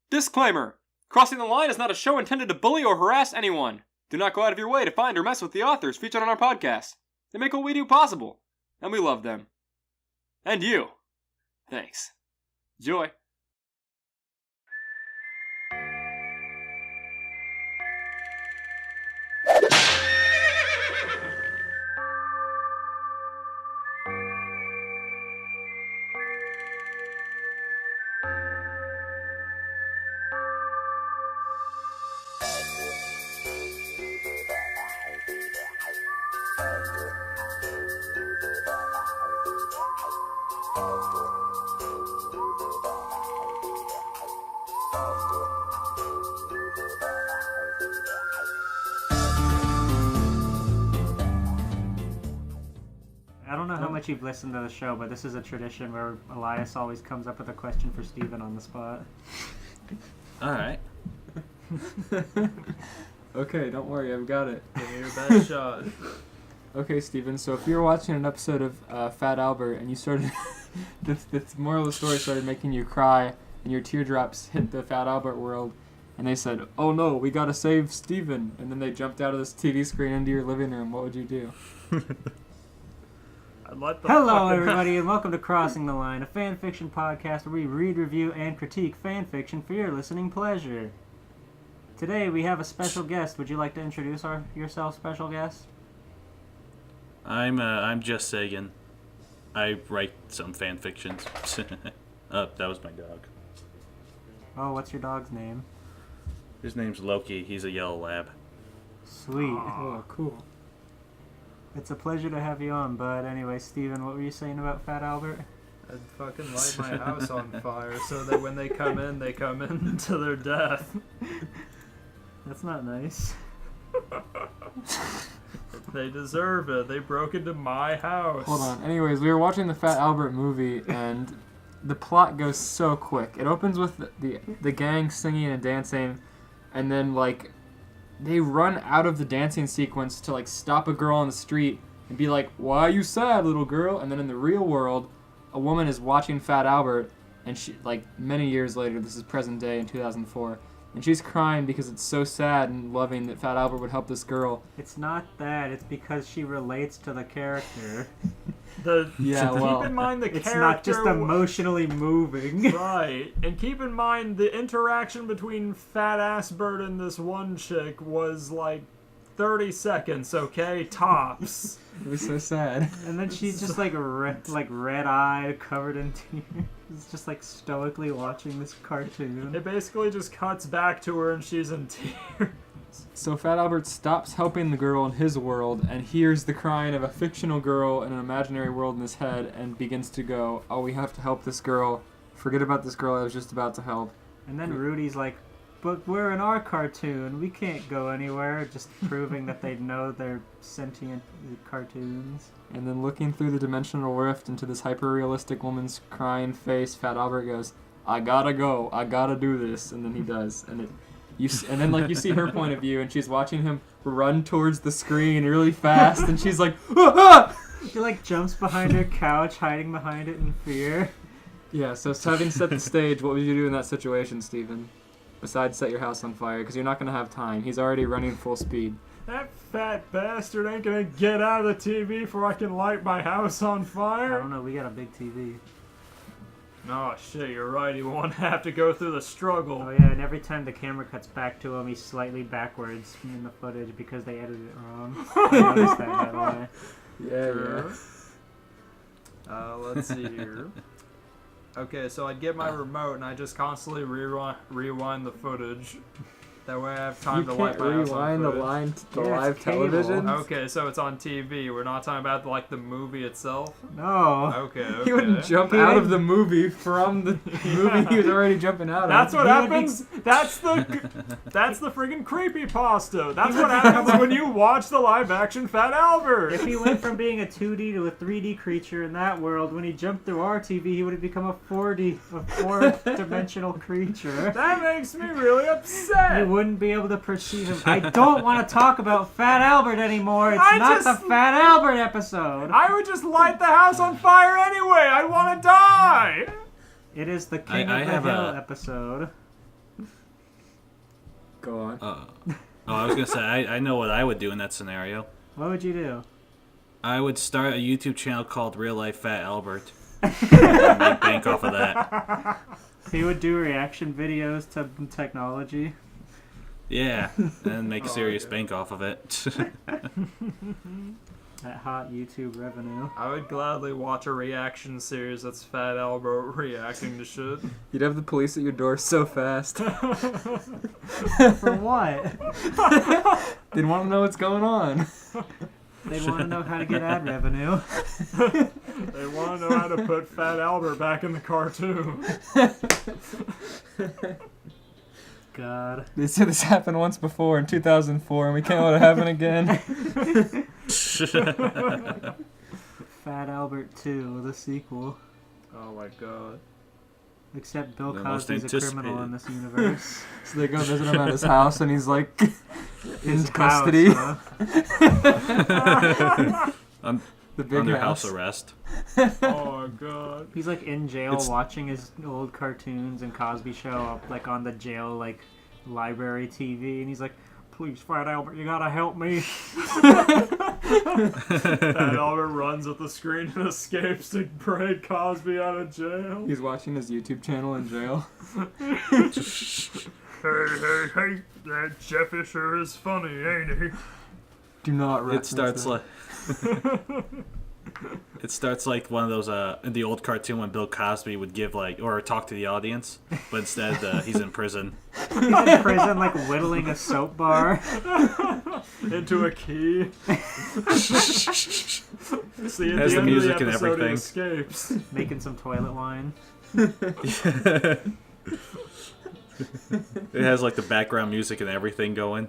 Disclaimer! Crossing the Line is not a show intended to bully or harass anyone. Do not go out of your way to find or mess with the authors featured on our podcast. They make what we do possible, and we love them. And you. Thanks. Enjoy. I don't know how much you've listened to the show, but this is a tradition where Elias always comes up with a question for Steven on the spot. Alright. Okay, don't worry, I've got it. Give me your best shot. Okay, Steven, so if you're watching an episode of Fat Albert and you started... the moral of the story started making you cry and your teardrops hit the Fat Albert world and they said, "Oh no, we gotta save Steven," and then they jumped out of this TV screen into your living room, what would you do? Hello, everybody, and welcome to Crossing the Line, a fan fiction podcast where we read, review, and critique fan fiction for your listening pleasure. Today, we have a special guest. Would you like to introduce yourself, special guest? I'm JustSagan. I write some fan fictions. That was my dog. Oh, what's your dog's name? His name's Loki. He's a yellow lab. Sweet. Oh, cool. It's a pleasure to have you on, bud. Anyway, Steven, what were you saying about Fat Albert? I'd fucking light my house on fire so that when they come in to their death. That's not nice. They deserve it. They broke into my house. Hold on. Anyways, we were watching the Fat Albert movie, and the plot goes so quick. It opens with the gang singing and dancing, and then, like, they run out of the dancing sequence to, like, stop a girl on the street and be like, "Why are you sad, little girl?" And then in the real world, a woman is watching Fat Albert, and she, like, many years later, this is present day in 2004, and she's crying because it's so sad and loving that Fat Albert would help this girl. It's not that. It's because she relates to the character. Keep in mind the it's character... not just emotionally moving. Right. And keep in mind the interaction between Fat Ass Bird and this one chick was like 30 seconds, okay? Tops. It was so sad. And then she's just like red-eyed, covered in tears. It's just like stoically watching this cartoon. It basically just cuts back to her and she's in tears. So Fat Albert stops helping the girl in his world and hears the crying of a fictional girl in an imaginary world in his head and begins to go, "Oh, we have to help this girl. Forget about this girl I was just about to help." And then Rudy's like, "But we're in our cartoon. We can't go anywhere," just proving that they know they're sentient cartoons. And then looking through the dimensional rift into this hyper-realistic woman's crying face, Fat Albert goes, "I gotta go. I gotta do this." And then he does. And then like you see her point of view, and she's watching him run towards the screen really fast, and she's like, "Ah!" She like jumps behind her couch, hiding behind it in fear. Yeah, so having set the stage, what would you do in that situation, Steven? Besides set your house on fire, because you're not going to have time. He's already running full speed. That fat bastard ain't gonna get out of the TV before I can light my house on fire. I don't know, we got a big TV. Oh shit, you're right, he won't have to go through the struggle. Oh yeah, and every time the camera cuts back to him, he's slightly backwards in the footage because they edited it wrong. I noticed that, by the way. Yeah. Let's see here. Okay, so I'd get my remote and I just constantly rewind the footage. That way I have time to light my house on You footage. can't rewind the Yeah, live it's cable. television? Okay, so it's on TV. We're not talking about like the movie itself. No. Okay. He wouldn't jump He out didn't- of the movie from the movie he was already jumping out of. That's what He would happens. That's the friggin' creepypasta. That's what happens when you watch the live action Fat Albert. If he went from being a 2D to a 3D creature in that world, when he jumped through our TV, he would have become a 4-dimensional creature. That makes me really upset. You wouldn't be able to perceive him. I don't want to talk about Fat Albert anymore. It's not the Fat Albert episode. I would just light the house on fire anyway. I want to die. It is the King I of the have Hill a- episode. Go on. I was gonna say I know what I would do in that scenario. What would you do? I would start a YouTube channel called Real Life Fat Albert. And make bank off of that. He would do reaction videos to technology. Yeah, and make serious bank off of it. That hot YouTube revenue. I would gladly watch a reaction series that's Fat Albert reacting to shit. You'd have the police at your door so fast. For what? They'd want to know what's going on. They want to know how to get ad revenue. They want to know how to put Fat Albert back in the cartoon. God. They said this happened once before in 2004, and we can't let it happen again. Fat Albert 2, the sequel. Oh my god. Except Bill The most Cosby's a criminal anticipated. in this universe. So they go visit him at his house, and he's like in His custody. house, huh? The big Under house. house arrest. Oh god. He's like in jail It's- watching his old cartoons, and Cosby show up like on the jail like library TV, and he's like, "Please, Fat Albert, you gotta help me." Fat Albert runs at the screen and escapes to break Cosby out of jail. He's watching his YouTube channel in jail. Hey, that Jeffy sure is funny, ain't he? Do not It reference starts that. like it starts like one of those in the old cartoon when Bill Cosby would give like or talk to the audience, but instead he's in prison. He's in prison, like whittling a soap bar. Into a key. See, at Has the the end music of the and episode, everything. he escapes. Making some toilet wine. It has like the background music and everything going.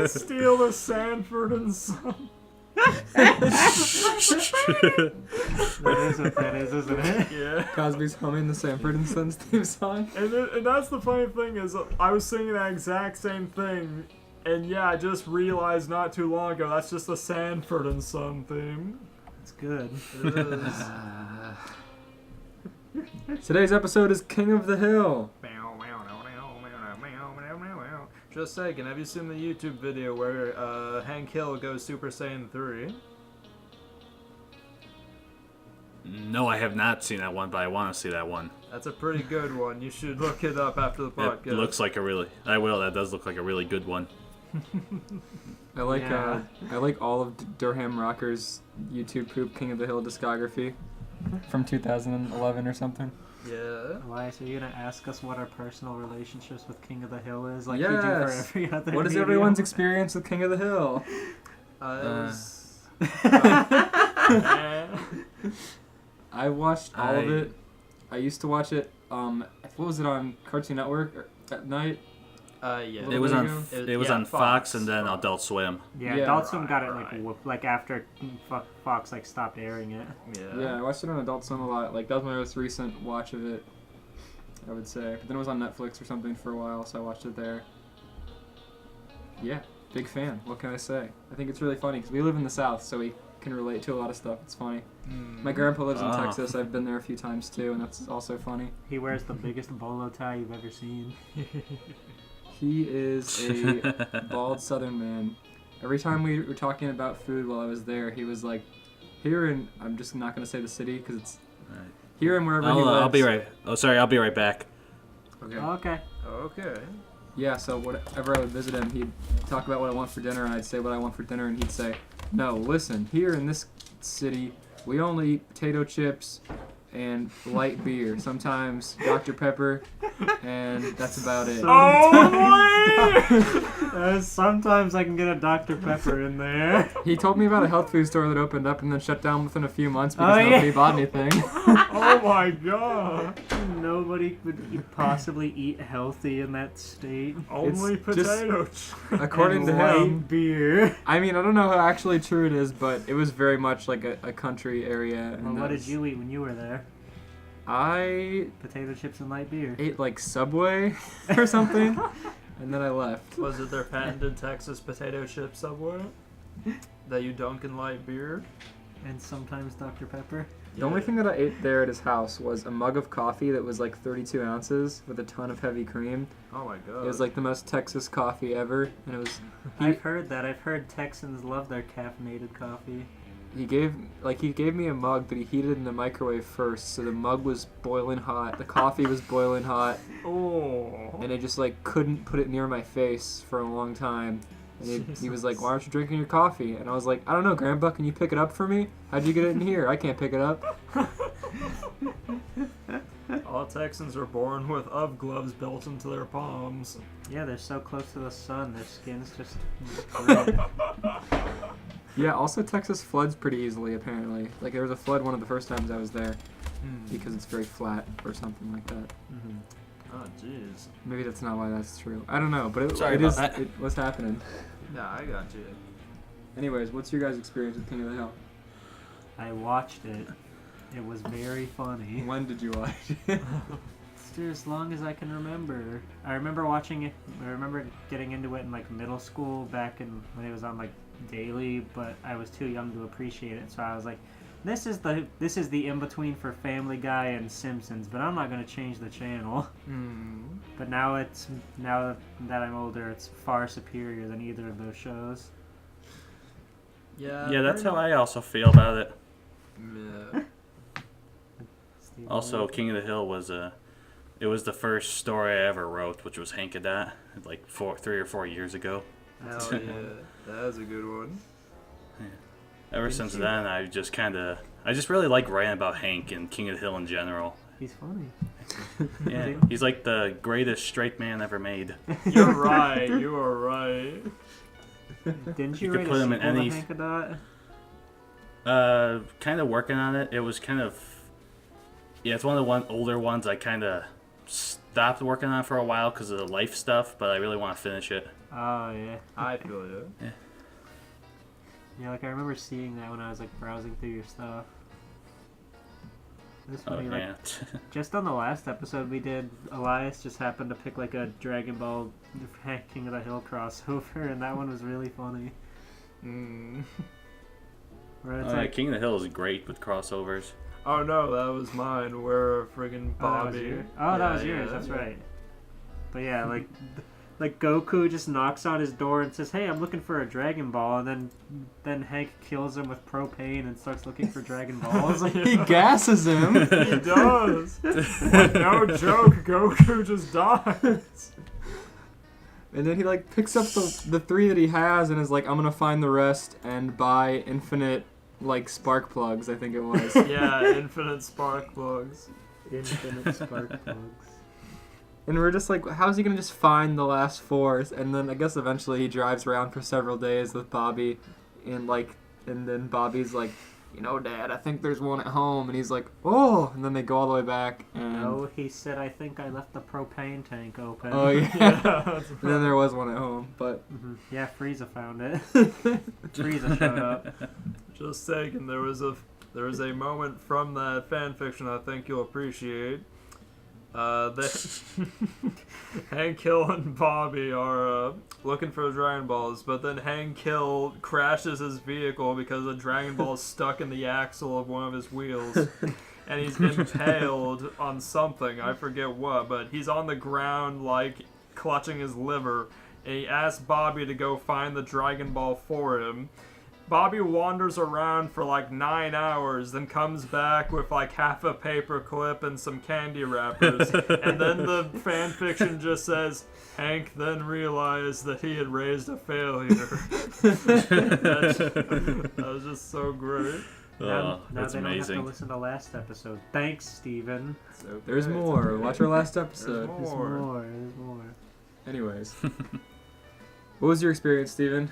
Steal the Sanford and Son. That is what that is, isn't it? Yeah. Cosby's humming the Sanford and Sons theme song. And that's the funny thing is, I was singing that exact same thing, and yeah, I just realized not too long ago that's just the Sanford and Son theme. It's good. It is. Today's episode is King of the Hill. Just Sagan, have you seen the YouTube video where Hank Hill goes Super Saiyan 3? No, I have not seen that one, but I want to see that one. That's a pretty good one. You should look it up after the podcast. It looks like a really. I will. That does look like a really good one. I like Yeah. I like all of Durham Rocker's YouTube poop King of the Hill discography from 2011 or something. Yeah. Elias, are you gonna ask us what our personal relationships with King of the Hill is, like you do for Yes. every other? What is medium? everyone's experience with King of the Hill? I watched all of it. I used to watch it. What was it on Cartoon Network at night? Yeah. It was on. It- It was yeah, on Fox and then Fox. Adult Swim. Yeah, Yeah. Adult Swim got it like Right. like after Fox like stopped airing it. Yeah, I watched it on Adult Swim a lot. Like that was my most recent watch of it, I would say. But then it was on Netflix or something for a while, so I watched it there. Yeah, big fan. What can I say? I think it's really funny because we live in the South, so we can relate to a lot of stuff. It's funny. My grandpa lives in Ah. Texas. I've been there a few times too, and that's also funny. He wears the biggest bolo tie you've ever seen. He is a bald Southern man. Every time we were talking about food while I was there, he was like, "Here in," I'm just not gonna say the city because it's Right. here and wherever he lives. I'll be right. Oh, sorry. I'll be right back. Okay. Okay. Okay. Yeah, so whenever I would visit him, he'd talk about what I want for dinner, and I'd say what I want for dinner, and he'd say, "No, listen, here in this city, we only eat potato chips and light beer. Sometimes Dr. Pepper, and that's about it." Sometimes I can get a Dr. Pepper in there. He told me about a health food store that opened up and then shut down within a few months because Oh, yeah. nobody bought anything. Oh my god. Nobody could possibly eat healthy in that state. Only It's just- potato chips. According to And light him, beer. I mean, I don't know how actually true it is, but it was very much like a country area. And Well, that what did was- you eat when you were there? I Potato chips and light beer. ate like Subway or something, and then I left. Was it their patented Texas potato chip Subway? That you dunk in light beer? And sometimes Dr. Pepper. The only thing that I ate there at his house was a mug of coffee that was like 32 ounces with a ton of heavy cream. Oh my god. It was like the most Texas coffee ever, and it was. I've heard that. I've heard Texans love their caffeinated coffee. He gave me a mug that he heated in the microwave first, so the mug was boiling hot, the coffee was boiling hot, Oh. and I just like couldn't put it near my face for a long time. And he was like, "Why aren't you drinking your coffee?" And I was like, "I don't know, Grandpa. Can you pick it up for me? How'd you get it in here? I can't pick it up." All Texans are born with gloves built into their palms. Yeah, they're so close to the sun, their skin's just red. Yeah. Also, Texas floods pretty easily. Apparently, like there was a flood one of the first times I was there because it's very flat or something like that. Oh jeez. Maybe that's not why that's true. I don't know, but it Sorry it about is. that. What's happening? Yeah, I got you. Anyways, what's your guys' experience with King of the Hill? I watched it. It was very funny. When did you watch it? As long as I can remember. I remember watching it. I remember getting into it in like middle school back in when it was on like daily, but I was too young to appreciate it. So I was like, this is the in between for Family Guy and Simpsons, but I'm not gonna change the channel. But now that I'm older, it's far superior than either of those shows. Yeah, that's how I also feel about it. Yeah. Steve, Also, King of the Hill was it was the first story I ever wrote, which was Hank of That, like 3 or 4 years ago. Hell yeah, that was a good one. Ever since then, I just really like writing about Hank and King of the Hill in general. He's funny. Yeah, he's like the greatest straight man ever made. You're right. You are right. Didn't you You could write put a him in sequel to any- Hank of That? Kind of working on it. It was kind of, yeah, it's one of the older ones I kind of stopped working on for a while because of the life stuff, but I really want to finish it. Oh yeah. I feel you. Yeah, like I remember seeing that when I was like browsing through your stuff. This Oh, funny, like yeah. just on the last episode we did, Elias just happened to pick like a Dragon Ball King of the Hill crossover, and that one was really funny. Where it's Oh, yeah, like, King of the Hill is great with crossovers. Oh no, that was mine. Where friggin' Bobby. that was yours. That's right. But yeah, like Goku just knocks on his door and says, "Hey, I'm looking for a Dragon Ball," and then Hank kills him with propane and starts looking for Dragon Balls. He gasses him. He does. Like, no joke, Goku just dies. And then he like picks up the 3 that he has and is like, "I'm gonna find the rest and buy infinite like spark plugs." I think it was. Yeah, infinite spark plugs. Infinite spark plugs. And we're just like, how's he gonna just find the last 4? And then I guess eventually he drives around for several days with Bobby, and then Bobby's like, "You know, Dad, I think there's one at home," and he's like, "Oh," and then they go all the way back. And No, he said, "I think I left the propane tank open." oh yeah. That's And then there was one at home, but Yeah, Frieza found it. Frieza showed up. Just saying, there was a moment from that fan fiction I think you'll appreciate. Hank Hill and Bobby are looking for the Dragon Balls, but then Hank Hill crashes his vehicle because a Dragon Ball is stuck in the axle of one of his wheels, and he's impaled on something, I forget what, but he's on the ground like clutching his liver, and he asks Bobby to go find the Dragon Ball for him. Bobby wanders around for like 9 hours, then comes back with like half a paper clip and some candy wrappers. And then the fan fiction just says, Hank then realized that he had raised a failure. That was just so great. Now That's they don't have amazing. to listen to last episode. Thanks, Steven. It's okay, there's it's more. okay. Watch our last episode. There's more. There's more. Anyways, what was your experience, Steven?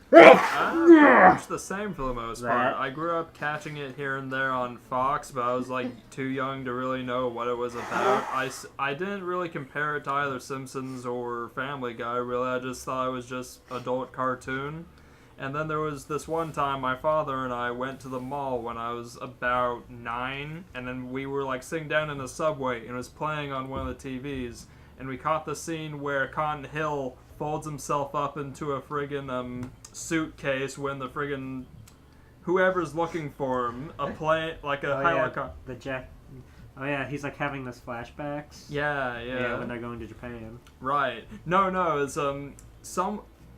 Pretty much the same for the most part. That- I grew up catching it here and there on Fox, but I was like too young to really know what it was about. I didn't really compare it to either Simpsons or Family Guy, really. I just thought it was just adult cartoon. And then there was this one time my father and I went to the mall when I was about 9, and then we were like sitting down in the subway and it was playing on one of the TVs, and we caught the scene where Cotton Hill folds himself up into a friggin' suitcase when the friggin' whoever's looking for him, a plane, like a helicopter. The Jack. Oh yeah, he's like having those flashbacks. Yeah, when they're going to Japan. Right. No, it's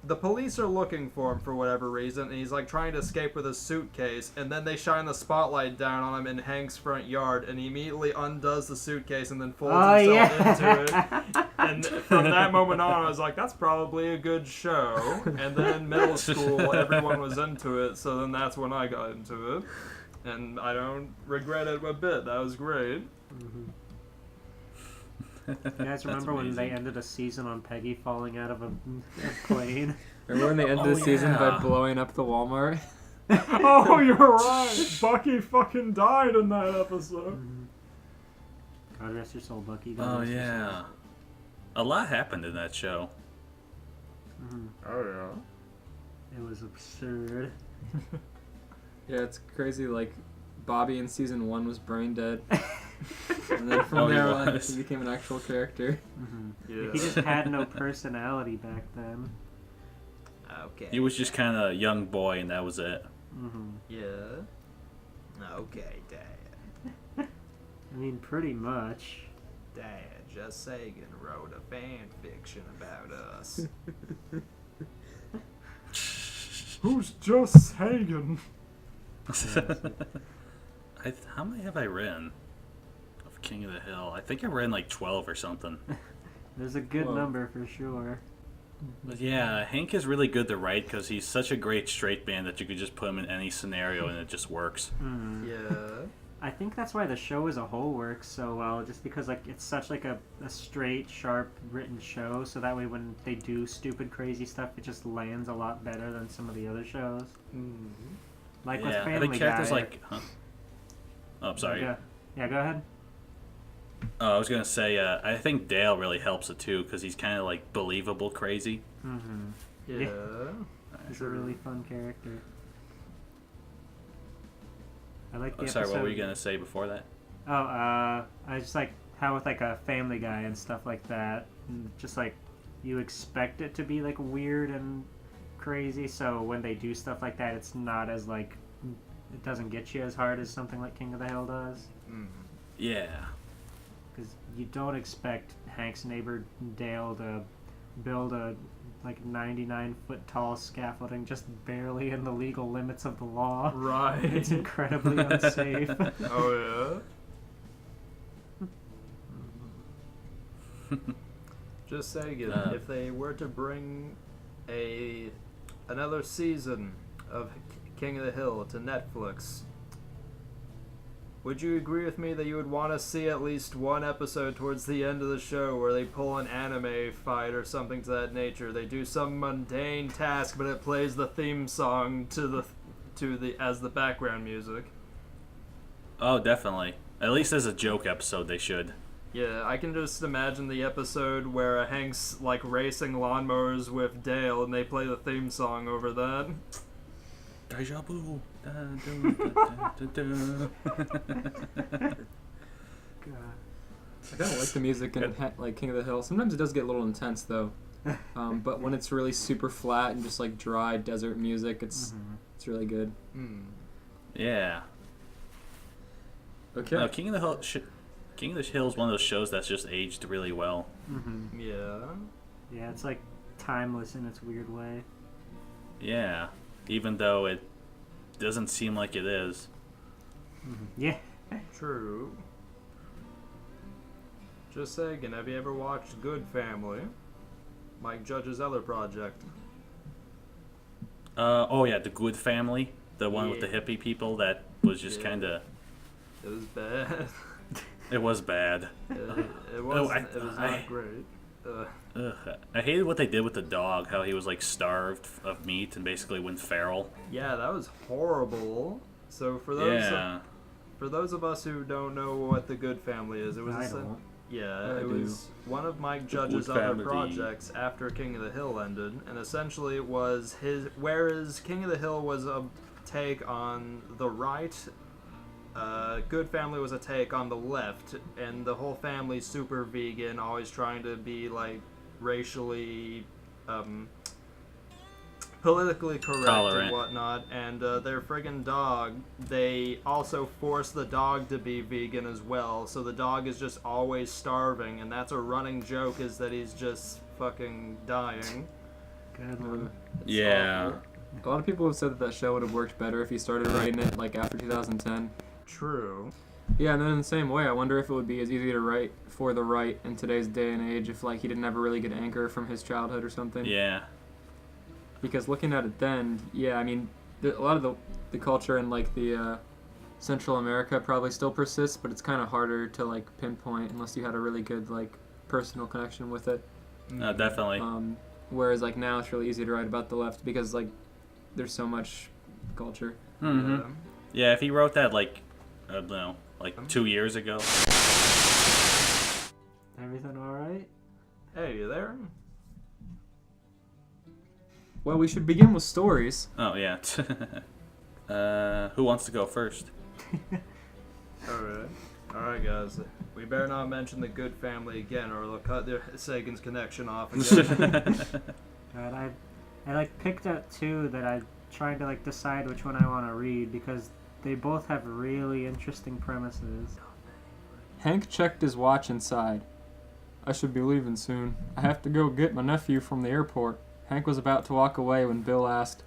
the police are looking for him for whatever reason, and he's like trying to escape with his suitcase, and then they shine the spotlight down on him in Hank's front yard, and he immediately undoes the suitcase and then folds himself into it. And from that moment on, I was like, that's probably a good show. And then middle school, everyone was into it, so then that's when I got into it. And I don't regret it a bit. That was great. Mm-hmm. You guys remember when they ended a season on Peggy falling out of a plane? Remember when they ended the season by blowing up the Walmart? Oh, you're right. Bucky fucking died in that episode. God rest your soul, Bucky. Oh yeah, a lot happened in that show. Oh yeah. It was absurd. Yeah, it's crazy. Like, Bobby in season 1 was brain dead. And then from there on, he became an actual character. Yeah. He just had no personality back then. Okay. He was just kind of a young boy, and that was it. Yeah. Okay, Dad. I mean, pretty much. Dad, JustSagan wrote a fan fiction about us. Who's JustSagan? How many have I written of King of the Hill? I think I ran like 12 or something. There's a good number for sure. But yeah, Hank is really good to write because he's such a great straight man that you could just put him in any scenario and it just works. Yeah. I think that's why the show as a whole works so well, just because like it's such like a straight, sharp written show, so that way when they do stupid, crazy stuff, it just lands a lot better than some of the other shows. Like with Yeah, Family the characters Guy. like... Huh? Oh, I'm sorry. Yeah, go ahead. I was gonna say, I think Dale really helps it too, because he's kind of like believable crazy. Yeah. He's a really fun character. I like the Oh, sorry, episode. what were you gonna say before that? I just like how with like a Family Guy and stuff like that, and just like you expect it to be like weird and crazy, so when they do stuff like that, it's not as like, it doesn't get you as hard as something like King of the Hill does. Yeah. Because you don't expect Hank's neighbor Dale to build a like 99-foot tall scaffolding just barely in the legal limits of the law. Right. It's incredibly unsafe. Oh yeah. Just saying it. If they were to bring another season of King of the Hill to Netflix, would you agree with me that you would want to see at least one episode towards the end of the show where they pull an anime fight or something to that nature? They do some mundane task, but it plays the theme song as the background music. Oh, definitely. At least as a joke episode, they should. Yeah, I can just imagine the episode where Hank's like racing lawnmowers with Dale, and they play the theme song over that. Deja vu. God. I kind of like the music in like King of the Hill. Sometimes it does get a little intense though, but when it's really super flat and just like dry desert music, it's really good. Yeah. Okay. No, King of the Hill is one of those shows that's just aged really well. Yeah. Yeah, it's like timeless in its weird way. Yeah. Even though it doesn't seem like it is. Yeah. True. Just saying, have you ever watched Good Family? Mike Judge's other project. Oh yeah, The Good Family, the one with the hippie people that was just kind of. It was bad. It was bad. It was not great. I hated what they did with the dog. How he was like starved of meat and basically went feral. Yeah, that was horrible. So for those of us who don't know what The Good Family is, it was it was one of Mike Judge's other projects after King of the Hill ended, and essentially it was whereas King of the Hill was a take on the right, Good Family was a take on the left, and the whole family's super vegan, always trying to be like racially politically correct Tolerant. and whatnot, and their friggin' dog, they also force the dog to be vegan as well, so the dog is just always starving, and that's a running joke, is that he's just fucking dying. Good one. Yeah. A lot of people have said that show would have worked better if he started writing it like after 2010. True. Yeah, and then in the same way, I wonder if it would be as easy to write for the right in today's day and age if like he didn't have a really good anchor from his childhood or something. Yeah. Because looking at it then, yeah, I mean, a lot of the culture in like the Central America probably still persists, but it's kind of harder to like pinpoint unless you had a really good like personal connection with it. No, definitely. Whereas like now it's really easy to write about the left because like there's so much culture. Mm-hmm. Yeah, if he wrote that like, I don't know, like 2 years ago. Everything all right? Hey, you there? Well, we should begin with stories. Oh, yeah. Who wants to go first? Alright, guys. We better not mention the Good Family again, or they'll cut Sagan's connection off again. Right, I like picked out two that I'm trying to like decide which one I want to read because they both have really interesting premises. Hank checked his watch and sighed. I should be leaving soon. I have to go get my nephew from the airport. Hank was about to walk away when Bill asked,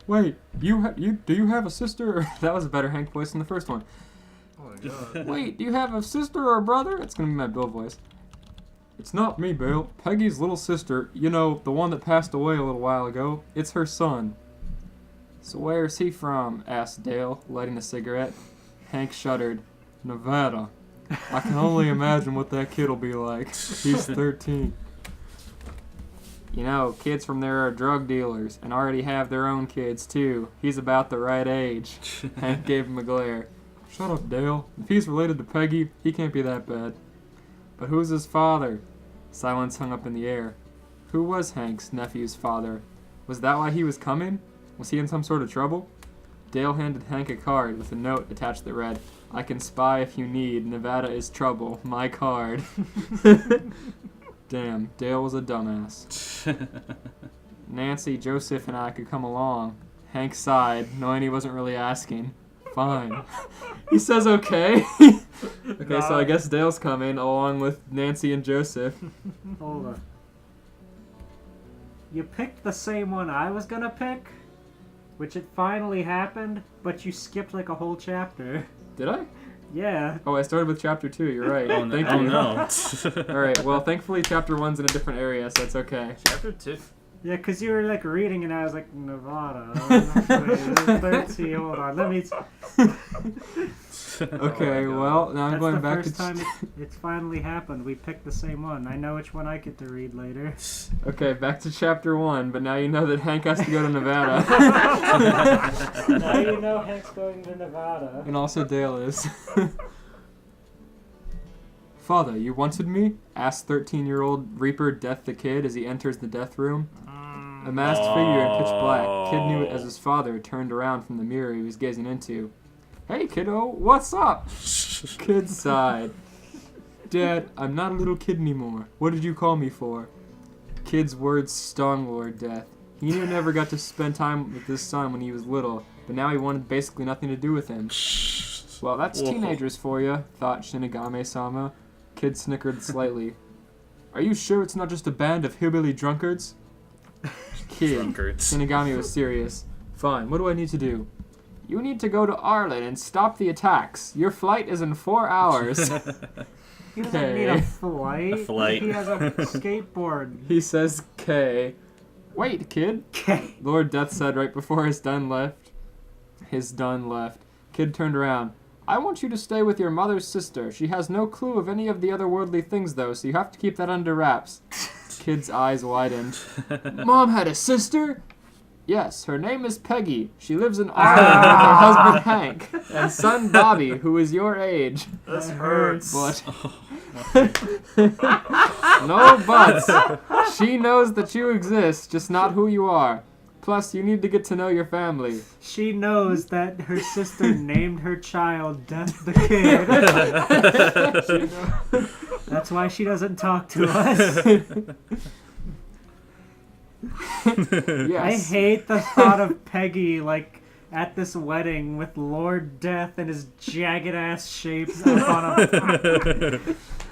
"Wait, do you have a sister?" That was a better Hank voice than the first one. Oh my god. "Wait, do you have a sister or a brother?" It's gonna be my Bill voice. "It's not me, Bill. Peggy's little sister. You know, the one that passed away a little while ago. It's her son." "So where's he from?" asked Dale, lighting a cigarette. Hank shuddered. "Nevada. I can only imagine what that kid'll be like. He's 13. You know, kids from there are drug dealers and already have their own kids, too. He's about the right age." Hank gave him a glare. "Shut up, Dale. If he's related to Peggy, he can't be that bad." "But who's his father?" Silence hung up in the air. Who was Hank's nephew's father? Was that why he was coming? Was he in some sort of trouble? Dale handed Hank a card with a note attached that read, "I can spy if you need. Nevada is trouble. My card." Damn, Dale was a dumbass. "Nancy, Joseph, and I could come along." Hank sighed, knowing he wasn't really asking. "Fine." He says okay. Okay, so I guess Dale's coming, along with Nancy and Joseph. Hold on. You picked the same one I was gonna pick, which it finally happened, but you skipped like a whole chapter. Did I? Yeah. Oh, I started with chapter 2, you're right. Oh, no. Thank Oh, you. no. Alright, well, thankfully chapter 1's in a different area, so it's okay. Chapter 2. Yeah, because you were like reading and I was like, Nevada. Wait, 13, hold on, let me... Okay, Oh my God. well, now I'm That's going the back first to... time it's finally happened. We picked the same one. I know which one I get to read later. Okay, back to chapter 1, but now you know that Hank has to go to Nevada. Now you know Hank's going to Nevada. And also Dale is. "Father, you wanted me?" asked 13-year-old Reaper Death the Kid as he enters the death room. A masked figure in pitch black, Kid knew it as his father, turned around from the mirror he was gazing into. "Hey, kiddo, what's up?" Kid sighed. "Dad, I'm not a little kid anymore. What did you call me for?" Kid's words stung Lord Death. He knew he never got to spend time with his son when he was little, but now he wanted basically nothing to do with him. "Well, that's Whoa. teenagers for you," thought Shinigami-sama. Kid snickered slightly. "Are you sure it's not just a band of hillbilly drunkards?" Kid. Drunkards. Shinigami was serious. "Fine, what do I need to do?" "You need to go to Arlen and stop the attacks. Your flight is in 4 hours." He doesn't need a Okay. flight. A flight. He has a skateboard. He says K. "Wait, kid," Okay. Lord Death said right before his dun left. Kid turned around. "I want you to stay with your mother's sister. She has no clue of any of the otherworldly things, though, so you have to keep that under wraps." Kid's eyes widened. "Mom had a sister?" "Yes, her name is Peggy. She lives in Ireland with her husband Hank and son Bobby, who is your age." This hurts. But no buts. She knows that you exist, just not who you are. Plus, you need to get to know your family. She knows that her sister named her child Death the Kid. That's why she doesn't talk to us. Yes. I hate the thought of Peggy, like, at this wedding with Lord Death and his jagged-ass shapes up on a...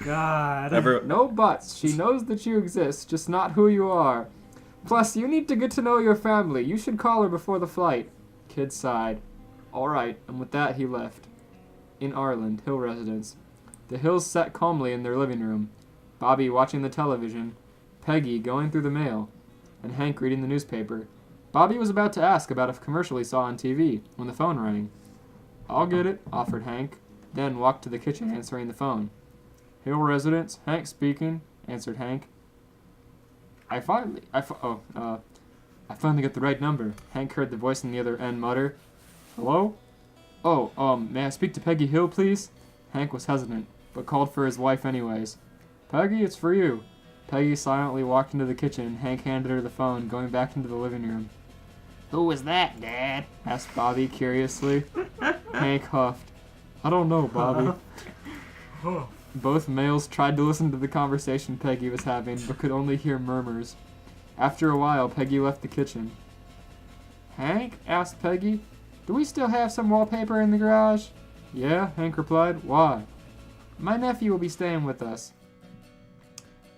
God. No buts. She knows that you exist, just not who you are. Plus, you need to get to know your family. You should call her before the flight. Kid sighed. All right, and with that, he left. In Ireland, Hill residence. The Hills sat calmly in their living room. Bobby watching the television, Peggy going through the mail, and Hank reading the newspaper. Bobby was about to ask about a commercial he saw on TV when the phone rang. I'll get it, offered Hank, then walked to the kitchen answering the phone. Hill residence, Hank speaking, answered Hank. I finally got the right number. Hank heard the voice on the other end mutter, Hello? Oh, may I speak to Peggy Hill, please? Hank was hesitant, but called for his wife anyways. Peggy, it's for you. Peggy silently walked into the kitchen and Hank handed her the phone, going back into the living room. Who was that, Dad? Asked Bobby curiously. Hank huffed. I don't know, Bobby. Both males tried to listen to the conversation Peggy was having, but could only hear murmurs. After a while, Peggy left the kitchen. Hank? Asked Peggy. Do we still have some wallpaper in the garage? Yeah, Hank replied. Why? My nephew will be staying with us.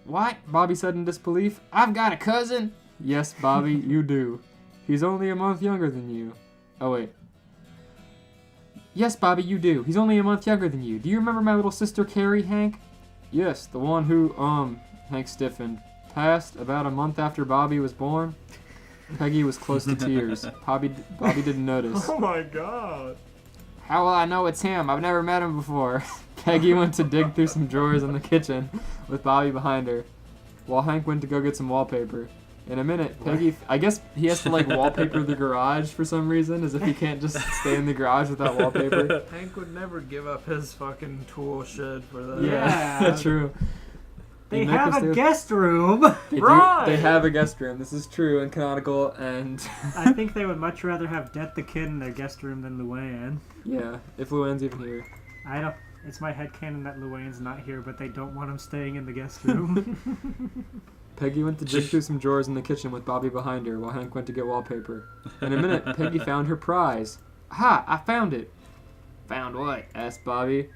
What? Bobby said in disbelief. I've got a cousin. Yes, Bobby, you do. He's only a month younger than you. Oh, wait. Yes, Bobby, you do. He's only a month younger than you. Do you remember my little sister Carrie, Hank? Yes, the one who, Hank stiffened. Passed about a month after Bobby was born. Peggy was close to tears. Bobby didn't notice. Oh my god. How will I know it's him? I've never met him before. Peggy went to dig through some drawers in the kitchen with Bobby behind her, while Hank went to go get some wallpaper. In a minute, Peggy... I guess he has to, wallpaper the garage for some reason, as if he can't just stay in the garage without wallpaper. Hank would never give up his fucking tool shed for that. Yeah. True. They have a guest room. They have a guest room. This is true and canonical, and... I think they would much rather have Det the Kid in their guest room than Luann. Yeah, if Luann's even here. I don't... It's my headcanon that Luann's not here, but they don't want him staying in the guest room. Peggy went to dig through some drawers in the kitchen with Bobby behind her, while Hank went to get wallpaper. In a minute, Peggy found her prize. Aha! I found it! Found what? Asked Bobby.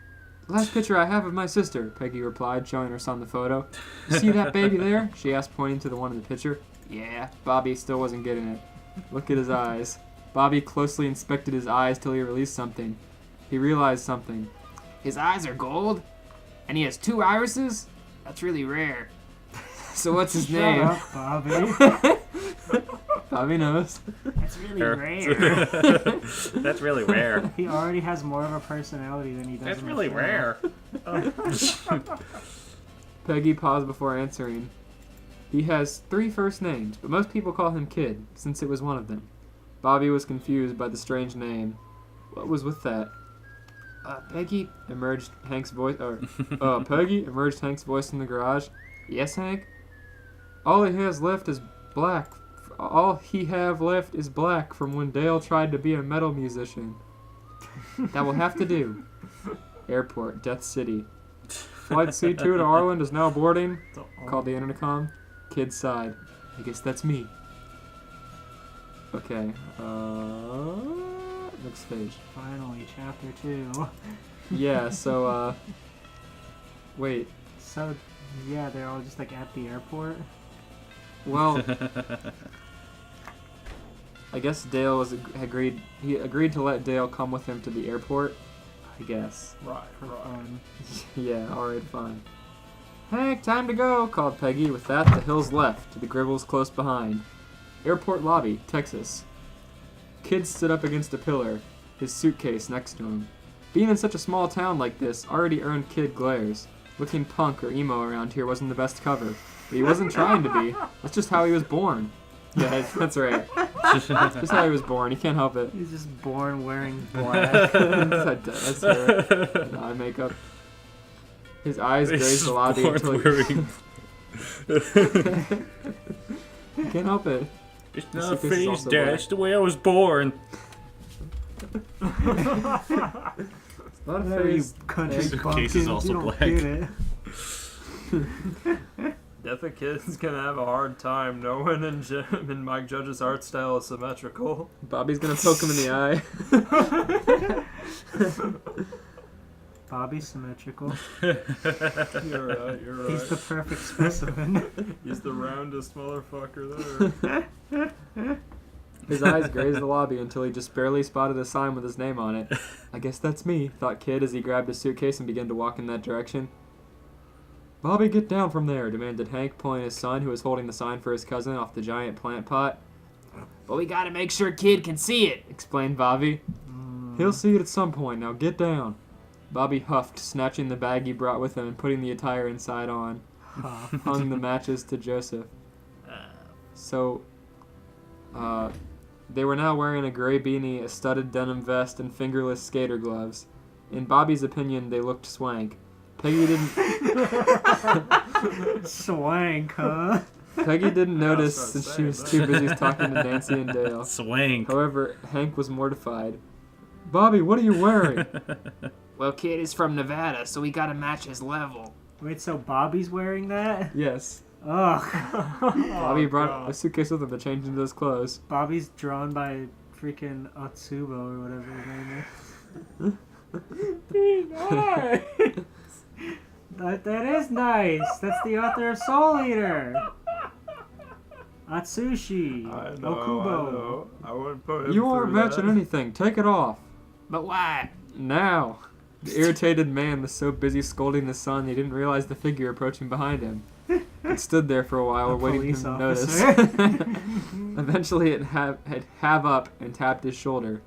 The last picture I have of my sister, Peggy replied, showing her son the photo. You see that baby there? She asked, pointing to the one in the picture. Yeah. Bobby still wasn't getting it. Look at his eyes. Bobby closely inspected his eyes till he released something. He realized something. His eyes are gold? And he has 2 irises? That's really rare. So what's his name? Shut up, Bobby. Bobby knows. That's really rare. That's really rare. He already has more of a personality than he does. That's in the really show. rare. Peggy paused before answering. He has 3 first names, but most people call him Kid, since it was one of them. Bobby was confused by the strange name. What was with that? Peggy, emerged Hank's voice. Peggy, emerged Hank's voice from the garage. Yes, Hank? All he has left is black. All he have left is black from when Dale tried to be a metal musician. That will have to do. Airport, Death City. Flight C2 to Ireland is now boarding, called the intercom. Kid sighed. I guess that's me. Okay, next page. Finally, chapter 2. Yeah, so, wait. So, yeah, they're all just, at the airport. Well, I guess Dale agreed. He agreed to let Dale come with him to the airport. I guess. Right. Fun. Yeah, alright, fine. Hank, time to go, called Peggy. With that, the Hills left, the Gribbles close behind. Airport lobby, Texas. Kid stood up against a pillar, his suitcase next to him. Being in such a small town like this already earned Kid glares. Looking punk or emo around here wasn't the best cover. But he wasn't trying to be. That's just how he was born. Yeah, that's right. That's just how he was born. He can't help it. He's just born wearing black. That's her. Eye makeup. His eyes grazed the lobby until he... Can't help it. It's not a phase, Dad. It's the way I was born. It's not a phase. Country The bumpkins, case is also you don't black. get it. Death I think kid's gonna have a hard time. No one in Mike Judge's art style is symmetrical. Bobby's gonna poke him in the eye. Bobby's symmetrical. You're right. He's the perfect specimen. He's the roundest motherfucker there. His eyes grazed the lobby until he just barely spotted a sign with his name on it. I guess that's me, thought Kid as he grabbed his suitcase and began to walk in that direction. Bobby, get down from there, demanded Hank, pulling his son, who was holding the sign for his cousin, off the giant plant pot. But we gotta make sure Kid can see it, explained Bobby. He'll see it at some point, now get down. Bobby huffed, snatching the bag he brought with him and putting the attire inside on. Hung the matches to Joseph. So, they were now wearing a gray beanie, a studded denim vest, and fingerless skater gloves. In Bobby's opinion, they looked swank. Peggy didn't... Swank, huh? Peggy didn't notice since she was too busy talking to Nancy and Dale. Swank. However, Hank was mortified. Bobby, what are you wearing? Well, Kid is from Nevada, so we gotta match his level. Wait, so Bobby's wearing that? Yes. Ugh. Bobby brought a suitcase with him to change into his clothes. Bobby's drawn by freaking Otsubo or whatever his name is. Nice. That is nice. That's the author of Soul Eater. Atsushi. I know. Okubo. I wouldn't put him You aren't through matching that. anything. Take it off. But why? Now. The irritated man was so busy scolding the son he didn't realize the figure approaching behind him. It stood there for a while, A waiting police for him to notice. officer. Eventually, it had have up and tapped his shoulder.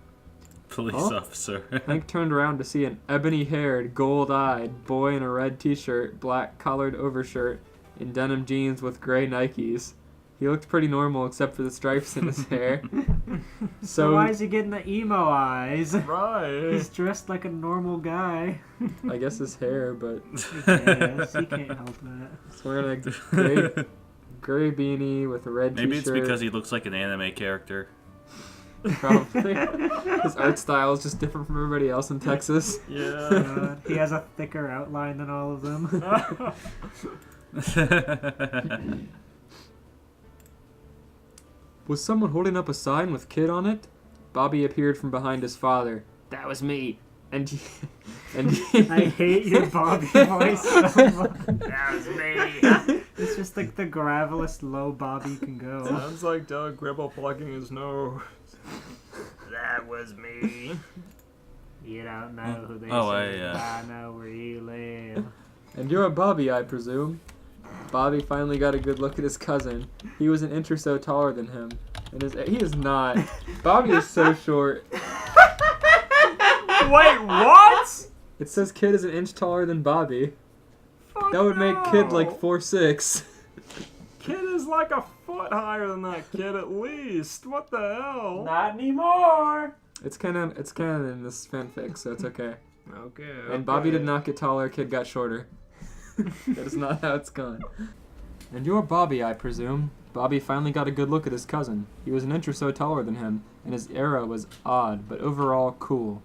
Police Huh? officer. Hank turned around to see an ebony-haired, gold-eyed boy in a red t-shirt, black collared overshirt, and denim jeans with gray Nikes. He looked pretty normal except for the stripes in his hair. So why is he getting the emo eyes? Right. He's dressed like a normal guy. I guess his hair, but Yes, he can't help that. he's wearing a gray beanie with a red Maybe it's t-shirt. because he looks like an anime character. Probably. His art style is just different from everybody else in Texas. Yeah. God, he has a thicker outline than all of them. Was someone holding up a sign with Kid on it? Bobby appeared from behind his father. That was me. And I hate your Bobby voice so much. That was me. It's just like the gravelest low Bobby can go. Sounds like Doug Gribble plugging his nose. That was me. You don't know who they Oh, say. I I know where you live. And you're a Bobby, I presume. Bobby finally got a good look at his cousin. He was an inch or so taller than him. And he is not. Bobby is so short. Wait, what? It says Kid is an inch taller than Bobby. Fuck That would make Kid like no. 4'6". Kid is like a foot higher than that kid at least. What the hell? Not anymore. It's canon in this fanfic, so it's okay. Okay. And Bobby did not get taller, Kid got shorter. That is not how it's gone. And you're Bobby, I presume. Bobby finally got a good look at his cousin. He was an inch or so taller than him, and his era was odd, but overall cool.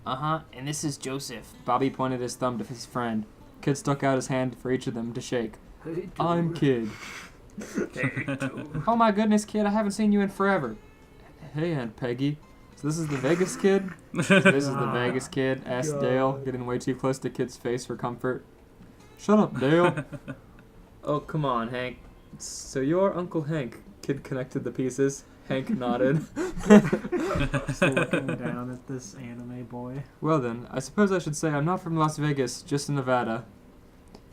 Uh-huh, and this is Joseph. Bobby pointed his thumb to his friend. Kid stuck out his hand for each of them to shake. I'm Kid. Oh my goodness, Kid, I haven't seen you in forever. Hey, Aunt Peggy. So this is the Vegas Kid? This is the Vegas Kid, asked Dale, getting way too close to Kid's face for comfort. Shut up, Dale. Oh, come on, Hank. So you're Uncle Hank. Kid connected the pieces. Hank nodded. Just looking down at this anime boy. Well then, I suppose I should say I'm not from Las Vegas, just in Nevada.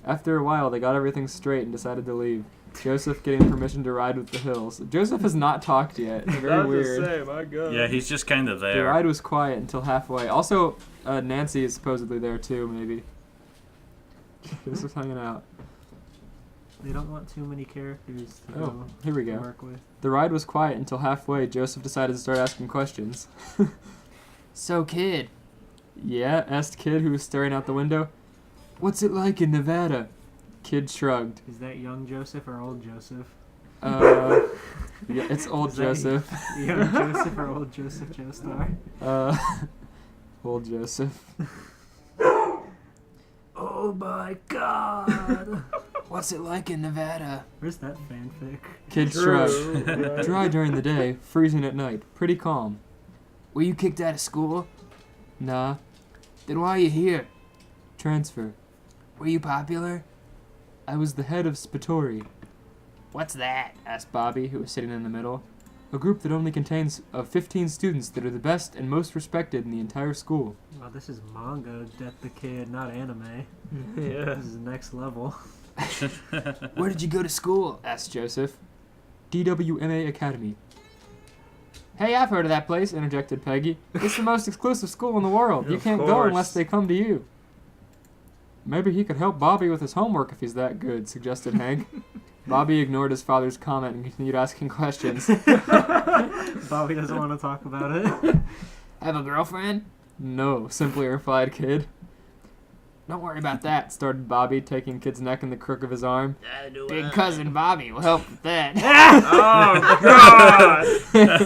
After a while, they got everything straight and decided to leave. Joseph getting permission to ride with the Hills. Joseph has not talked yet. Very weird. Say, my God. Yeah, he's just kind of The there. ride was quiet until halfway. Also, Nancy is supposedly there too, maybe. Joseph's hanging out. They don't want too many characters to Oh, here we go. work with. The ride was quiet until halfway. Joseph decided to start asking questions. So, Kid. Yeah, asked Kid, who was staring out the window. What's it like in Nevada? Kid shrugged. Is that young Joseph or old Joseph? Yeah, it's old Is that Joseph. Young Joseph or old Joseph Joestar? Old Joseph. Oh my God! What's it like in Nevada? Where's that fanfic? Kid True. shrugged. Dry during the day, freezing at night. Pretty calm. Were you kicked out of school? Nah. Then why are you here? Transfer. Were you popular? I was the head of Spatori. What's that? Asked Bobby, who was sitting in the middle. A group that only contains 15 students that are the best and most respected in the entire school. Well, this is manga, Death the Kid, not anime. Yeah. This is next level. Where did you go to school? Asked Joseph. DWMA Academy. Hey, I've heard of that place, interjected Peggy. It's the most exclusive school in the world. You Of can't go course. unless they come to you. Maybe he could help Bobby with his homework if he's that good, suggested Hank. Bobby ignored his father's comment and continued asking questions. Bobby doesn't want to talk about it. Have a girlfriend? No, simply replied Kid. Don't worry about that, started Bobby, taking Kid's neck in the crook of his arm. Big cousin Bobby will help with that. Oh, God!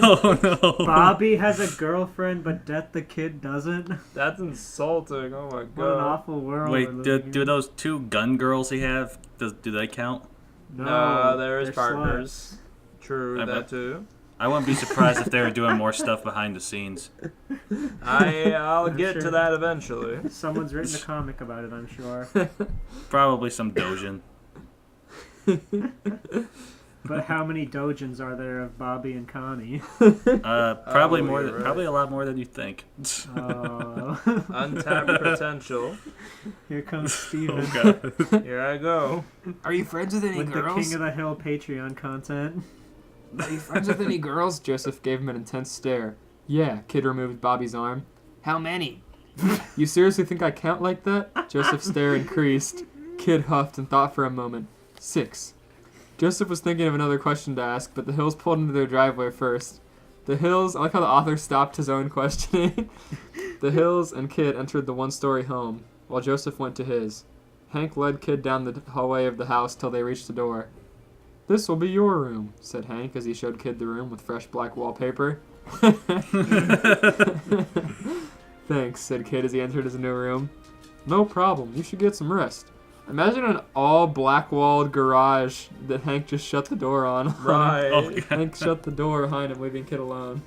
Oh, no. Bobby has a girlfriend, but Death the Kid doesn't. That's insulting. Oh, my What an God. awful world. we're Wait, do living in. those two gun girls he have, do they count? No, they're his they're partners. sluts. True, I that bet. too. I wouldn't be surprised if they were doing more stuff behind the scenes. I'll I'm get sure. to that eventually. Someone's written a comic about it, I'm sure. Probably some Dojin. But how many dojins are there of Bobby and Connie? Probably Oh, more. you're right. Probably a lot more than you think. Oh. Untapped potential. Here comes Steven Oh god. Here I go. Are you friends with any with the girls? King of the Hill Patreon content. Are you friends with any girls? Joseph gave him an intense stare. Yeah, Kid removed Bobby's arm. How many? You seriously think I count like that? Joseph's stare increased. Kid huffed and thought for a moment. 6. Joseph was thinking of another question to ask, but the Hills pulled into their driveway first. The Hills, I like how the author stopped his own questioning. The Hills and Kid entered the one-story home, while Joseph went to his. Hank led Kid down the hallway of the house till they reached the door. This will be your room, said Hank as he showed Kid the room with fresh black wallpaper. Thanks, said Kid as he entered his new room. No problem, you should get some rest. Imagine an all-black-walled garage that Hank just shut the door on. Right. Oh, God. Hank shut the door behind him, leaving Kid alone.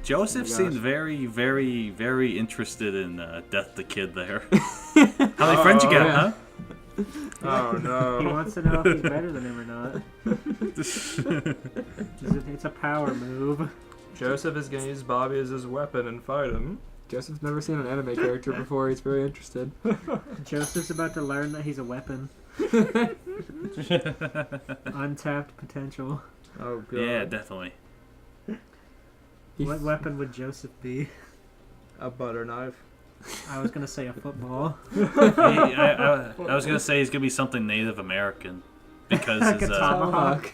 Joseph Oh my seemed gosh. very, very, very interested in Death the Kid there. How many friends you got, yeah. huh? Oh He no. wants to know if he's better than him or not. It's a power move. Joseph is gonna use Bobby as his weapon and fight him. Joseph's never seen an anime character before. He's very interested. Joseph's about to learn that he's a weapon. Untapped potential. Oh god. Yeah, definitely. What weapon would Joseph be? A butter knife. I was gonna say a football. I was gonna say he's gonna be something Native American because Like his a tomahawk.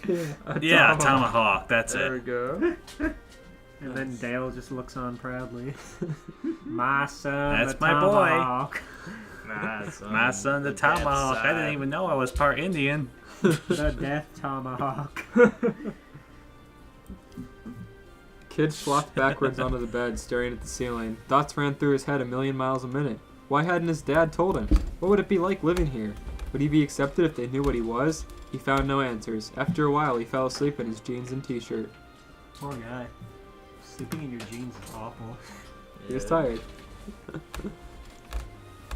yeah, tomahawk. That's There we it. go. And then Dale just looks on proudly. My son, That's the my boy. tomahawk. My son, the tomahawk. I didn't even know I was part Indian. The death tomahawk. Kid flopped backwards onto the bed, staring at the ceiling. Thoughts ran through his head a million miles a minute. Why hadn't his dad told him? What would it be like living here? Would he be accepted if they knew what he was? He found no answers. After a while, he fell asleep in his jeans and t-shirt. Poor guy. Sleeping in your jeans is awful. He was tired.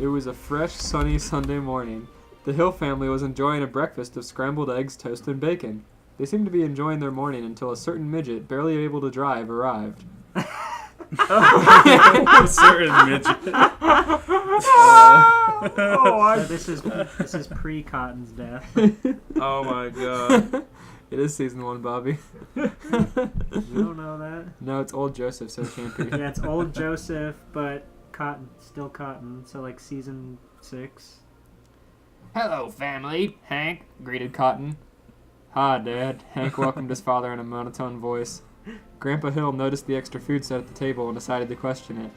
It was a fresh, sunny Sunday morning. The Hill family was enjoying a breakfast of scrambled eggs, toast, and bacon. They seemed to be enjoying their morning until a certain midget, barely able to drive, arrived. A certain midget. This is pre-Cotton's death. Oh my god. It is season 1, Bobby. You don't know that? No, it's old Joseph, so it can't be. Yeah, it's old Joseph, but Cotton, still Cotton. So like season 6. Hello, family, Hank, greeted Cotton. Hi, Dad. Hank welcomed his father in a monotone voice. Grandpa Hill noticed the extra food set at the table and decided to question it.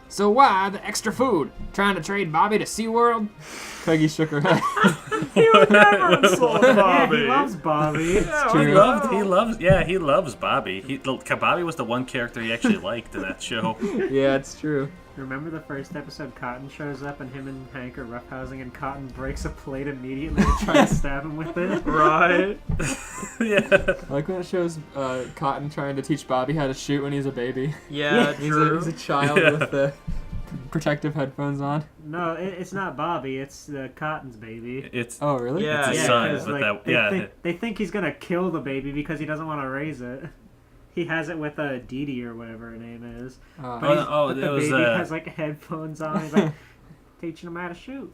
So why the extra food? Trying to trade Bobby to SeaWorld? Peggy shook her head. He would never insult Bobby. Yeah, he loves Bobby. Yeah, He we loves. Yeah, he loves Bobby. Bobby was the one character he actually liked in that show. Yeah, it's true. Remember the first episode? Cotton shows up and him and Hank are roughhousing, and Cotton breaks a plate immediately to try to stab him with it. Right. Yeah. I like when it shows Cotton trying to teach Bobby how to shoot when he's a baby. Yeah, true. He's a child with the protective headphones on. No, it's not Bobby. It's Cotton's baby. It's Oh, really? Yeah, It's his yeah, son, 'cause, but like, that they think he's gonna kill the baby because he doesn't want to raise it. He has it with Dee Dee or whatever her name is. But Oh, the it was, baby has like headphones on. He's like teaching him how to shoot.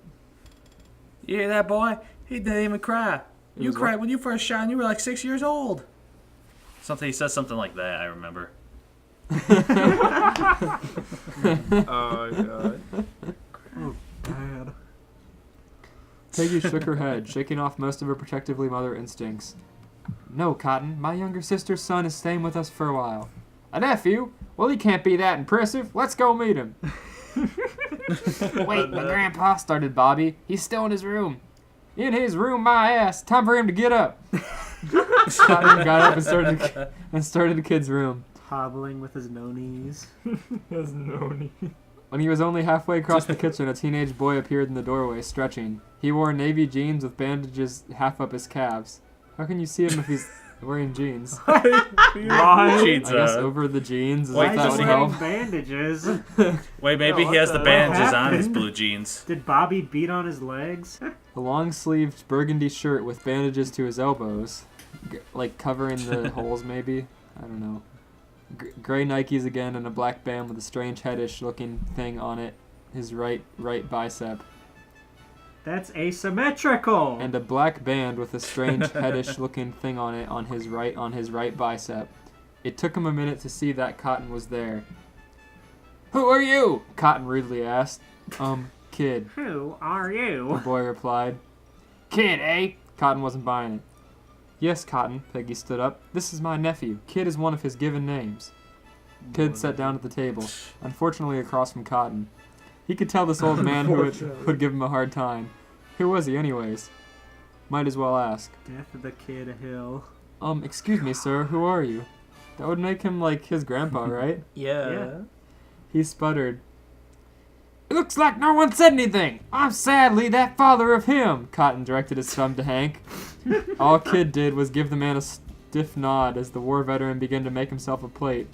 You hear that, boy? He didn't even cry. You was cried what? when you first shot and you were like 6 years old. He says something like that, I remember. Oh, God. Bad. Peggy shook her head, shaking off most of her protectively mother instincts. No, Cotton, my younger sister's son is staying with us for a while. A nephew? Well, he can't be that impressive. Let's go meet him. Wait, my grandpa, started Bobby. He's still in his room. In his room, my ass. Time for him to get up. Cotton got up and started the kid's room. Hobbling with his no knees. There's no need. When he was only halfway across the kitchen, a teenage boy appeared in the doorway, stretching. He wore navy jeans with bandages half up his calves. How can you see him if he's wearing jeans? Right. Jeans, I guess over the jeans. Wait, If Why that is would he wearing help. bandages? Wait, maybe Oh, he has what the the- bandages what on his happened? blue jeans. Did Bobby beat on his legs? A long-sleeved burgundy shirt with bandages to his elbows, like covering the holes maybe. I don't know. Gray Nikes again and a black band with a strange headish-looking thing on it. His right bicep. That's asymmetrical. And a black band with a strange headish-looking thing on it on his right bicep. It took him a minute to see that Cotton was there. Who are you? Cotton rudely asked. Kid. Who are The you? boy replied. Kid, eh? Cotton wasn't buying it. Yes, Cotton, Peggy stood up. This is my nephew. Kid is one of his given names. Kid sat down at the table, unfortunately across from Cotton. He could tell this old man who would give him a hard time. Who was he, anyways? Might as well ask. Death of the Kid Hill. Excuse me, sir, who are you? That would make him like his grandpa, right? Yeah. He sputtered. It looks like no one said anything. I'm sadly that father of him. Cotton directed his thumb to Hank. All Kid did was give the man a stiff nod as the war veteran began to make himself a plate.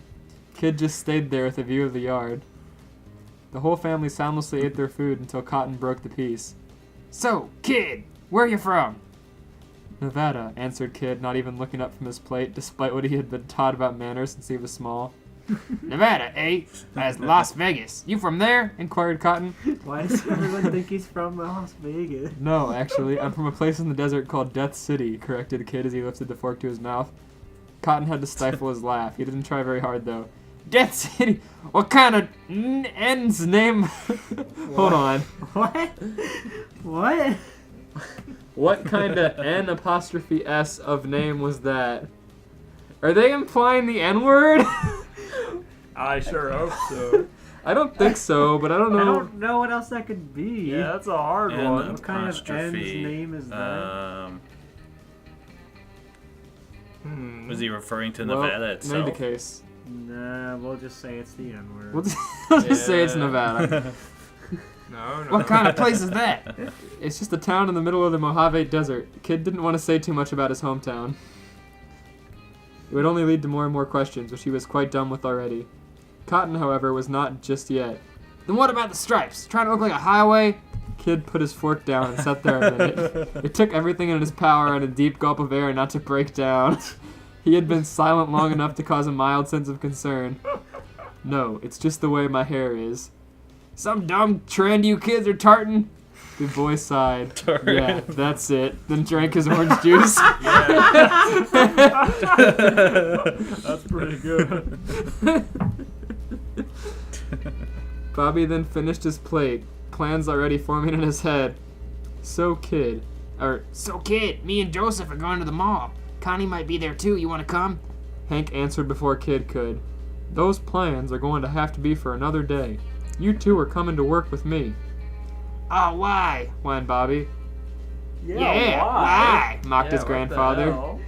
Kid just stayed there with a view of the yard. The whole family soundlessly ate their food until Cotton broke the peace. So, Kid, where are you from? Nevada, answered Kid, not even looking up from his plate, despite what he had been taught about manners since he was small. Nevada, eh? That's Las Vegas. You from there? Inquired Cotton. Why does everyone think he's from Las Vegas? No, actually, I'm from a place in the desert called Death City, corrected the kid as he lifted the fork to his mouth. Cotton had to stifle his laugh. He didn't try very hard, though. Death City? What kind of N's name? Hold on. What? What? What kind of N apostrophe S of name was that? Are they implying the N-word? I sure hope so. I don't think so, but I don't know. I don't know what else that could be. Yeah, that's a hard And one. What kind of apostrophe. N's name is that? Was he referring to Well, Nevada made itself? the case. Nah, we'll just say it's the N-word. We'll just say it's Yeah. Nevada. No. What kind of place is that? It's just a town in the middle of the Mojave Desert. The kid didn't want to say too much about his hometown. It would only lead to more and more questions, which he was quite done with already. Cotton, however, was not just yet. Then what about the stripes? Trying to look like a highway? Kid put his fork down and sat there a minute. It took everything in his power and a deep gulp of air not to break down. He had been silent long enough to cause a mild sense of concern. No, it's just the way my hair is. Some dumb trend you kids are tarting? The boy sighed. Tartan. Yeah, that's it. Then drank his orange juice. That's pretty good. Bobby then finished his plate, plans already forming in his head. So kid, me and Joseph are going to the mall. Connie might be there too, you want to come? Hank answered before Kid could. Those plans are going to have to be for another day. You two are coming to work with me. Oh, why? Whined Bobby. why? Mocked his what the grandfather. hell?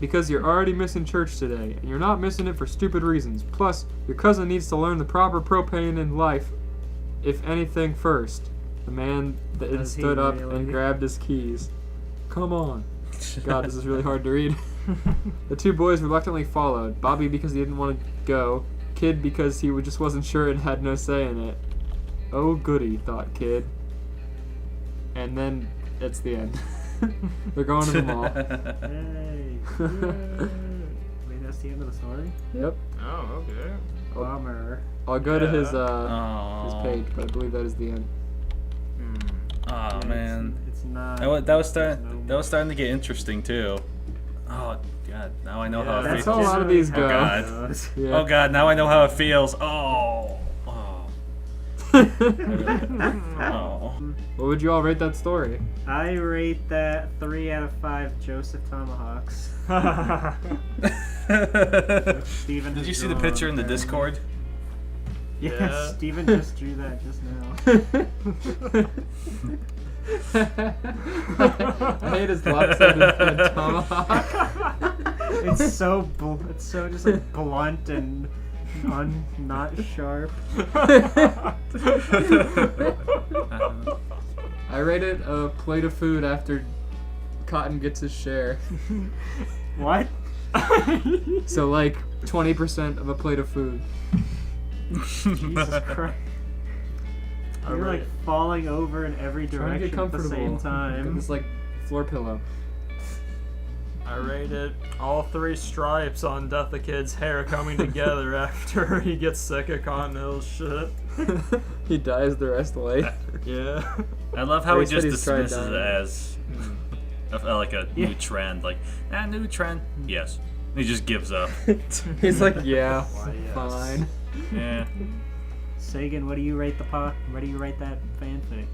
Because you're already missing church today, and you're not missing it for stupid reasons. Plus, your cousin needs to learn the proper propane in life, if anything, first. The man then Does he stood up really? and grabbed his keys. Come on. God, this is really hard to read. The two boys reluctantly followed. Bobby because he didn't want to go. Kid because he just wasn't sure and had no say in it. Oh goody, thought Kid. And then it's the end. They're going to the mall. Yay. Wait, that's the end of the story? Yep. Oh, okay. Bummer. I'll go to his Oh, page, but I believe that is the end. Oh man, It's not. that was starting. there's no- That was starting to get interesting too. Oh god, now I know how it Yeah, That's feels. how a lot of these Oh, go. God. Yeah. Oh god, now I know how it feels. Oh. Oh. What would you all rate that story? I rate that 3 out of 5 Joseph Tomahawks. Steven Did has you see the drawn, picture in the apparently. Discord? Yeah, Yeah. Steven just drew that just now. I hate his lopsided tomahawk. It's so just like blunt and not sharp. I rate it a plate of food after Cotton gets his share. What? So like 20% of a plate of food. Jesus Christ. You're like falling over in every Trying to get direction at the comfortable. same time. It's like floor pillow. I rated all 3 stripes on Death the Kid's hair coming together after he gets sick of Cotton Hill's shit. He dies the rest away. Yeah. I love how he Grace said just he's tried dismisses it dying. as like a new trend. Like, new trend? Yes. He just gives up. He's like, yeah, Why, yes. fine. Yeah. Sagan, what do you rate what do you rate that fanfic?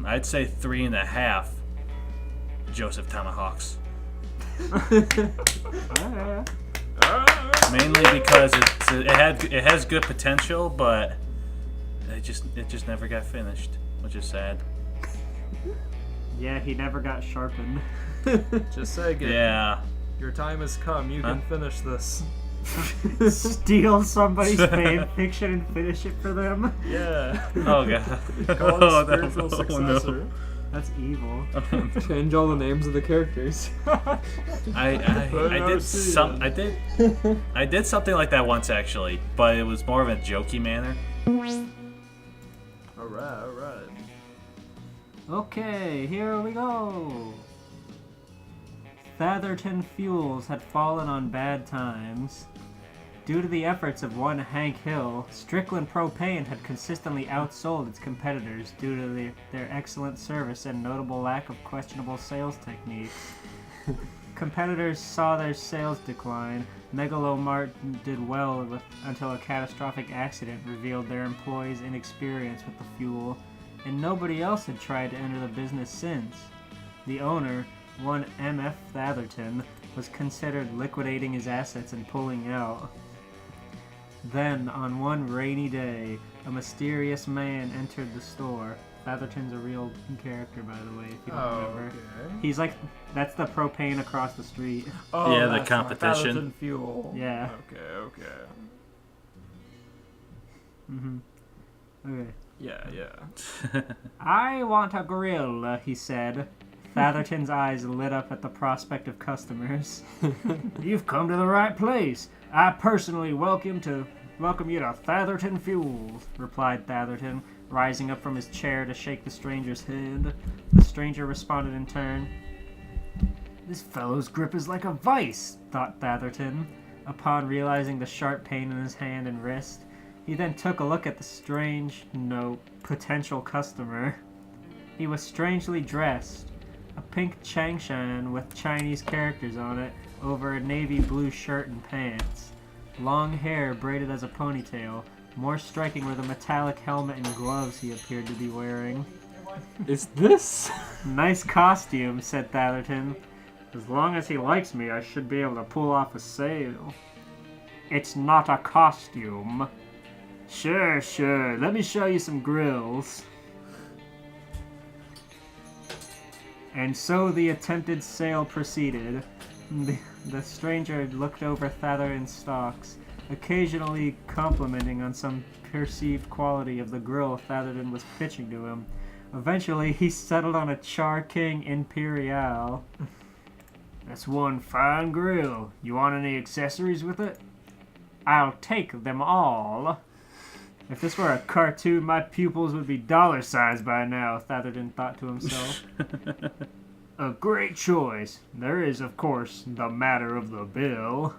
I'd say 3.5 Joseph Tomahawks. Mainly because it has good potential, but it just never got finished, which is sad. Yeah, he never got sharpened. Just say it. Yeah. Your time has come. You can finish this. Steal somebody's fanfiction and finish it for them? Yeah. Oh god. Call Oh, it spiritual no. successor. That's evil. Change all the names of the characters. I did something like that once actually, but it was more of a jokey manner. Alright. Okay, here we go. Fatherton Fuels had fallen on bad times. Due to the efforts of one Hank Hill, Strickland Propane had consistently outsold its competitors due to their excellent service and notable lack of questionable sales techniques. Competitors saw their sales decline. Megalomart did well until a catastrophic accident revealed their employees' inexperience with the fuel, and nobody else had tried to enter the business since. The owner, one M.F. Fatherton, was considered liquidating his assets and pulling out. Then, on one rainy day, a mysterious man entered the store. Fatherton's a real character, by the way, if you don't remember. Okay. He's like, that's the propane across the street. Oh, Yeah, the that's right. competition. Fatherton Fuel. Yeah. Okay. Okay. Yeah. I want a grill, he said. Fatherton's eyes lit up at the prospect of customers. You've come to the right place. I personally welcome you to Fatherton Fuels, replied Fatherton, rising up from his chair to shake the stranger's hand. The stranger responded in turn. This fellow's grip is like a vice, thought Fatherton, upon realizing the sharp pain in his hand and wrist. He then took a look at the potential customer. He was strangely dressed. A pink changshan with Chinese characters on it over a navy blue shirt and pants. Long hair braided as a ponytail. More striking were the metallic helmet and gloves he appeared to be wearing. Is this? Nice costume, said Fatherton. As long as he likes me, I should be able to pull off a sale. It's not a costume. Sure. Let me show you some grills. And so the attempted sale proceeded. The stranger looked over Thatherton's stocks, occasionally complimenting on some perceived quality of the grill Thatherton was pitching to him. Eventually, he settled on a Char King Imperial. That's one fine grill. You want any accessories with it? I'll take them all. If this were a cartoon, my pupils would be dollar-sized by now, Thatherton thought to himself. A great choice. There is, of course, the matter of the bill.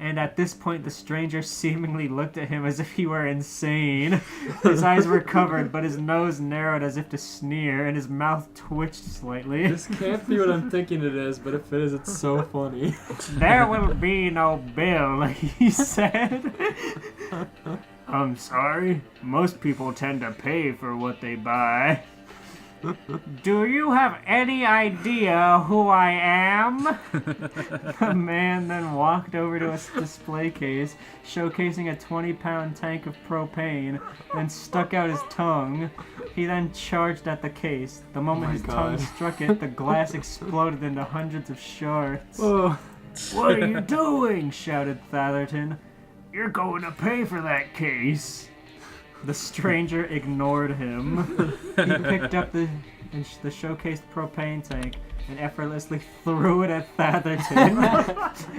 And at this point, the stranger seemingly looked at him as if he were insane. His eyes were covered, but his nose narrowed as if to sneer, and his mouth twitched slightly. This can't be what I'm thinking it is, but if it is, it's so funny. There will be no bill, he said. I'm sorry. Most people tend to pay for what they buy. Do you have any idea who I am? The man then walked over to a display case, showcasing a 20-pound tank of propane, then stuck out his tongue. He then charged at the case. The moment his tongue struck it, the glass exploded into hundreds of shards. Oh. What are you doing? Shouted Thatherton. You're going to pay for that case. The stranger ignored him. He picked up the showcased propane tank and effortlessly threw it at Thatherton.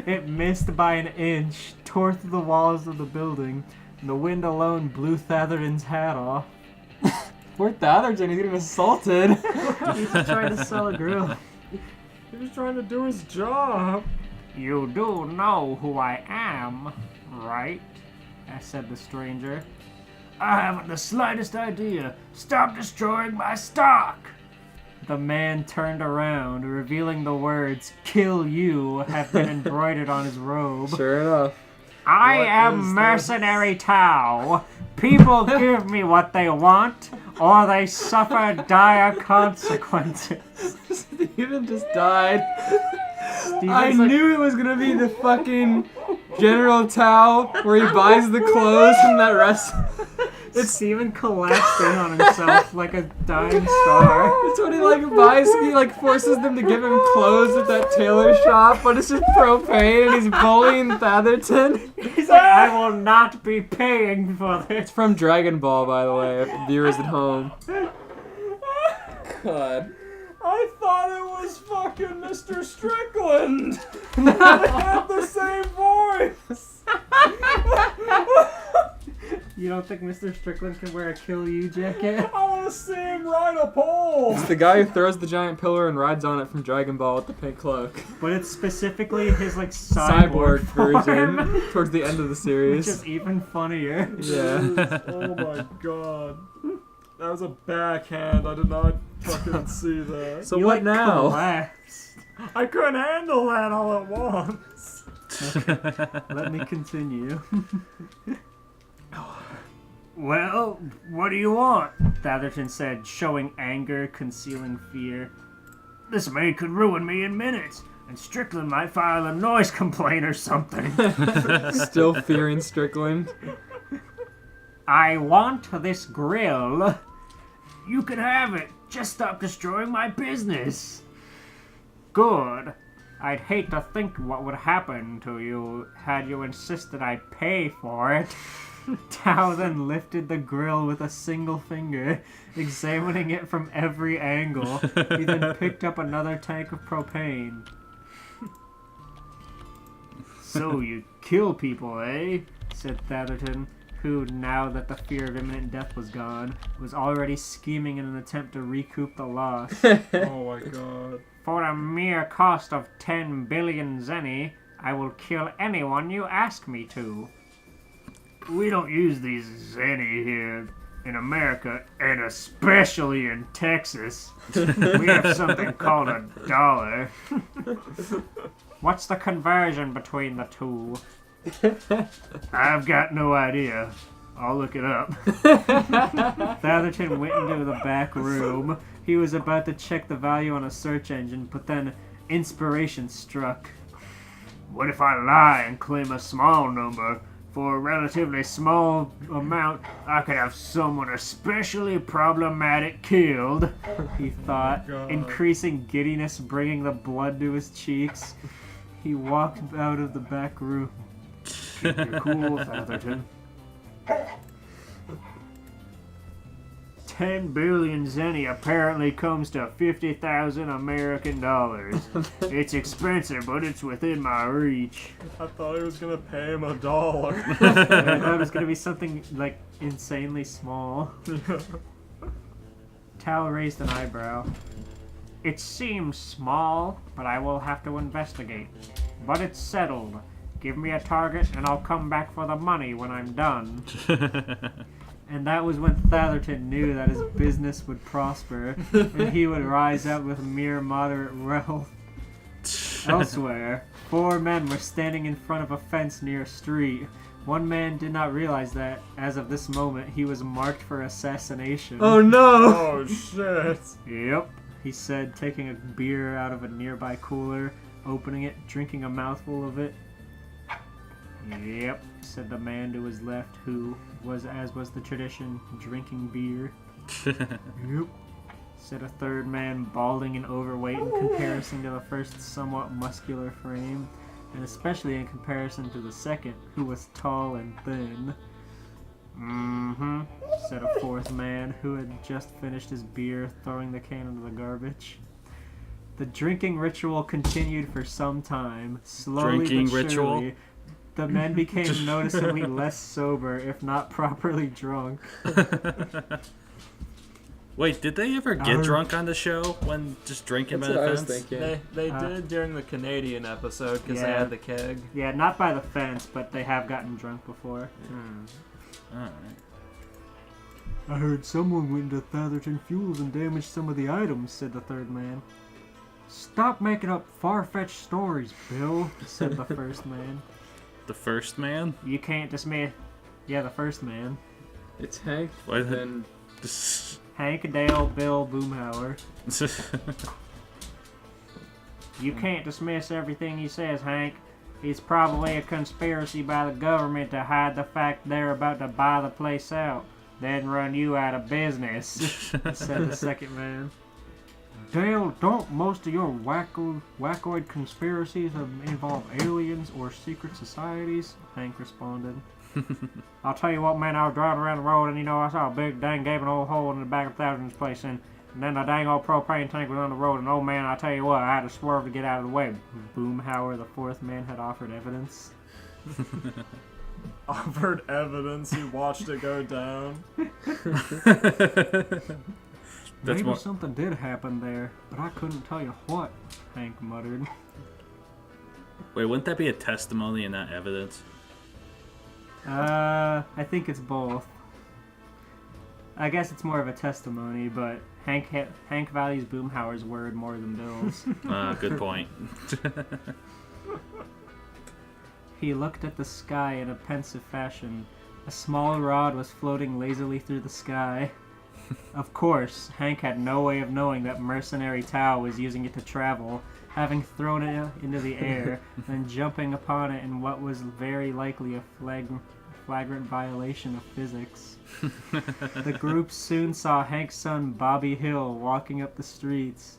It missed by an inch, tore through the walls of the building, and the wind alone blew Thatherton's hat off. Poor Thatherton, he's getting assaulted. He's trying to sell a grill. He was trying to do his job. You do know who I am, right? Said the stranger. I haven't the slightest idea. Stop destroying my stock! The man turned around, revealing the words, "Kill you," have been embroidered on his robe. Sure enough. I What am is Mercenary Tao. People give me what they want, or they suffer dire consequences. Steven just died. Steven's I like, knew it was gonna be the fucking General Tao where he buys the clothes from that restaurant. Steven collapsed in on himself like a dying star. It's when he buys, he forces them to give him clothes at that tailor shop, but it's just propane and he's bullying Thatherton. He's like, I will not be paying for this. It's from Dragon Ball, by the way, viewers at home. God. I thought it was fucking Mr. Strickland. They had the same voice. You don't think Mr. Strickland can wear a Kill You jacket? I want to see him ride a pole. It's the guy who throws the giant pillar and rides on it from Dragon Ball with the pink cloak. But it's specifically his cyborg version form, towards the end of the which series. is even funnier. Yeah. Oh my god. That was a backhand. I did not fucking see that. So You, what now? collapsed. I couldn't handle that all at once. Let me continue. Well, what do you want? Thatherton said, showing anger, concealing fear. This maid could ruin me in minutes, and Strickland might file a noise complaint or something. Still fearing Strickland. I want this grill. You can have it. Just stop destroying my business. Good. I'd hate to think what would happen to you had you insisted I pay for it. Tao then lifted the grill with a single finger, examining it from every angle. He then picked up another tank of propane. So you kill people, eh? Said Thatherton, who, now that the fear of imminent death was gone, was already scheming in an attempt to recoup the loss. Oh my god. For a mere cost of 10 billion zenny, I will kill anyone you ask me to. We don't use these zenny here in America, and especially in Texas. We have something called a dollar. What's the conversion between the two? I've got no idea. I'll look it up. Thatherton went into the back room. He was about to check the value on a search engine, but then inspiration struck. What if I lie and claim a small number? For a relatively small amount, I could have someone especially problematic killed, he thought, increasing giddiness bringing the blood to his cheeks. He walked out of the back room. Keep your cool, Atherton. 10 billion zenny apparently comes to 50,000 American dollars. It's expensive, but it's within my reach. I thought he was gonna pay him $1. I thought it was gonna be something like insanely small. Tal raised an eyebrow. It seems small, but I will have to investigate. But it's settled. Give me a target and I'll come back for the money when I'm done. And that was when Thatherton knew that his business would prosper, and he would rise up with mere moderate wealth. Elsewhere, 4 men were standing in front of a fence near a street. One man did not realize that, as of this moment, he was marked for assassination. Oh no! Oh shit. Yep, he said, taking a beer out of a nearby cooler, opening it, drinking a mouthful of it. Yep, said the man to his left, who was, as was the tradition, drinking beer. Yep, said a third man, balding and overweight in comparison to the first somewhat muscular frame, and especially in comparison to the second, who was tall and thin. Mm-hmm, said a fourth man, who had just finished his beer, throwing the can into the garbage. The drinking ritual continued for some time, slowly Drinking but ritual? surely. The men became noticeably less sober, if not properly drunk. Wait, did they ever get drunk on the show when just drinking That's by what the I was fence? thinking. They did during the Canadian episode because they Yeah. had the keg. Yeah, not by the fence, but they have gotten drunk before. Alright. I heard someone went into Thatherton Fuels and damaged some of the items, said the third man. Stop making up far-fetched stories, Bill, said the first man. The first man? You can't dismiss... Yeah, the first man. It's Hank, What? and Hank, Dale, Bill, Boomhauer. You can't dismiss everything he says, Hank. It's probably a conspiracy by the government to hide the fact they're about to buy the place out, then run you out of business, said the second man. Dale, don't most of your wackoid conspiracies involve aliens or secret societies? Hank responded. I'll tell you what, man, I was driving around the road and, I saw a big dang gaping old hole in the back of Thatherton's place, and then the dang old propane tank was on the road, and oh man, I tell you what, I had to swerve to get out of the way. Boomhauer, the fourth man, had offered evidence. Offered evidence, he watched it go down. That's Maybe more... something did happen there, but I couldn't tell you what, Hank muttered. Wait, wouldn't that be a testimony and not evidence? I think it's both. I guess it's more of a testimony, but Hank values Boomhauer's word more than Bill's. Good point. He looked at the sky in a pensive fashion. A small rod was floating lazily through the sky. Of course, Hank had no way of knowing that mercenary Tao was using it to travel, having thrown it into the air, then jumping upon it in what was very likely a flagrant violation of physics. The group soon saw Hank's son Bobby Hill walking up the streets.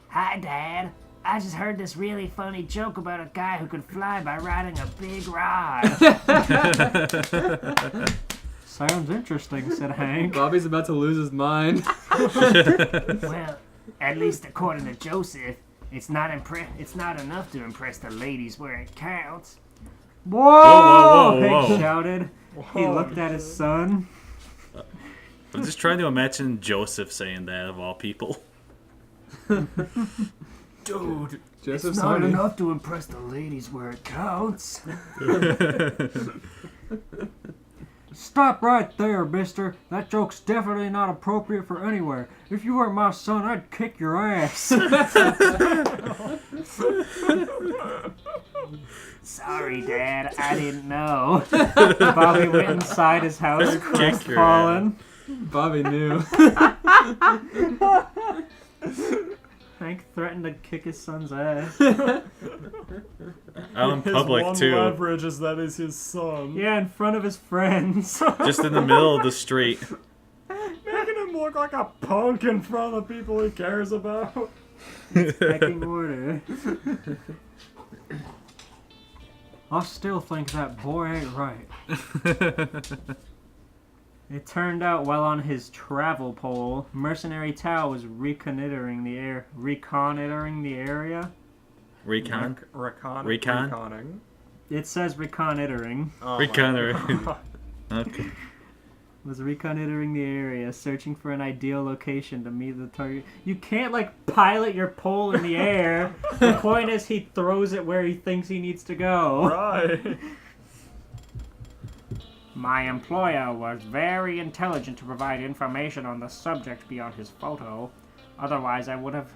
Hi, Dad. I just heard this really funny joke about a guy who could fly by riding a big rod. Sounds interesting, said Hank. Bobby's about to lose his mind. Well, at least according to Joseph, it's not enough to impress the ladies where it counts. Whoa! Whoa, Hank whoa. shouted. He looked at his son. I'm just trying to imagine Joseph saying that of all people. Dude, Joseph's it's not horny. enough to impress the ladies where it counts. Stop right there, mister. That joke's definitely not appropriate for anywhere. If you weren't my son, I'd kick your ass. Sorry, Dad. I didn't know. Bobby went inside his house, crestfallen. Bobby knew. Hank threatened to kick his son's ass. Out in public, His too. one leverage is that he's his son. Yeah, in front of his friends. Just in the middle of the street. Making him look like a punk in front of the people he cares about. Pecking order. I still think that boy ain't right. It turned out while on his travel pole, Mercenary Tao was reconnoitering the area. Recon? Reconning. It says reconnoitering. Oh, Reconnoitering. Okay. Was reconnoitering the area, searching for an ideal location to meet the target. You can't, like, pilot your pole in the air. The point is he throws it where he thinks he needs to go. Right. My employer was very intelligent to provide information on the subject beyond his photo. Otherwise, I would have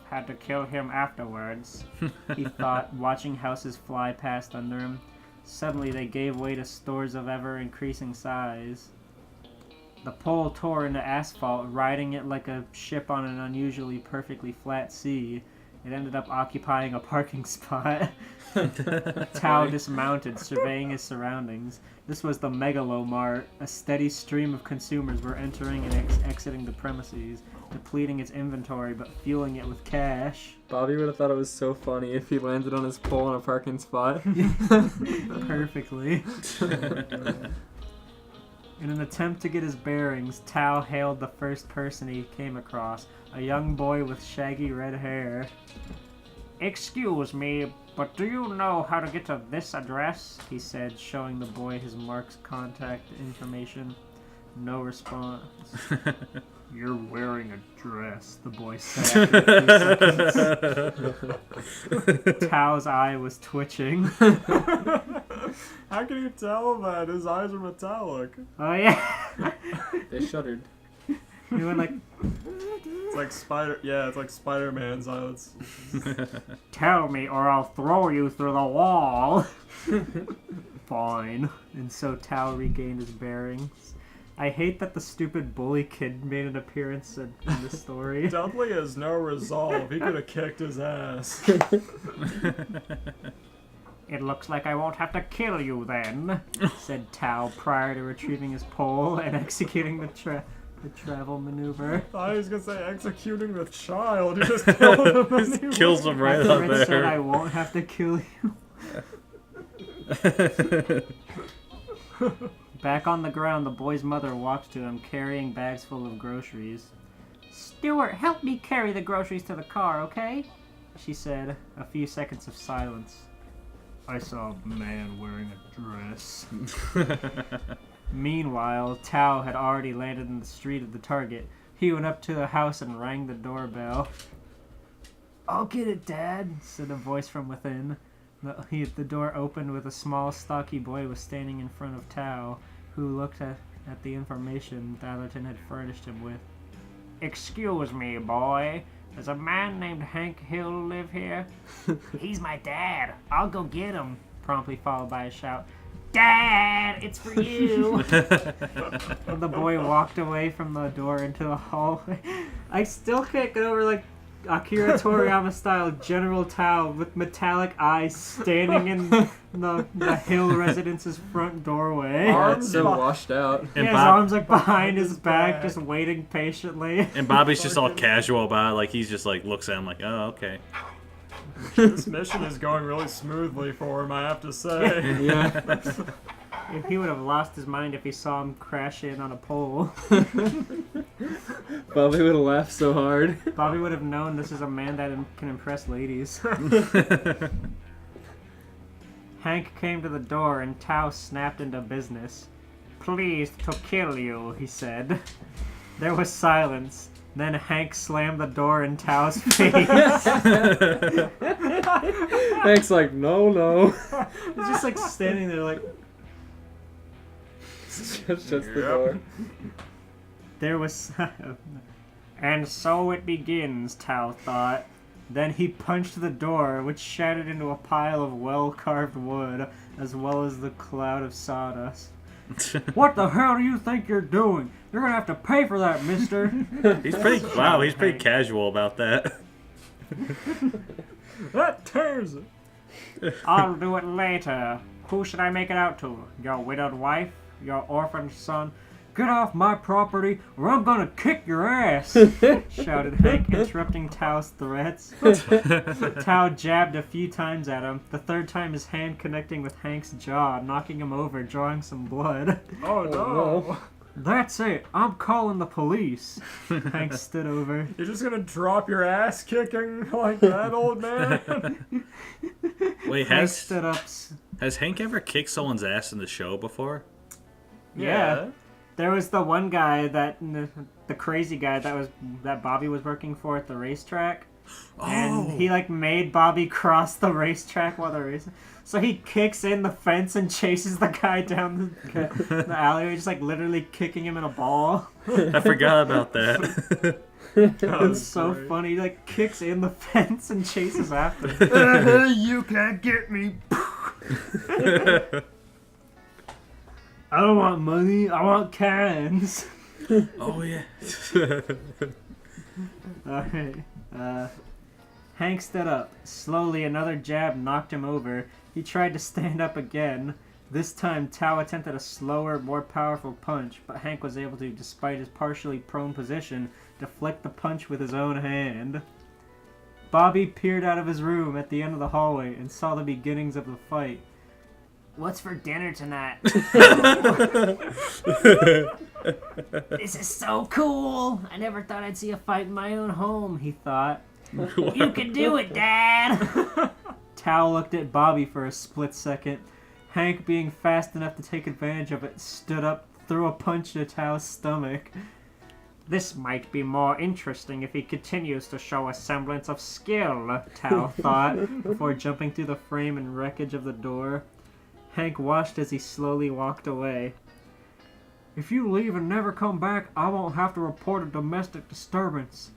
had to kill him afterwards. He thought, watching houses fly past under him. Suddenly, they gave way to stores of ever-increasing size. The pole tore into asphalt, riding it like a ship on an unusually perfectly flat sea. It ended up occupying a parking spot. Tao dismounted, surveying his surroundings. This was the Megalomart. A steady stream of consumers were entering and exiting the premises, depleting its inventory but fueling it with cash. Bobby would have thought it was so funny if he landed on his pole in a parking spot. Perfectly. In an attempt to get his bearings, Tao hailed the first person he came across, a young boy with shaggy red hair. "Excuse me, but do you know how to get to this address?" he said, showing the boy his Mark's contact information. No response. "You're wearing a dress," the boy said after a few seconds. Tao's eye was twitching. How can you tell that? His eyes are metallic. Oh yeah. They shuddered. He went like, It's like it's like Spider-Man's eyes. "Tell me or I'll throw you through the wall." Fine. And so Tao regained his bearings. I hate that the stupid bully kid made an appearance in the story. Dudley has no resolve. He could have kicked his ass. "It looks like I won't have to kill you then," said Tao prior to retrieving his pole and executing the travel maneuver. I thought he was gonna say executing the child. You just killed him. Just kills him right After out it said, "I there. won't have to kill you." Back on the ground, the boy's mother walked to him, carrying bags full of groceries. "Stuart, help me carry the groceries to the car, okay?" she said. A few seconds of silence. "I saw a man wearing a dress." Meanwhile, Tao had already landed in the street of the target. He went up to the house and rang the doorbell. "I'll get it, Dad," said a voice from within. The door opened with a small, stocky boy was standing in front of Tao, who looked at the information Atherton had furnished him with. "Excuse me, boy. Does a man named Hank Hill live here?" "He's my dad. I'll go get him," promptly followed by a shout. "Dad, it's for you!" And the boy walked away from the door into the hallway. I still can't get over, like, Akira Toriyama style General Tao with metallic eyes standing in the Hill residence's front doorway. Oh, it's so washed out. And His Bob- arms like behind his back, just waiting patiently. And Bobby's just all casual about it, like he's just like looks at him like, oh, okay. This mission is going really smoothly for him, I have to say. Yeah. If he would have lost his mind if he saw him crash in on a pole. Bobby would have laughed so hard. Bobby would have known this is a man that can impress ladies. Hank came to the door and Tao snapped into business. "Pleased to kill you," he said. There was silence. Then Hank slammed the door in Tao's face. Hank's like, no. He's just like standing there like... Shuts the door. There was... And so it begins, Tao thought. Then he punched the door, which shattered into a pile of well-carved wood, as well as the cloud of sawdust. "What the hell do you think you're doing? You're gonna have to pay for that, mister." He's pretty casual about that. That tears it. I'll do it later. Who should I make it out to? Your widowed wife? Your orphaned son? Get off my property or I'm gonna kick your ass! Shouted Hank, interrupting Tao's threats. Tao jabbed a few times at him, the third time his hand connecting with Hank's jaw, knocking him over, drawing some blood. Oh no. That's it, I'm calling the police. Hank stood over. You're just gonna drop your ass kicking like that, old man? Wait, Hank stood up. has Hank ever kicked someone's ass in the show before? Yeah. There was the one guy the crazy guy that Bobby was working for at the racetrack. And he made Bobby cross the racetrack while they're racing. So he kicks in the fence and chases the guy down the alleyway, just literally kicking him in a ball. I forgot about that. It's so funny. He kicks in the fence and chases after. You can't get me. I don't want money, I want cans. Oh, yeah. Alright. Hank stood up. Slowly, another jab knocked him over. He tried to stand up again. This time, Tao attempted a slower, more powerful punch, but Hank was able to, despite his partially prone position, deflect the punch with his own hand. Bobby peered out of his room at the end of the hallway and saw the beginnings of the fight. What's for dinner tonight? This is so cool! I never thought I'd see a fight in my own home, he thought. You can do it, Dad! Tao looked at Bobby for a split second. Hank, being fast enough to take advantage of it, stood up, threw a punch to Tao's stomach. This might be more interesting if he continues to show a semblance of skill, Tao thought, before jumping through the frame and wreckage of the door. Hank watched as he slowly walked away. If you leave and never come back, I won't have to report a domestic disturbance.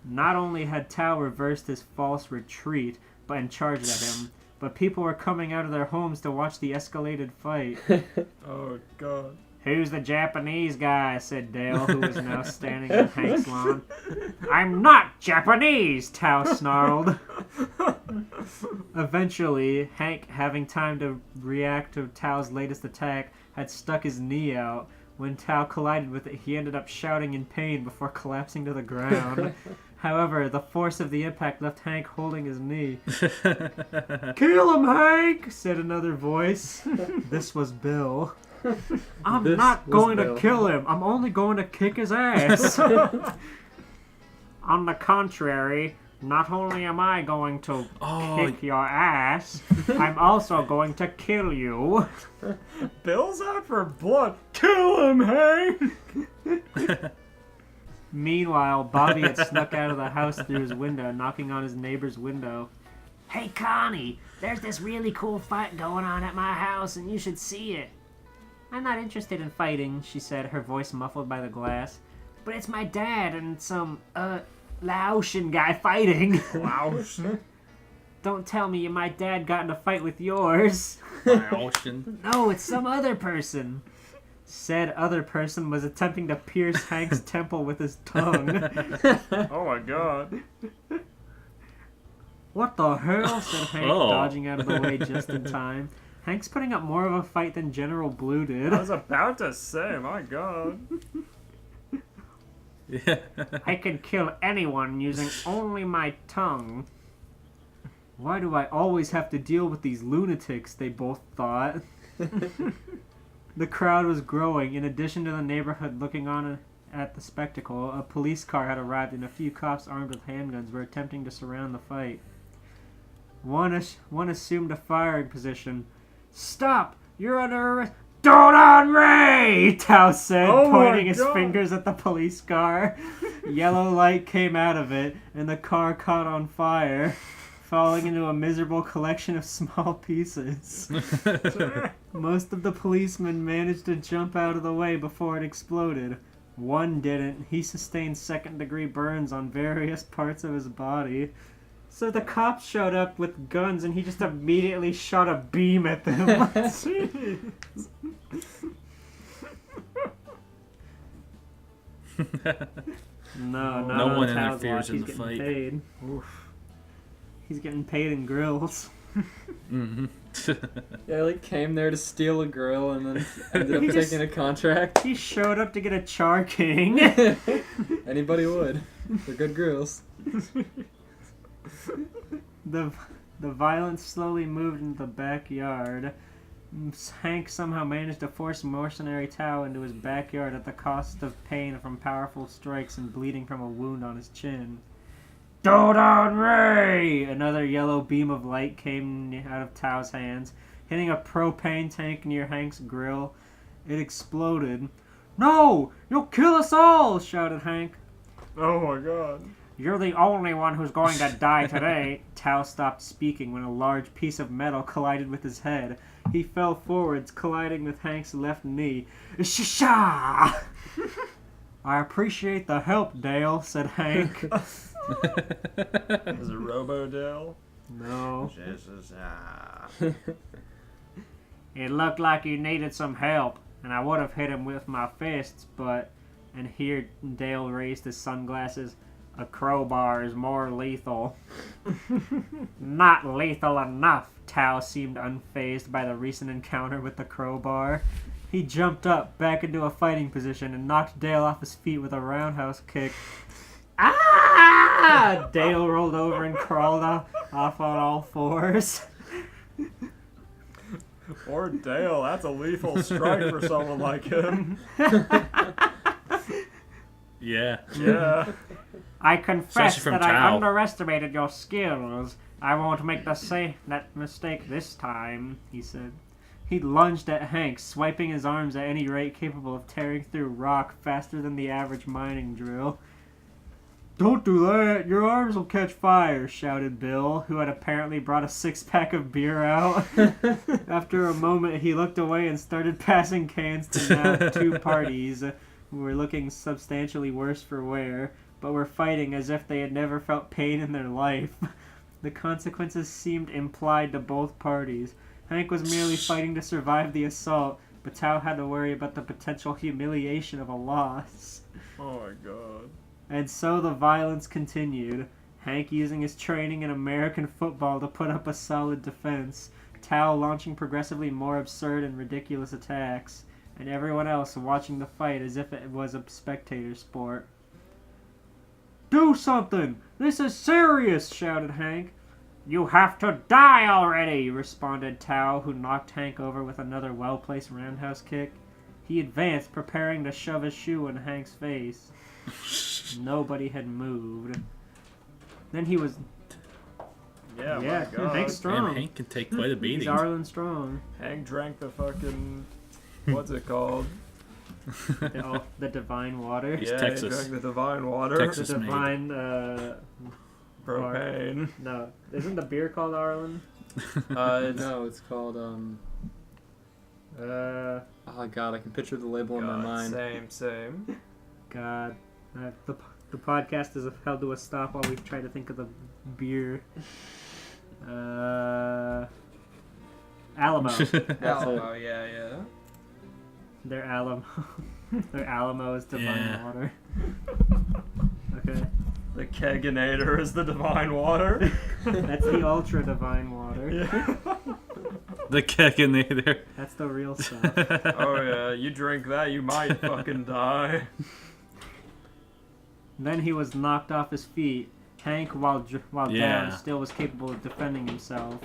Not only had Tao reversed his false retreat, and charged at him, but people were coming out of their homes to watch the escalated fight. Oh, God. Who's the Japanese guy? Said Dale, who was now standing on Hank's lawn. I'm not Japanese, Tao snarled. Eventually, Hank, having time to react to Tao's latest attack, had stuck his knee out. When Tao collided with it, he ended up shouting in pain before collapsing to the ground. However, the force of the impact left Hank holding his knee. Kill him, Hank! Said another voice. This was Bill. I'm not going to kill him. I'm only going to kick his ass. On the contrary, not only am I going to kick your ass, I'm also going to kill you. Bill's out for blood. Kill him, Hank! Meanwhile, Bobby had snuck out of the house through his window, knocking on his neighbor's window. Hey, Connie, there's this really cool fight going on at my house, and you should see it. I'm not interested in fighting, she said, her voice muffled by the glass. But it's my dad and some, Laotian guy fighting. Laotian? Don't tell me my dad got in a fight with yours. Laotian? No, it's some other person. Said other person was attempting to pierce Hank's temple with his tongue. Oh my God. What the hell? Said Hank, dodging out of the way just in time. Hank's putting up more of a fight than General Blue did. I was about to say, my God. Yeah. I can kill anyone using only my tongue. Why do I always have to deal with these lunatics? They both thought. The crowd was growing. In addition to the neighborhood looking on at the spectacle, a police car had arrived and a few cops armed with handguns were attempting to surround the fight. One assumed a firing position. Stop! You're under arrest! Donan Ray! Tao said, pointing his fingers at the police car. Yellow light came out of it, and the car caught on fire, falling into a miserable collection of small pieces. Most of the policemen managed to jump out of the way before it exploded. One didn't. He sustained second-degree burns on various parts of his body. So the cops showed up with guns and he just immediately shot a beam at them. No one interferes in the fight. Paid. He's getting paid in grills. Mm-hmm. Yeah, I like came there to steal a grill and then ended up He just- taking a contract. He showed up to get a Char King. Anybody would. They're good grills. The violence slowly moved into the backyard. Hank somehow managed to force mercenary Tao into his backyard at the cost of pain from powerful strikes and bleeding from a wound on his chin. Dodon Ray! Another yellow beam of light came out of Tao's hands, hitting a propane tank near Hank's grill. It exploded. "No! You'll kill us all!" shouted Hank. Oh my god. "You're the only one who's going to die today." Tao stopped speaking when a large piece of metal collided with his head. He fell forwards, colliding with Hank's left knee. "Sha-sha!" "I appreciate the help, Dale," said Hank. Is it Robo-Dale? No. "It looked like you needed some help, and I would have hit him with my fists, but..." And here Dale raised his sunglasses. "A crowbar is more lethal." "Not lethal enough." Tao seemed unfazed by the recent encounter with the crowbar. He jumped up, back into a fighting position, and knocked Dale off his feet with a roundhouse kick. "Ah!" Dale rolled over and crawled off on all fours. Or Dale, that's a lethal strike for someone like him. Yeah. Yeah. "I confess Especially from that I Tao. underestimated your skills. I won't make that mistake this time," he said. He lunged at Hank, swiping his arms at any rate capable of tearing through rock faster than the average mining drill. "Don't do that! Your arms will catch fire!" shouted Bill, who had apparently brought a six-pack of beer out. After a moment, he looked away and started passing cans to now two parties, who were looking substantially worse for wear, but were fighting as if they had never felt pain in their life. The consequences seemed implied to both parties. Hank was merely fighting to survive the assault, but Tao had to worry about the potential humiliation of a loss. Oh my god. And so the violence continued. Hank using his training in American football to put up a solid defense, Tao launching progressively more absurd and ridiculous attacks, and everyone else watching the fight as if it was a spectator sport. "Do something! This is serious!" shouted Hank. "You have to die already!" responded Tao, who knocked Hank over with another well-placed roundhouse kick. He advanced, preparing to shove his shoe in Hank's face. Nobody had moved. Then he was... Yeah, Yeah, my god. Hank's strong. Damn, Hank can take quite a He's beating. Arlen Strong. Hank drank the fucking... What's it called? The divine water. He's Yeah, Texas. he drank the divine water. Texas. The made. divine, Propane. no. Isn't the beer called Arlen? It's... No, it's called, oh god, I can picture the label in my God, mind. same. God. The podcast is held to a stop while we try to think of the beer. Alamo. Alamo, yeah. Their Alamo. Their Alamo is divine Yeah. water. Okay. The Keganator is the divine water. That's the ultra divine water. Yeah. The Keganator. That's the real stuff. Oh yeah, you drink that, you might fucking die. Then he was knocked off his feet. Hank, while Yeah. down, still was capable of defending himself,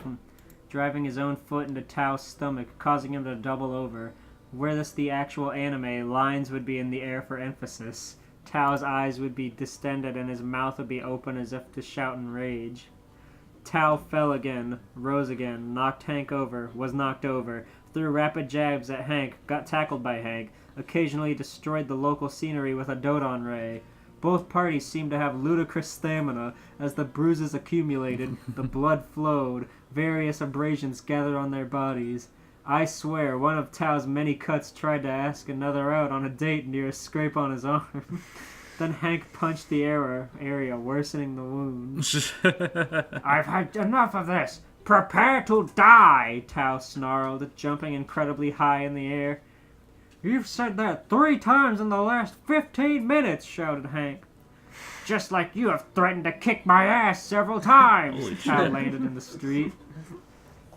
driving his own foot into Tao's stomach, causing him to double over. Were this the actual anime, lines would be in the air for emphasis. Tao's eyes would be distended and his mouth would be open as if to shout in rage. Tao fell again, rose again, knocked Hank over, was knocked over, threw rapid jabs at Hank, got tackled by Hank, occasionally destroyed the local scenery with a Dodon ray. Both parties seemed to have ludicrous stamina. As the bruises accumulated, the blood flowed, various abrasions gathered on their bodies. I swear, one of Tao's many cuts tried to ask another out on a date near a scrape on his arm. Then Hank punched the area, worsening the wound. "I've had enough of this! Prepare to die!" Tao snarled, jumping incredibly high in the air. "You've said that 3 times in the last 15 minutes!" shouted Hank. Just like you have threatened to kick my ass several times. Holy The child landed in the street.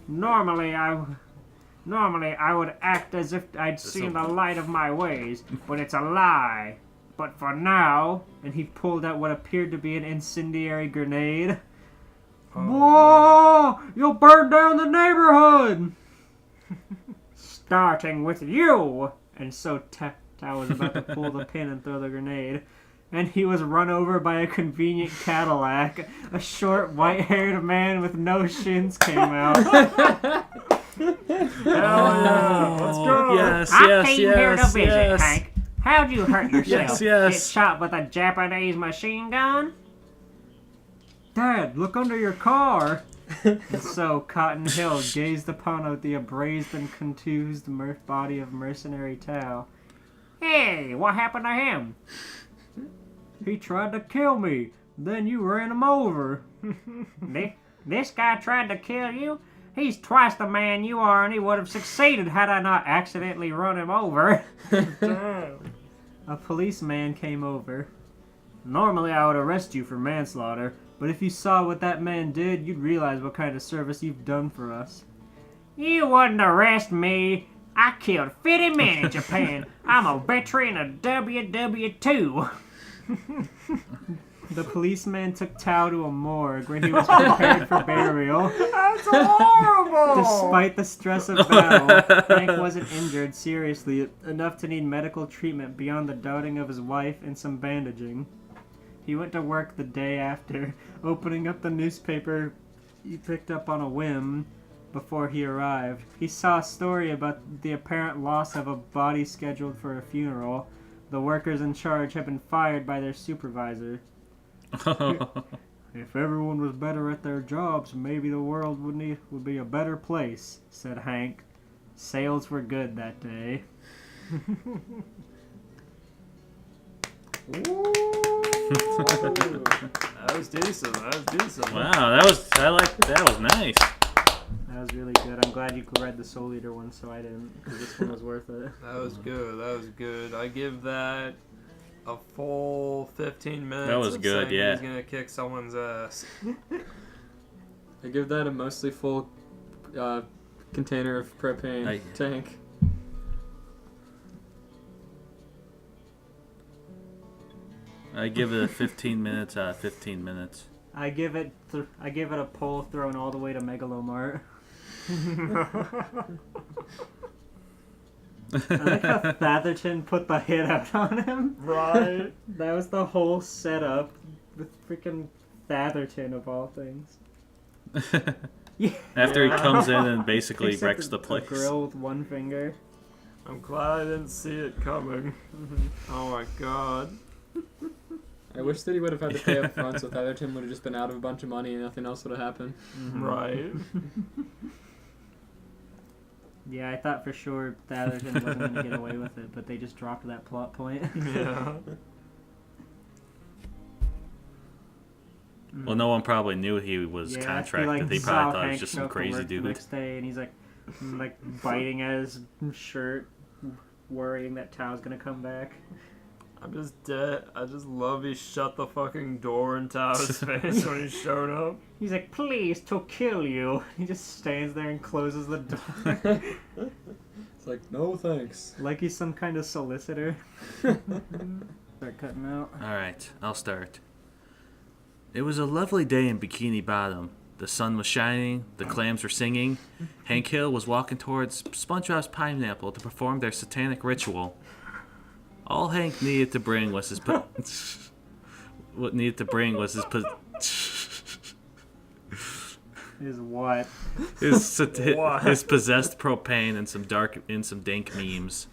Normally I would act as if I'd seen the light of my ways, but it's a lie. But for now, and he pulled out what appeared to be an incendiary grenade. Whoa! You'll burn down the neighborhood! Starting with you! And so Tao was about to pull the pin and throw the grenade. And he was run over by a convenient Cadillac. A short, white-haired man with no shins came out. Hell yeah, let's go. Yes, I yes, came here to yes, visit, yes. Hank. How'd you hurt yourself? Yes, yes. Get shot with a Japanese machine gun? Dad, look under your car. And so Cotton Hill gazed upon the abrased and contused body of mercenary Tao. Hey, what happened to him? He tried to kill me. Then you ran him over. This guy tried to kill you? He's twice the man you are, and he would have succeeded had I not accidentally run him over. A policeman came over. Normally I would arrest you for manslaughter, but if you saw what that man did, you'd realize what kind of service you've done for us. You wouldn't arrest me. I killed 50 men in Japan. I'm a veteran of WW2. The policeman took Tao to a morgue where he was prepared for burial. That's horrible! Despite the stress of battle, Hank wasn't injured seriously enough to need medical treatment beyond the doubting of his wife and some bandaging. He went to work the day after, opening up the newspaper he picked up on a whim before he arrived. He saw a story about the apparent loss of a body scheduled for a funeral. The workers in charge had been fired by their supervisor. If everyone was better at their jobs, maybe the world would be a better place, said Hank. Sales were good that day. That was decent. Wow, that was nice. That was really good. I'm glad you read the Soul Eater one so I didn't, because this one was worth it. That was good. I give that a full 15 minutes. That was of good, saying yeah. He's gonna kick someone's ass. I give that a mostly full container of propane tank. I give it a 15 minutes out of 15 mines. I give it a pole thrown all the way to Megalomart. I like how Fatherton put the hit out on him. Right. That was the whole setup with freaking Fatherton of all things. After he comes in and basically Except wrecks the a place. grill with one finger. I'm glad I didn't see it coming. Oh my god. I wish that he would have had to pay up front so Fatherton would have just been out of a bunch of money and nothing else would have happened. Right. Yeah, I thought for sure Fatherton wasn't going to get away with it, but they just dropped that plot point. Yeah. Well, no one probably knew he was contracted. They probably thought it was just some crazy dude. The next day, and he's like biting at his shirt, worrying that Tao's gonna come back. I'm just dead. I just love he shut the fucking door in Tao's face when he showed up. He's like, please, to kill you. He just stands there and closes the door. It's like, no thanks. Like he's some kind of solicitor. Start cutting out. Alright, I'll start. It was a lovely day in Bikini Bottom. The sun was shining, the clams were singing. Hank Hill was walking towards SpongeBob's Pineapple to perform their satanic ritual. All Hank needed to bring was his what needed to bring was his Is what? his possessed propane and some dank memes.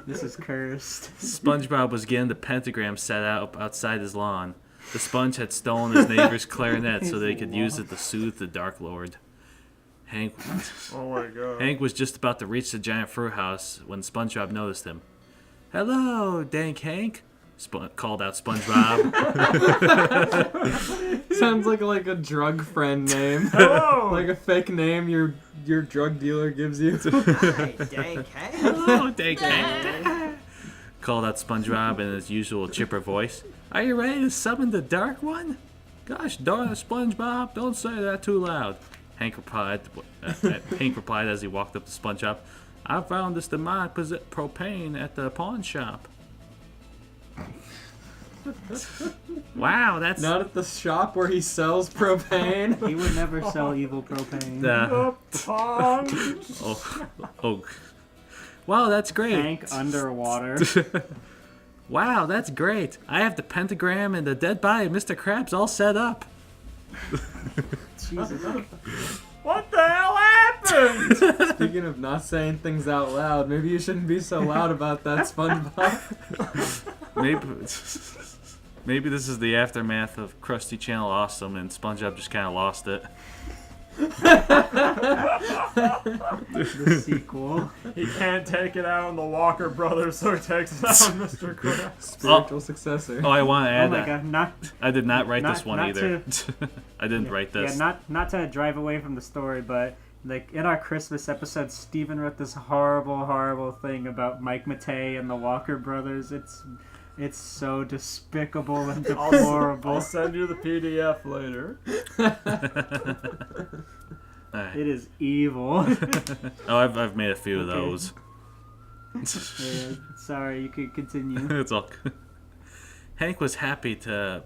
This is cursed. SpongeBob was getting the pentagram set up outside his lawn. The sponge had stolen his neighbor's clarinet so they could use it to soothe the Dark Lord. Oh my god. Hank was just about to reach the giant fruit house when SpongeBob noticed him. "Hello, Dank Hank," called out SpongeBob. Sounds like a drug friend name. Hello! Like a fake name your drug dealer gives you. Hey, Dank Hank. "Hello, Dank Hank." called out SpongeBob in his usual chipper voice. Are you ready to summon the Dark One? Gosh darn it, SpongeBob, don't say that too loud. Hank replied as he walked up to SpongeBob. I found this demonic propane at the pawn shop. Wow, that's... Not at the shop where he sells propane. He would never sell evil propane. Oh. Wow, that's great. Tank underwater. Wow, that's great. I have the pentagram and the dead body of Mr. Krabs all set up. Jesus. What the hell happened? Speaking of not saying things out loud, maybe you shouldn't be so loud about that, SpongeBob. Maybe this is the aftermath of Krusty Channel Awesome, and SpongeBob just kind of lost it. The sequel. He can't take it out on the Walker brothers, so he takes it out on Mr. Krabs. Spiritual successor. Oh, I want to add Oh my that. god, I did not write not- this one not either. I didn't write this. Yeah, not to drive away from the story, but like in our Christmas episode, Steven wrote this horrible thing about Mike Matei and the Walker brothers. It's so despicable and deplorable. I'll send you the PDF later. Alright. It is evil. Oh, I've made a few of those. Yeah, sorry, you could continue. It's all good. Hank was happy at the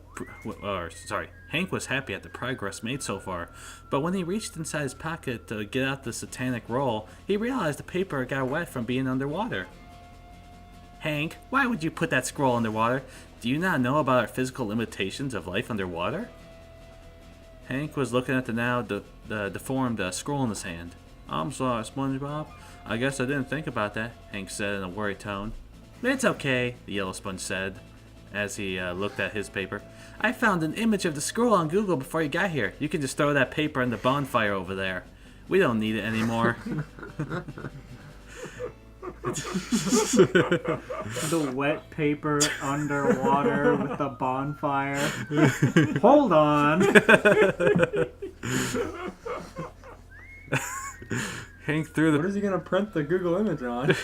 progress made so far, but when he reached inside his pocket to get out the satanic roll, he realized the paper got wet from being underwater. Hank, why would you put that scroll underwater? Do you not know about our physical limitations of life underwater? Hank was looking at the now deformed scroll in his hand. I'm sorry, SpongeBob. I guess I didn't think about that, Hank said in a worried tone. It's okay, the yellow sponge said, as he looked at his paper. I found an image of the scroll on Google before you got here. You can just throw that paper in the bonfire over there. We don't need it anymore. The wet paper underwater with the bonfire. Hold on. Hank threw the What is he gonna print the Google image on?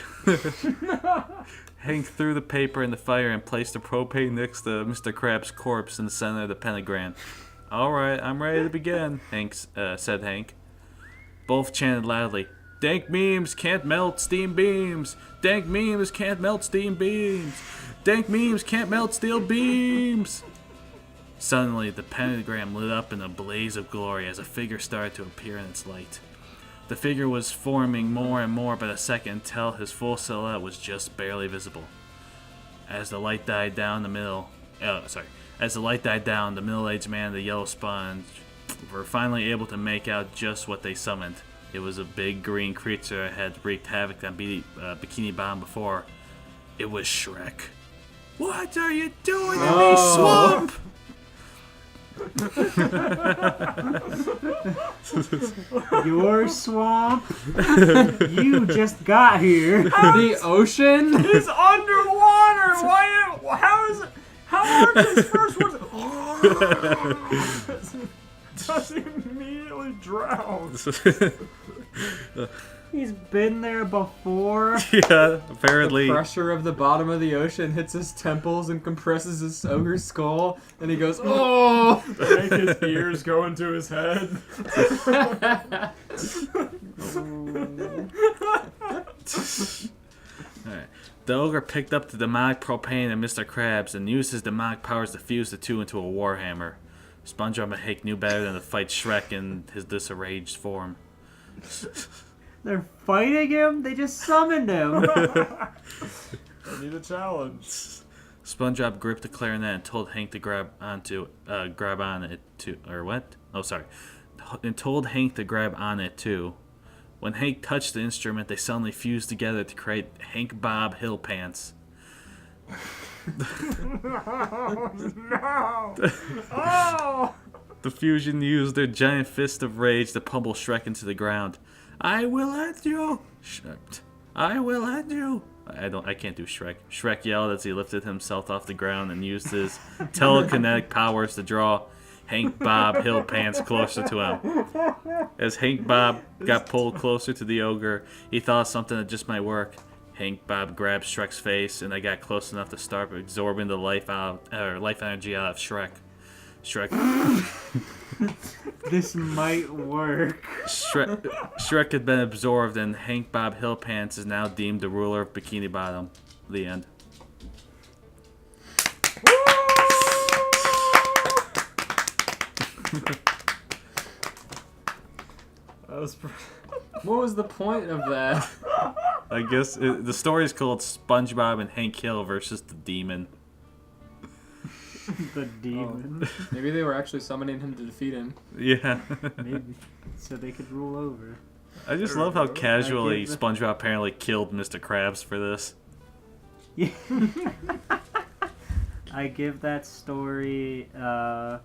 Hank threw the paper in the fire and placed the propane next to Mr. Krabs' corpse in the center of the pentagram. All right, I'm ready to begin, said Hank. Both chanted loudly. Dank memes can't melt steam beams. Dank memes can't melt steam beams. Dank memes can't melt steel beams. Suddenly, the pentagram lit up in a blaze of glory as a figure started to appear in its light. The figure was forming more and more by the second until his full silhouette was just barely visible. As the light died down, the middle-aged man and the yellow sponge were finally able to make out just what they summoned. It was a big green creature that had wreaked havoc on Bikini Bottom before. It was Shrek. What are you doing in me, swamp? Your swamp? You just got here. The ocean? He's underwater! How are his first words? Just immediately drowns. He's been there before. Yeah, apparently. The pressure of the bottom of the ocean hits his temples and compresses his ogre's skull, and he goes, oh! Make his ears go into his head. Alright. The ogre picked up the demonic propane and Mr. Krabs and used his demonic powers to fuse the two into a warhammer. SpongeBob and Hank knew better than to fight Shrek in his disarranged form. They're fighting him? They just summoned him. I need a challenge. SpongeBob gripped the clarinet and told Hank to grab on it too. Or what? Oh, sorry. And told Hank to grab on it too. When Hank touched the instrument, they suddenly fused together to create Hank Bob Hill Pants. No! Oh! The fusion used their giant fist of rage to pummel Shrek into the ground. I will end you! I will end you! I can't do Shrek. Shrek yelled as he lifted himself off the ground and used his telekinetic powers to draw Hank Bob Hill Pants closer to him. As Hank Bob got pulled closer to the ogre, he thought of something that just might work. Hank Bob grabbed Shrek's face, and they got close enough to start absorbing the life energy out of Shrek. Shrek This might work. Shrek had been absorbed, and Hank Bob Hillpants is now deemed the ruler of Bikini Bottom. The end. What was the point of that? I guess the story is called SpongeBob and Hank Hill versus the Demon. The demon. Maybe they were actually summoning him to defeat him. Yeah. Maybe. So they could rule over. I just love how casually I give SpongeBob apparently killed Mr. Krabs for this. Yeah. I give that story a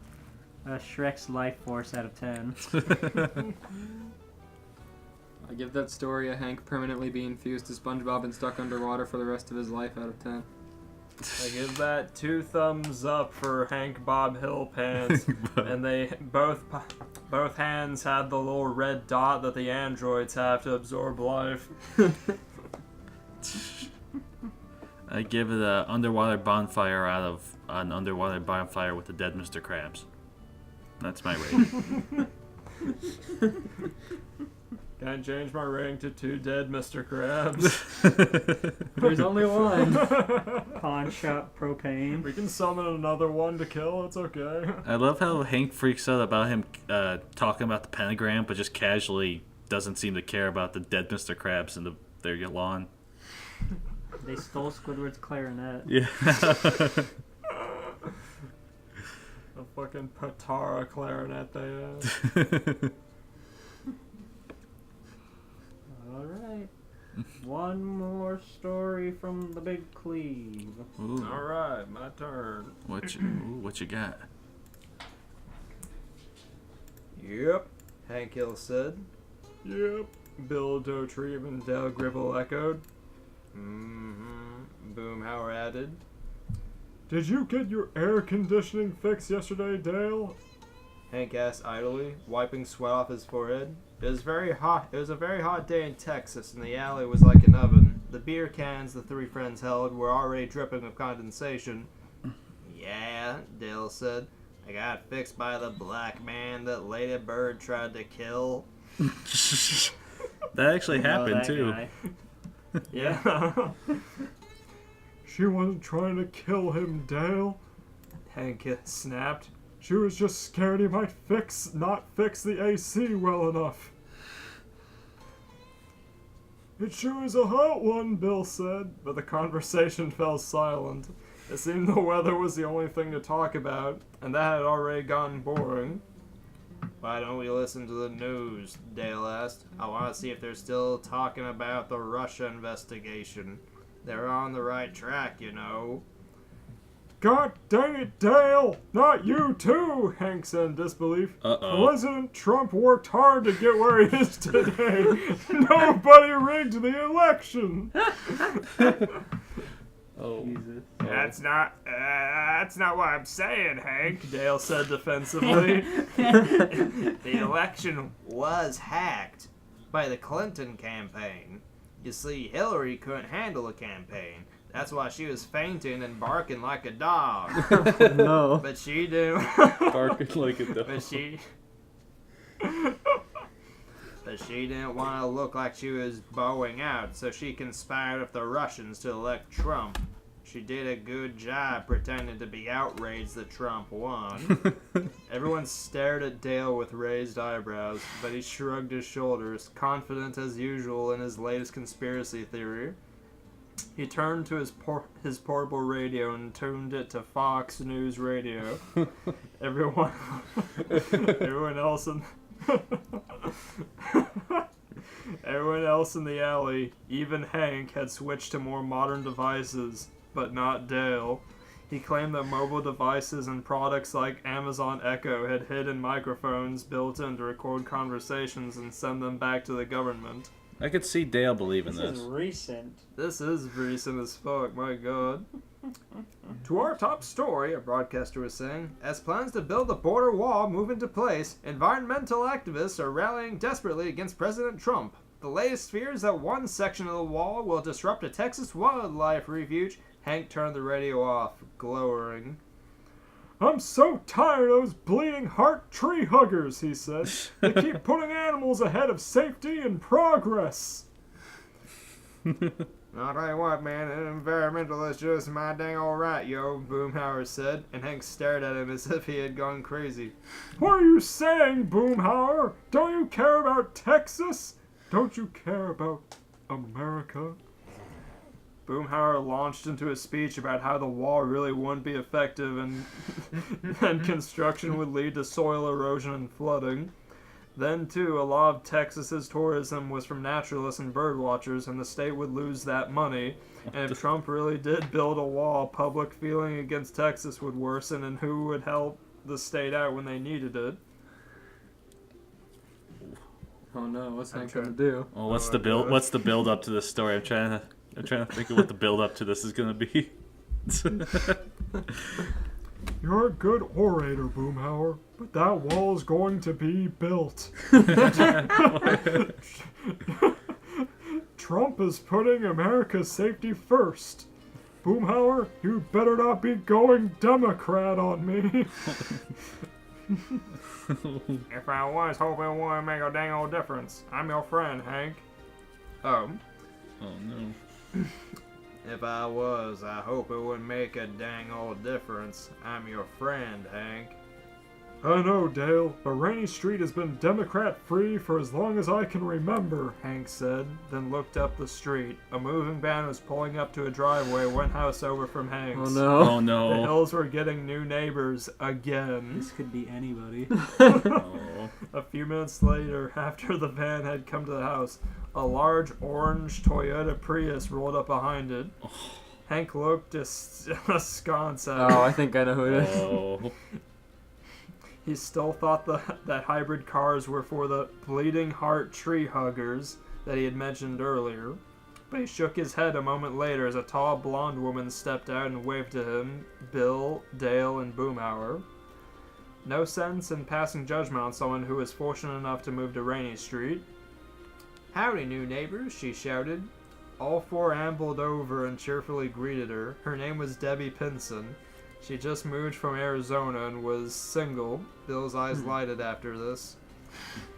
Shrek's Life Force out of 10. I give that story a Hank permanently being fused to SpongeBob and stuck underwater for the rest of his life out of 10. I give that 2 thumbs up for Hank Bob Hillpants, and they both hands had the little red dot that the androids have to absorb life. I give it an underwater bonfire out of an underwater bonfire with the dead Mr. Krabs. That's my rating. Can I change my rating to 2 dead Mr. Krabs? There's only one. Pawn shop propane. We can summon another one to kill, it's okay. I love how Hank freaks out about him talking about the pentagram, but just casually doesn't seem to care about the dead Mr. Krabs in their lawn. They stole Squidward's clarinet. Yeah. A fucking Patara clarinet they have. Alright. One more story from the Big Cleve. Ooh. Alright, my turn. What you got? Yep, Hank Hill said. Yep, Bill Dotrieve and Dale Gribble echoed. Boomhauer added. Did you get your air conditioning fixed yesterday, Dale? Hank asked idly, wiping sweat off his forehead. It was very hot. It was a very hot day in Texas, and the alley was like an oven. The beer cans the 3 friends held were already dripping with condensation. Yeah, Dale said. I got fixed by the black man that Lady Bird tried to kill. That actually happened, too. Guy. Yeah. She wasn't trying to kill him, Dale. Hank snapped. She was just scared he might not fix the AC well enough. It sure is a hot one, Bill said, but the conversation fell silent. It seemed the weather was the only thing to talk about, and that had already gotten boring. Why don't we listen to the news? Dale asked. I want to see if they're still talking about the Russia investigation. They're on the right track, you know. God dang it, Dale! Not you too, Hank said in disbelief. President Trump worked hard to get where he is today. Nobody rigged the election. Oh. Jesus. That's not what I'm saying, Hank, Dale said defensively. The election was hacked by the Clinton campaign. You see, Hillary couldn't handle a campaign. That's why she was fainting and barking like a dog. No. But she didn't. Barking like a dog. But she didn't want to look like she was bowing out, so she conspired with the Russians to elect Trump. She did a good job pretending to be outraged that Trump won. Everyone stared at Dale with raised eyebrows, but he shrugged his shoulders, confident as usual in his latest conspiracy theory. He turned to his portable radio and tuned it to Fox News Radio. Everyone else in the alley, even Hank, had switched to more modern devices, but not Dale. He claimed that mobile devices and products like Amazon Echo had hidden microphones built in to record conversations and send them back to the government. I could see Dale believing This this. is recent. This is recent as fuck, my god. To our top story, a broadcaster was saying, as plans to build a border wall move into place, environmental activists are rallying desperately against President Trump. The latest fears that one section of the wall will disrupt a Texas wildlife refuge. Hank turned the radio off, glowering. I'm so tired of those bleeding heart tree huggers, he said. They keep putting animals ahead of safety and progress. I'll tell you what, man, an environmentalist just my dang alright, yo, Boomhauer said, and Hank stared at him as if he had gone crazy. What are you saying, Boomhauer? Don't you care about Texas? Don't you care about America? Boomhauer launched into a speech about how the wall really wouldn't be effective and construction would lead to soil erosion and flooding. Then, too, a lot of Texas's tourism was from naturalists and bird watchers, and the state would lose that money. And if Trump really did build a wall, public feeling against Texas would worsen, and who would help the state out when they needed it? Oh no, what's Hank gonna do? Well, what's the build? What's the build up to this story? I'm trying to think of what the build up to this is gonna be. You're a good orator, Boomhauer, but that wall is going to be built. Trump is putting America's safety first. Boomhauer, you better not be going Democrat on me. If I was, hope it wouldn't make a dang old difference. I'm your friend, Hank. Oh. Oh no. If I was, I hope it wouldn't make a dang old difference. I'm your friend, Hank. I know, Dale, but Rainy Street has been Democrat-free for as long as I can remember, Hank said, then looked up the street. A moving van was pulling up to a driveway one house over from Hank's. Oh no. Oh no. The Hills were getting new neighbors again. This could be anybody. Oh. A few minutes later, after the van had come to the house, a large orange Toyota Prius rolled up behind it. Hank looked askance at it. Oh, I think I know who it is. Oh. He still thought that hybrid cars were for the bleeding heart tree huggers that he had mentioned earlier. But he shook his head a moment later as a tall blonde woman stepped out and waved to him, Bill, Dale, and Boomhauer. No sense in passing judgment on someone who was fortunate enough to move to Rainy Street. Howdy, new neighbors, she shouted. All four ambled over and cheerfully greeted her. Her name was Debbie Pinson. She just moved from Arizona and was single. Bill's eyes lighted after this.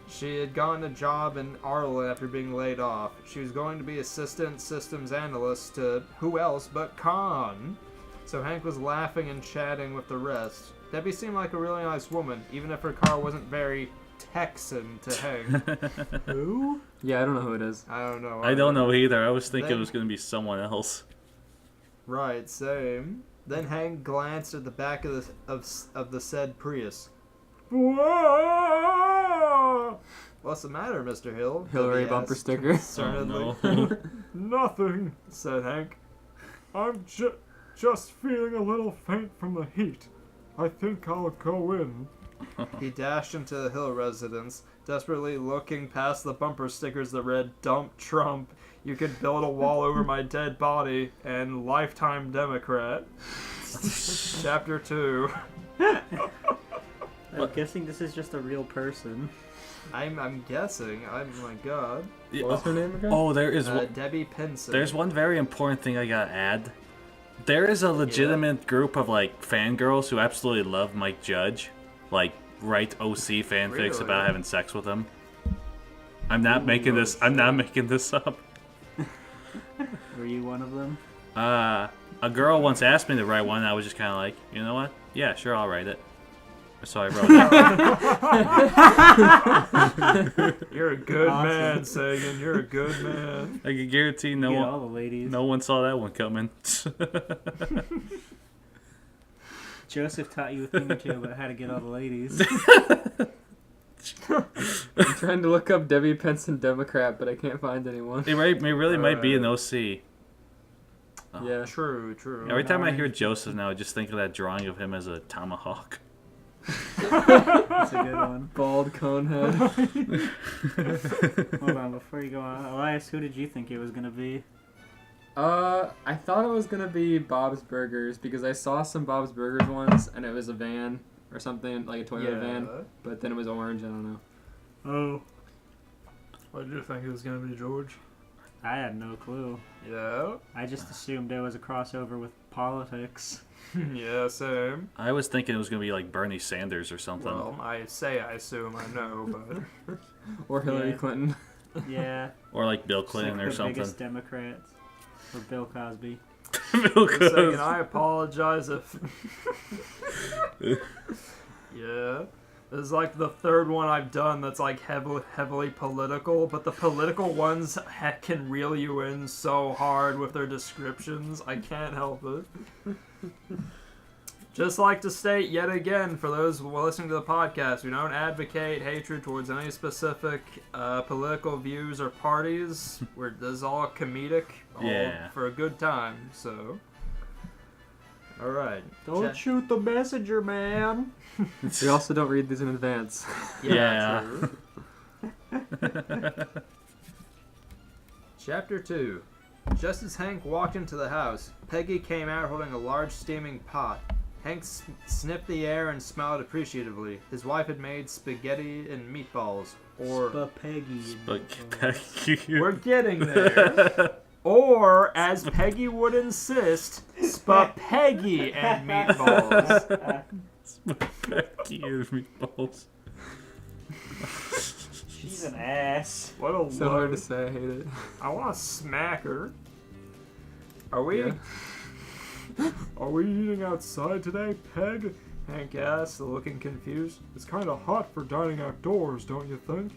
She had gotten a job in Arlen after being laid off. She was going to be assistant systems analyst to who else but Khan. So Hank was laughing and chatting with the rest. Debbie seemed like a really nice woman, even if her car wasn't very Texan to Hank. Who? Yeah, I don't know who it is. I don't know. I don't know either. I was thinking Then- it was gonna be someone else. Right, same. Then Hank glanced at the back of the said Prius. Whoa! What's the matter, Mr. Hill? Hillary Debbie bumper asked sticker. concernedly. Oh, no. Nothing, said Hank. I'm just feeling a little faint from the heat. I think I'll go in. He dashed into the Hill residence, desperately looking past the bumper stickers that read, "Dump Trump, you could build a wall over my dead body," and "Lifetime Democrat." Chapter 2. I'm guessing this is just a real person. I'm guessing. Oh my god. Yeah, What was her name again? Oh, there is one. Debbie Pinson. There's one very important thing I gotta add. There is a legitimate group of like fangirls who absolutely love Mike Judge, like write OC fanfics Really? about having sex with him. I'm not making this. I'm not making this up. Were you one of them? A girl once asked me to write one. And I was just kind of like, you know what? Yeah, sure, I'll write it. So I wrote it. You're a good Awesome. man, Sagan. You're a good man. I can guarantee no Get one, all the ladies. no one saw that one coming. Joseph taught you a thing or two about how to get all the ladies. I'm trying to look up Debbie Pinson Democrat, but I can't find anyone. It really might be an OC. Oh. Yeah. True. Every time I hear Joseph now, I just think of that drawing of him as a tomahawk. That's a good one. Bald cone head. Hold on, before you go on, Elias, who did you think it was gonna be? I thought it was gonna be Bob's Burgers because I saw some Bob's Burgers once and it was a van or something, like a Toyota van, but then it was orange, I don't know. Oh. What did you think it was gonna be, George? I had no clue. Yeah. I just assumed it was a crossover with politics. Yeah, same. I was thinking it was going to be like Bernie Sanders or something. Well, I assume, I know, but... Or Hillary Yeah. Clinton. Yeah. Or like Bill Just Clinton like or the something. biggest Democrats. Or Bill Cosby. Bill Sagan, Cosby. I apologize if... Yeah. This is like the third one I've done that's like heavily political, but the political ones can reel you in so hard with their descriptions. I can't help it. Just like to state yet again, for those listening to the podcast, we don't advocate hatred towards any specific political views or parties. This is all comedic, all Yeah. for a good time, so... Alright. Don't shoot the messenger, man! We also don't read these in advance. Yeah. True. Chapter 2. Just as Hank walked into the house, Peggy came out holding a large steaming pot. Hank sniffed the air and smiled appreciatively. His wife had made spaghetti and meatballs. Or... Spaghetti. We're getting there. Or, as Peggy would insist, spaghetti and meatballs. Spaghetti and meatballs. She's an ass. What a So hard load. to say, I hate it. I want to smack her. Are we... Yeah. Are we eating outside today, Peg? Hank asked, looking confused. It's kind of hot for dining outdoors, don't you think?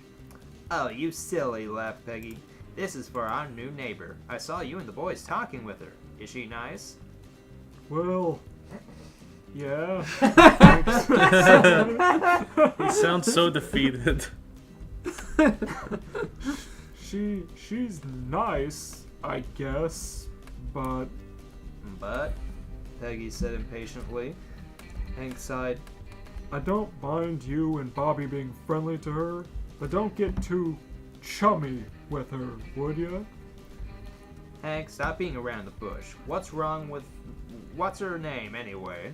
Oh, you silly, laughed Peggy. This is for our new neighbor. I saw you and the boys talking with her. Is she nice? Well, yeah. He sounds so defeated. She's nice, I guess, but... But, Peggy said impatiently. Hank sighed. I don't mind you and Bobby being friendly to her, but don't get too chummy with her, would ya? Hank, stop being around the bush. What's wrong with... What's her name, anyway?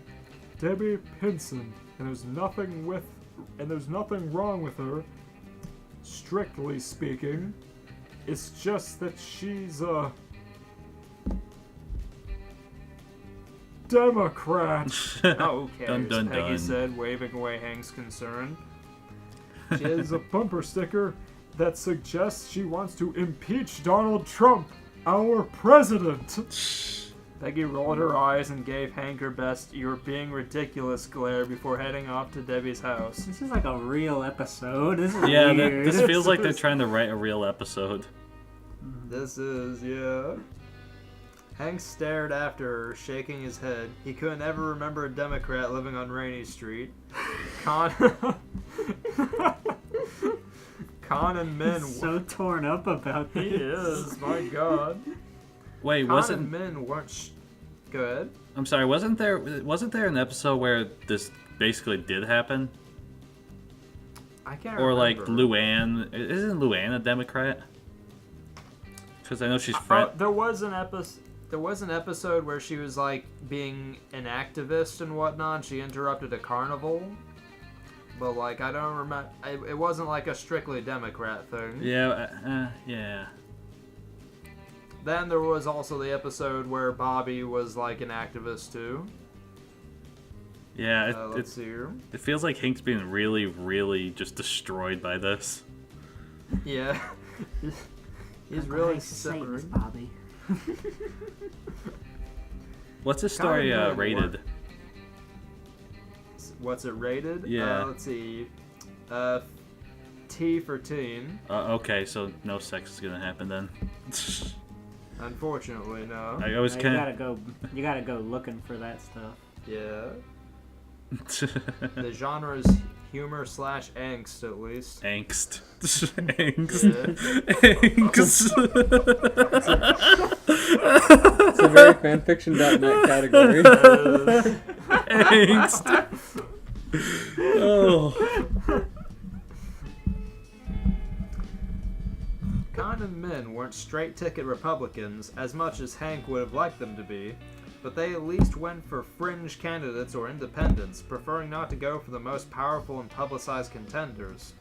Debbie Pinson, and there's nothing wrong with her, strictly speaking. It's just that she's a Democrat. Oh, who cares? Dun dun Peggy dun. said, waving away Hank's concern. She has a bumper sticker that suggests she wants to impeach Donald Trump, our president. Peggy rolled her eyes and gave Hank her best "you're being ridiculous" glare before heading off to Debbie's house. This is like a real episode. This is Yeah, weird. this feels like they're trying to write a real episode. This is, yeah. Hank stared after her, shaking his head. He couldn't ever remember a Democrat living on Rainy Street. Con and Min. He's so torn up about this. He is, my god. Wait, Con wasn't and Min weren't. Go ahead. I'm sorry, wasn't there an episode where this basically did happen? I can't Or like remember. Luann, isn't Luann a Democrat? Because I know she's friend. There was an episode where she was like being an activist and whatnot. She interrupted a carnival, but like I don't remember. It wasn't like a strictly Democrat thing. Yeah, yeah. Then there was also the episode where Bobby was like an activist too. Yeah, Let's see here. it feels like Hank's being really, really just destroyed by this. Yeah, he's really suffering. Bobby. What's this story Kinda rated? What's it rated? Yeah. Let's see. T for teen. Okay, so no sex is gonna happen then. Unfortunately, no. I was You kind gotta go looking for that stuff. Yeah. of The genre is humor / angst, at least. angst, angst, Yeah. angst. It's a very fanfiction.net category. Angst. Oh. Con and Min weren't straight-ticket Republicans as much as Hank would have liked them to be, but they at least went for fringe candidates or independents, preferring not to go for the most powerful and publicized contenders.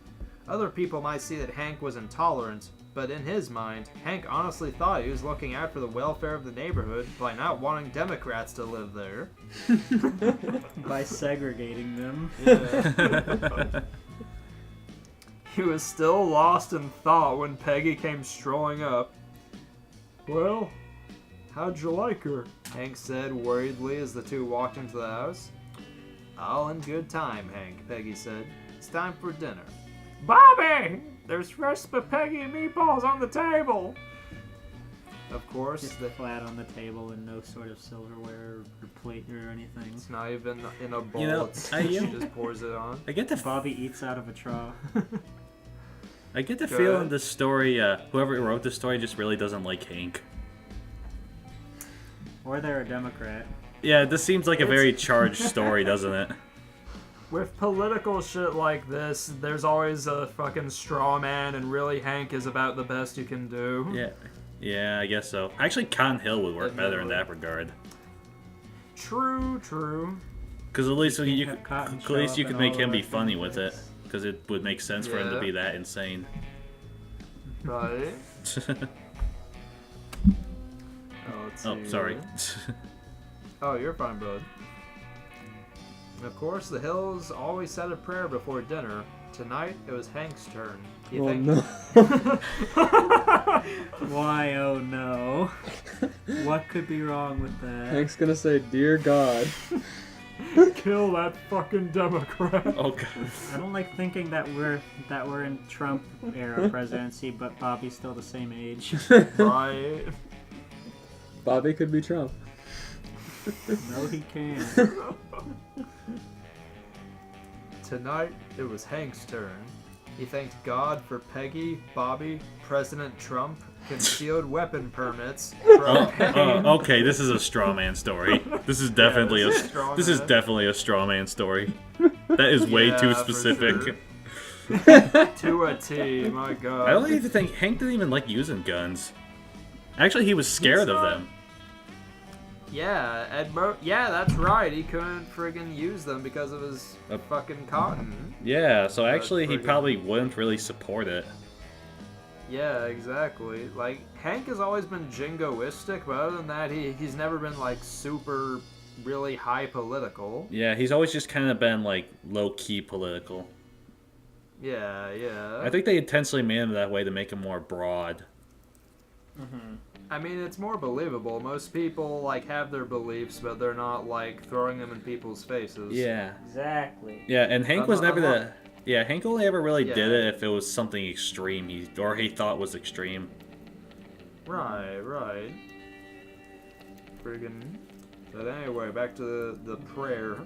Other people might see that Hank was intolerant, but in his mind, Hank honestly thought he was looking out for the welfare of the neighborhood by not wanting Democrats to live there. By segregating them. Yeah. He was still lost in thought when Peggy came strolling up. Well, how'd you like her? Hank said worriedly as the two walked into the house. All in good time, Hank, Peggy said. It's time for dinner. Bobby! There's fresh spaghetti and meatballs on the table! Of course, Just flat on the table and no sort of silverware or plate or anything. it's not even in a bowl. You know, she just pours it on. I get the Bobby eats out of a straw. feeling ahead. this story, whoever wrote this story just really doesn't like Hank. Or they're a Democrat. Yeah, this seems like a very charged story, doesn't it? With political shit like this, there's always a fucking straw man, and really Hank is about the best you can do. Yeah, I guess so. Actually, Cotton Hill would work better in that regard. True, true. Because at least you Have Cotton at show least up you in could all make of him our be funny fanfics. with it. Because it would make sense for him to Yeah. be that insane. Right. Let's Oh, see sorry. here. Oh, you're fine, bud. Of course, the Hills always said a prayer before dinner. Tonight, it was Hank's turn. You Oh think? no. Why, oh no. What could be wrong with that? Hank's gonna say, "Dear God." Kill that fucking Democrat. Oh god. I don't like thinking that we're in Trump era presidency, but Bobby's still the same age. Right. Bobby could be Trump. No, he can't. Tonight, it was Hank's turn. He thanked God for Peggy, Bobby, President Trump, concealed weapon permits, propane. Okay, this is a straw man story. This is definitely this is straw this is man. definitely a straw man story. That is way too Yeah, for specific. sure. To a T, my god. I don't even think Hank didn't even like using guns. Actually, he was scared of not- them. Yeah, yeah, that's right. He couldn't friggin' use them because of his fucking cotton. Yeah, so actually he friggin- probably wouldn't really support it. Yeah, exactly. Like, Hank has always been jingoistic, but other than that, he's never been, like, super, really high political. Yeah, he's always just kind of been like low-key political. Yeah, yeah. I think they intentionally made him that way to make him more broad. I mean, it's more believable. Most people, like, have their beliefs, but they're not, like, throwing them in people's faces. Yeah. Exactly. Yeah, and Hank was never I'm the... Yeah, Hank only ever really did Yeah. it if it was something extreme he thought was extreme. Right, right. Friggin'. But anyway, back to the prayer.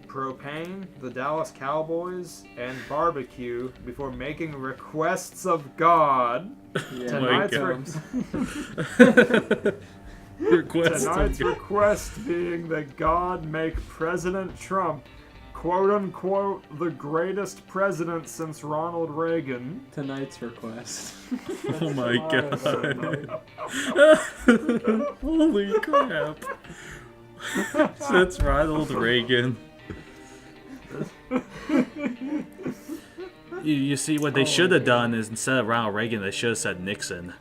Propane, the Dallas Cowboys, and barbecue before making requests of God. Oh my Tonight's god. Request Tonight's request being that God make President Trump, quote unquote, the greatest president since Ronald Reagan. Tonight's request. Oh my god. Holy crap. That's Ronald Reagan. You see, what they should have done is instead of Ronald Reagan, they should have said Nixon.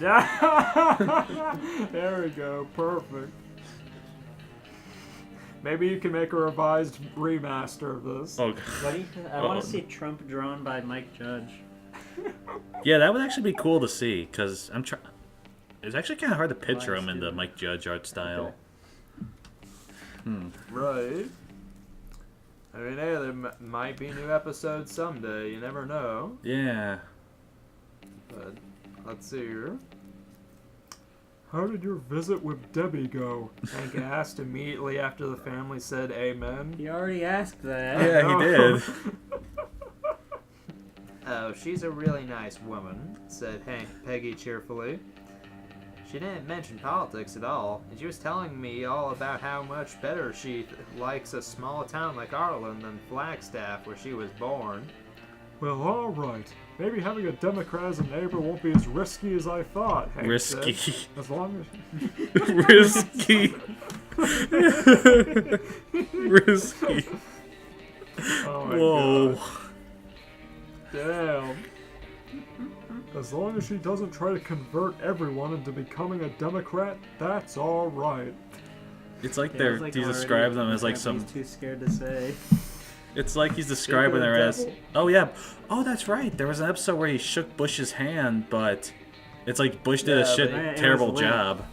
Yeah. There we go. Perfect. Maybe you can make a revised remaster of this. Oh, God. What do you, I want to see Trump drawn by Mike Judge. Yeah, that would actually be cool to see, because it's actually kind of hard to picture Mine's him in the too. Mike Judge art style. Right. I mean, hey, there might be new episodes someday. You never know. Yeah. But let's see here. How did your visit with Debbie go? Hank asked immediately after the family said amen. He already asked that. Yeah, he did. Oh, she's a really nice woman, said Peggy cheerfully. She didn't mention politics at all, and she was telling me all about how much better she likes a small town like Arlen than Flagstaff, where she was born. Well, all right. Maybe having a Democrat as a neighbor won't be as risky as I thought, Hank Risky. said. As long as... Risky. Risky. Oh my Whoa. God. Damn. As long as she doesn't try to convert everyone into becoming a Democrat, that's all right. It's like Yeah, he describes them as like he's some. too scared to say. It's like he's describing her as. Oh yeah. Oh, that's right. There was an episode where he shook Bush's hand, but it's like Bush did a Yeah, shit but it terrible was limp. job.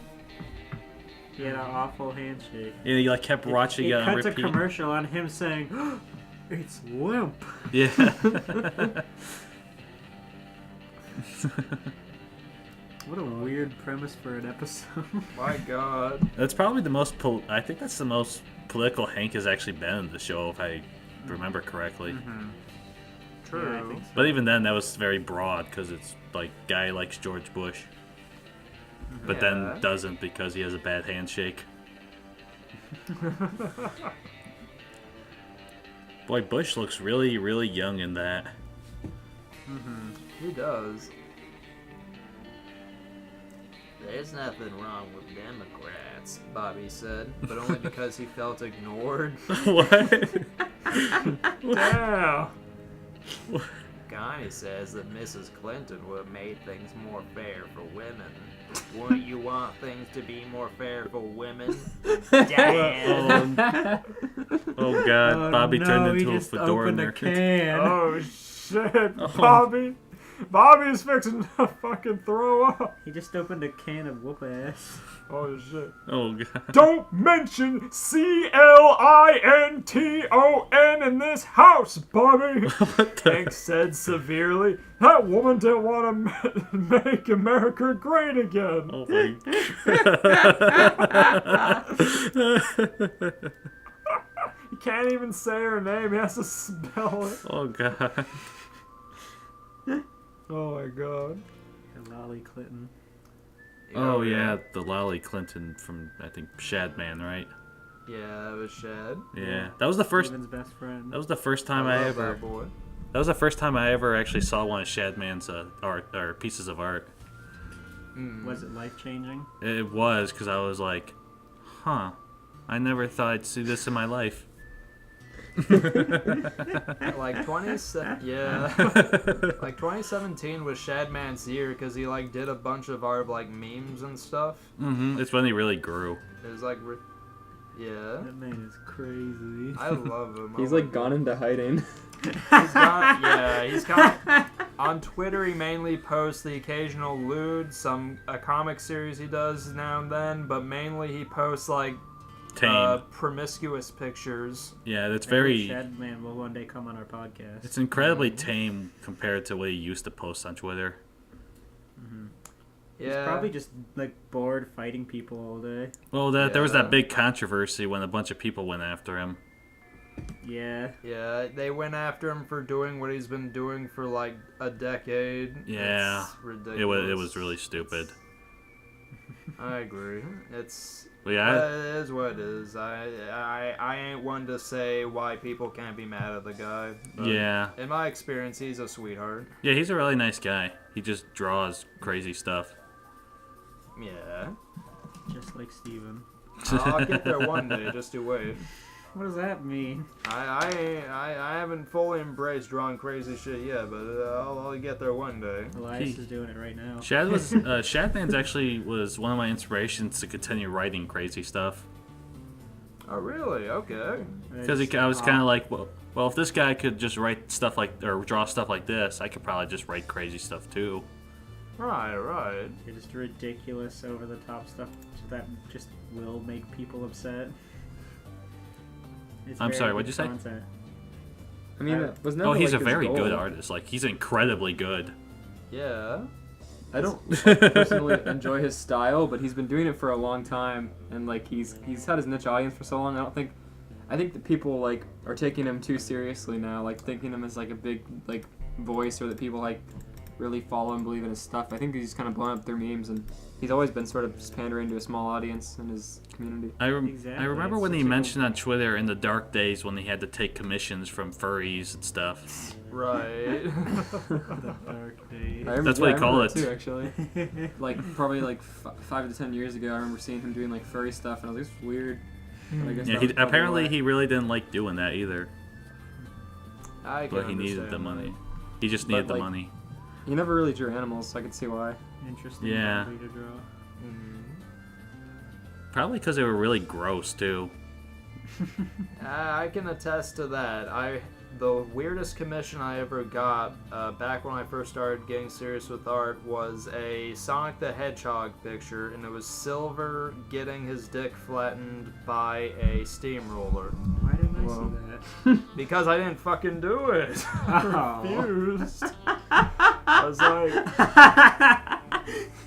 He had an awful handshake. Yeah, he like kept watching it on cuts a repeat. commercial on him saying, "It's limp." Yeah. What a weird premise for an episode. My God. That's probably the most. I think that's the most political Hank has actually been in the show, if I remember correctly. True. Yeah, I think so. But even then, that was very broad because it's like guy likes George Bush, but Yeah. then doesn't because he has a bad handshake. Boy, Bush looks really, really young in that. He does. There's nothing wrong with Democrats, Bobby said, but only because he felt ignored. What? Damn. Connie says that Mrs. Clinton would have made things more fair for women. Wouldn't you want things to be more fair for women? Damn! Oh God, Oh, Bobby no, turned he into a just fedora opened a nerd. can. Oh shit, Bobby. Bobby's fixing to fucking throw up. He just opened a can of whoop ass. Oh shit. Oh God. Don't mention CLINTON in this house, Bobby. What the? Hank said severely. That woman didn't want to make America great again. Oh my. He can't even say her name. He has to spell it. Oh God. Oh my God. Lolly Clinton. Oh yeah, the Lolly Clinton from I think Shadman, right? Yeah, it was Shad. Yeah, that was the first. Steven's best friend. That was the first time I I love ever. that boy. That was the first time I ever actually saw one of Shadman's art or pieces of art. Was it life changing? It was because I was like, huh, I never thought I'd see this in my life. Like yeah, like 2017 was Shadman's year because he like did a bunch of our like memes and stuff. It's when he really grew. It was like, yeah, That man is crazy. I love him. He's Oh my like gone into hiding. He's got, he's got on Twitter. He mainly posts the occasional lewd, a comic series he does now and then, but mainly he posts like Tame. promiscuous pictures. Yeah, that's I very. hope Shadman will one day come on our podcast. It's incredibly tame compared to what he used to post on Twitter. He's Yeah, probably just like bored fighting people all day. Well, there was Yeah. that big controversy when a bunch of people went after him. Yeah. yeah. They went after him for doing what he's been doing for like a decade. Yeah. It's ridiculous. It was really stupid. I agree. It's. But yeah, It is what it is. I ain't one to say why people can't be mad at the guy. But yeah, in my experience, he's a sweetheart. yeah. He's a really nice guy. He just draws crazy stuff. Yeah. Just like Steven. I'll get there one day. Just you wait. What does that mean? I haven't fully embraced drawing crazy shit yet, but I'll get there one day. Elias is doing it right now. Shadman's actually was one of my inspirations to continue writing crazy stuff. Oh really? Okay. Because I was kind of like, well, if this guy could just write stuff like or draw stuff like this, I could probably just write crazy stuff too. Right. You're just ridiculous, over the top stuff that just will make people upset. It's I'm very sorry, what'd good you say? content. I mean, that was never. Oh, he's like, a his very goal. good artist. Like he's incredibly good. Yeah. I don't personally enjoy his style, but he's been doing it for a long time, and like he's had his niche audience for so long. I think that people like are taking him too seriously now, like thinking him as like a big like voice, or that people like really follow and believe in his stuff. I think he's kind of blown up their memes, and he's always been sort of just pandering to a small audience in his community. I Exactly, remember it's when such he a mentioned on Twitter in the dark days when he had to take commissions from furries and stuff. Right. The dark days. That's what he called remember it. too, actually. Like probably like 5 to 10 years ago, I remember seeing him doing like furry stuff, and I was like, "This is weird." But I guess Yeah, that was probably apparently why. he really didn't like doing that either, I can but he needed understand the money. He just needed But, the like, money. He never really drew animals, so I could see why. Interesting Yeah. hobby to draw. Probably because they were really gross too. I can attest to that. The weirdest commission I ever got back when I first started getting serious with art was a Sonic the Hedgehog picture, and it was Silver getting his dick flattened by a steamroller. Why didn't I Whoa. see that? Because I didn't fucking do it. Oh. Refused. I was like...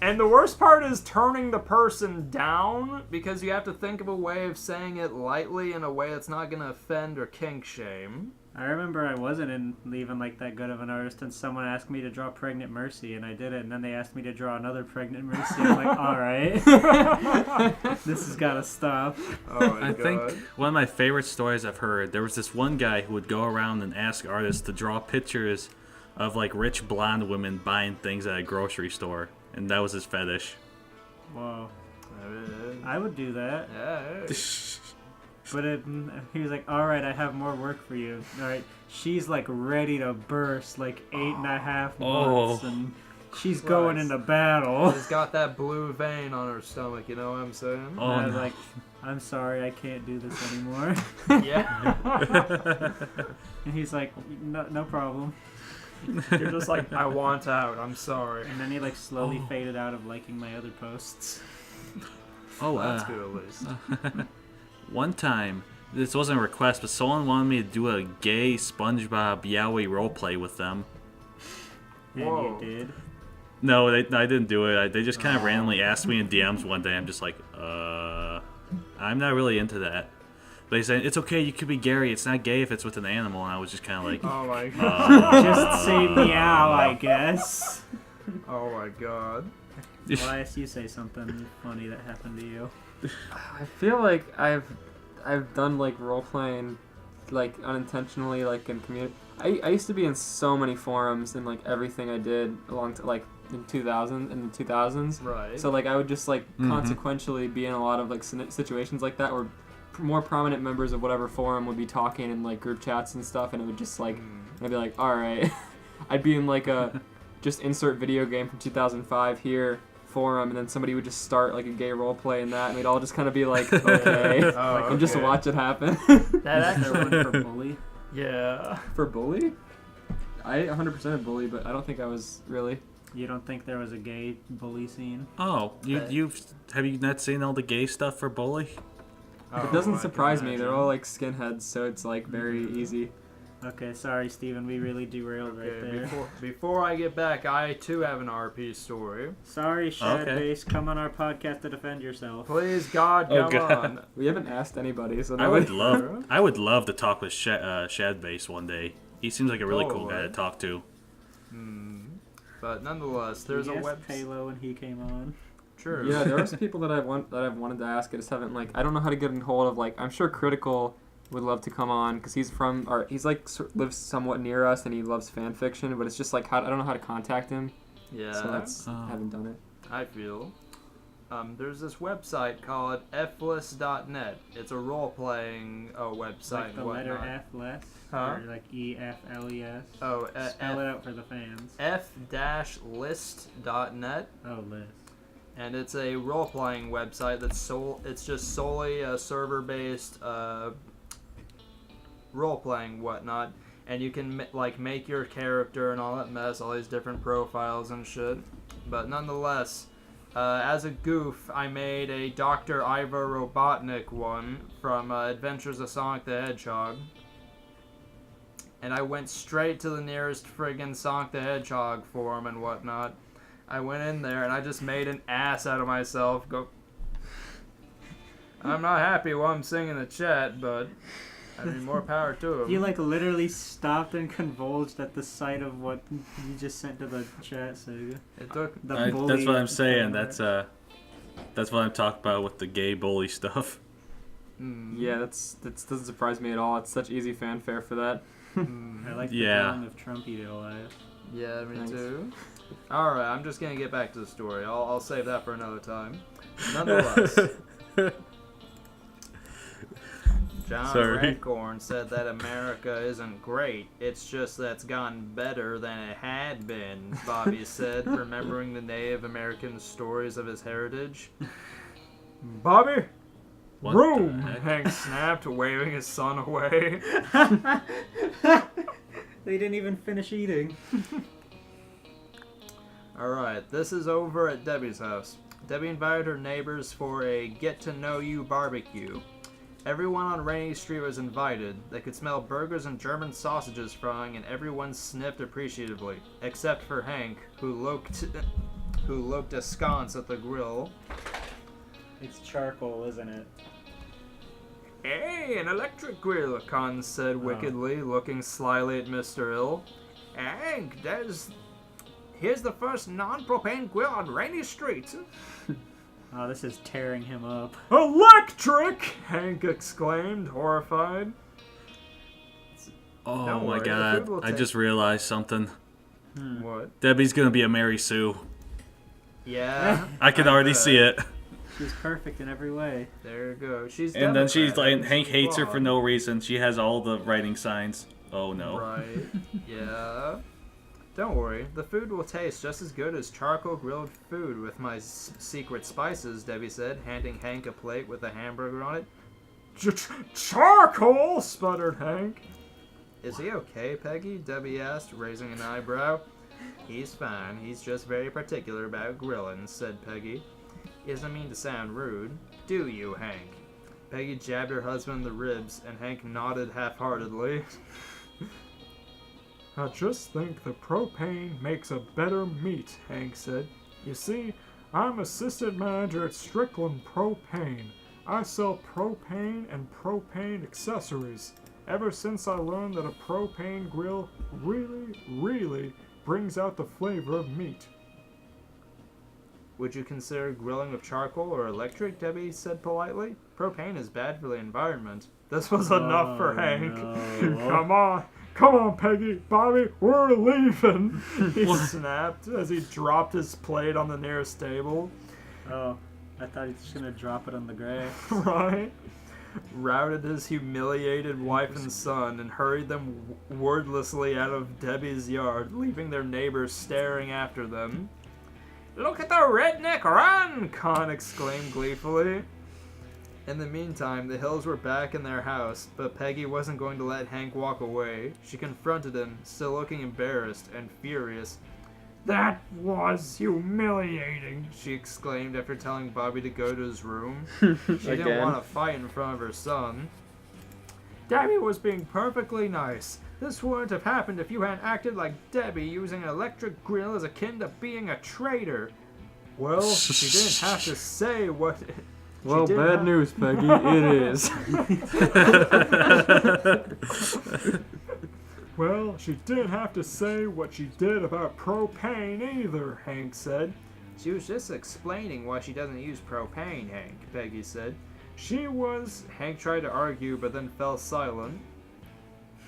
And the worst part is turning the person down, because you have to think of a way of saying it lightly in a way that's not going to offend or kink shame. I remember I wasn't even like that good of an artist, and someone asked me to draw Pregnant Mercy, and I did it, and then they asked me to draw another Pregnant Mercy. I'm like, alright. This has got to stop. Oh my I god. think one of my favorite stories I've heard, there was this one guy who would go around and ask artists to draw pictures of like rich blonde women buying things at a grocery store, and that was his fetish. Whoa. I would do that. Yeah. But he was like, alright, I have more work for you. Alright, she's like ready to burst, like 8.5 months, and she's going into battle. She's got that blue vein on her stomach, you know what I'm saying? Oh, And I was no. like, I'm sorry, I can't do this anymore. Yeah. And he's like, no problem. You're just like, I want out, I'm sorry. And then he like slowly faded out of liking my other posts. Oh, That's good at least. one time, this wasn't a request, but someone wanted me to do a gay SpongeBob Yowie roleplay with them. And Whoa. you did. No, I didn't do it. They just kind of randomly asked me in DMs one day. I'm just like, I'm not really into that. But he said, it's okay, you could be Gary. It's not gay if it's with an animal. And I was just kind of like, Oh my god. Just say meow, I guess. Oh my god. Elias, you say something funny that happened to you. I feel like I've done like role playing, like unintentionally, like in community. I used to be in so many forums and like everything I did along to like in the 2000s. Right. So like I would just like consequentially be in a lot of like situations like that where more prominent members of whatever forum would be talking in like group chats and stuff, and it would just like I'd be like, all right. I'd be in like a just insert video game from 2005 here forum, and then somebody would just start like a gay role play in that, and we'd all just kind of be like, okay, and just watch it happen. That Is there actually. one for bully? Yeah. For bully, I 100% bully, but I don't think I was really. You don't think there was a gay bully scene? oh, have you not seen all the gay stuff for Bully? It doesn't surprise me. They're all like skinheads, so it's like very easy. Okay, sorry, Steven. We really derailed right Okay, there. before I get back, I too have an RP story. Sorry, Shad Okay. Base. Come on our podcast to defend yourself. Please, God, Oh, come God. on. We haven't asked anybody, so I would love to talk with Shadbase one day. He seems like a really cool guy to talk to. But nonetheless, there's a Yes, web. Halo when he came on. True. Yeah, there are some people that I've wanted to ask. I just haven't like. I don't know how to get in hold of like. I'm sure Critical would love to come on because he's from or he's like lives somewhat near us and he loves fan fiction. But it's just like I don't know how to contact him. Yeah. So that's haven't done it. I feel. There's this website called fless.net. It's a role-playing website Like and the whatnot. letter F less? Huh? Or like EFLES? Oh, Spell it out for the fans. f-list.net. Oh, Liz. And it's a role-playing website that's it's just solely a server-based role-playing whatnot, and you can like make your character and all that mess, all these different profiles and shit. But nonetheless, as a goof, I made a Dr. Iva Robotnik one from Adventures of Sonic the Hedgehog. And I went straight to the nearest friggin' Sonic the Hedgehog forum and whatnot. I went in there and I just made an ass out of myself. I'm not happy while I'm singing the chat, but I mean, more power to him. You like literally stopped and convulsed at the sight of what you just sent to the chat, Sagan. It took. The bully That's what I'm saying. episode. That's what I'm talking about with the gay bully stuff. Yeah, that doesn't surprise me at all. It's such easy fanfare for that. I like the Yeah. drawing of Trumpy to Elias. Yeah, me Thanks. too. Alright, I'm just gonna get back to the story. I'll save that for another time. Nonetheless. John Sorry. Redcorn said that America isn't great. It's just that it's gotten better than it had been, Bobby said, remembering the Native American stories of his heritage. Bobby? What the Room! heck? Hank snapped, waving his son away. They didn't even finish eating. Alright, this is over at Debbie's house. Debbie invited her neighbors for a get-to-know-you barbecue. Everyone on Rainy Street was invited. They could smell burgers and German sausages frying, and everyone sniffed appreciatively, except for Hank, who looked askance at the grill. It's charcoal, isn't it? Hey, an electric grill, Con said wickedly, looking slyly at Mr. Ill. Hank, here's the first non-propane grill on Rainy Street. Oh, this is tearing him up. Electric! Hank exclaimed, horrified. Oh Don't my worry, the god, food will I take- just realized something. What? Debbie's gonna be a Mary Sue. Yeah. I can already see it. She's perfect in every way. There you go. She's And then she's Democrat, like, Hank hates her for blonde. no reason. She has all the writing signs. Oh no. Right. Yeah. Don't worry. The food will taste just as good as charcoal grilled food with my secret spices, Debbie said, handing Hank a plate with a hamburger on it. Charcoal! Sputtered Hank. Is he okay, Peggy? Debbie asked, raising an eyebrow. He's fine. He's just very particular about grilling, said Peggy. He doesn't mean to sound rude. Do you, Hank? Peggy jabbed her husband in the ribs, and Hank nodded half-heartedly. I just think the propane makes a better meat, Hank said. You see, I'm assistant manager at Strickland Propane. I sell propane and propane accessories. Ever since I learned that a propane grill really brings out the flavor of meat. Would you consider grilling with charcoal or electric? Debbie said politely. Propane is bad for the environment. This was enough for Hank. no. Come on, Peggy, Bobby, we're leaving. He snapped as he dropped his plate on the nearest table. Oh, I thought he was just gonna drop it on the grass. Right? Routed his humiliated wife and son and hurried them wordlessly out of Debbie's yard, leaving their neighbors staring after them. Look at the redneck run! Con exclaimed gleefully. In the meantime, the Hills were back in their house, but Peggy wasn't going to let Hank walk away. She confronted him, still looking embarrassed and furious. That was humiliating. She exclaimed after telling Bobby to go to his room. She didn't Again. want to fight in front of her son. Debbie was being perfectly nice. This wouldn't have happened if you hadn't acted like Debbie. Using an electric grill is akin to being a traitor. Well, she didn't have to say what... Well, did bad have- news, Peggy. It is. Well, she didn't have to say what she did about propane either, Hank said. She was just explaining why she doesn't use propane, Hank, Peggy said. She was... Hank tried to argue, but then fell silent.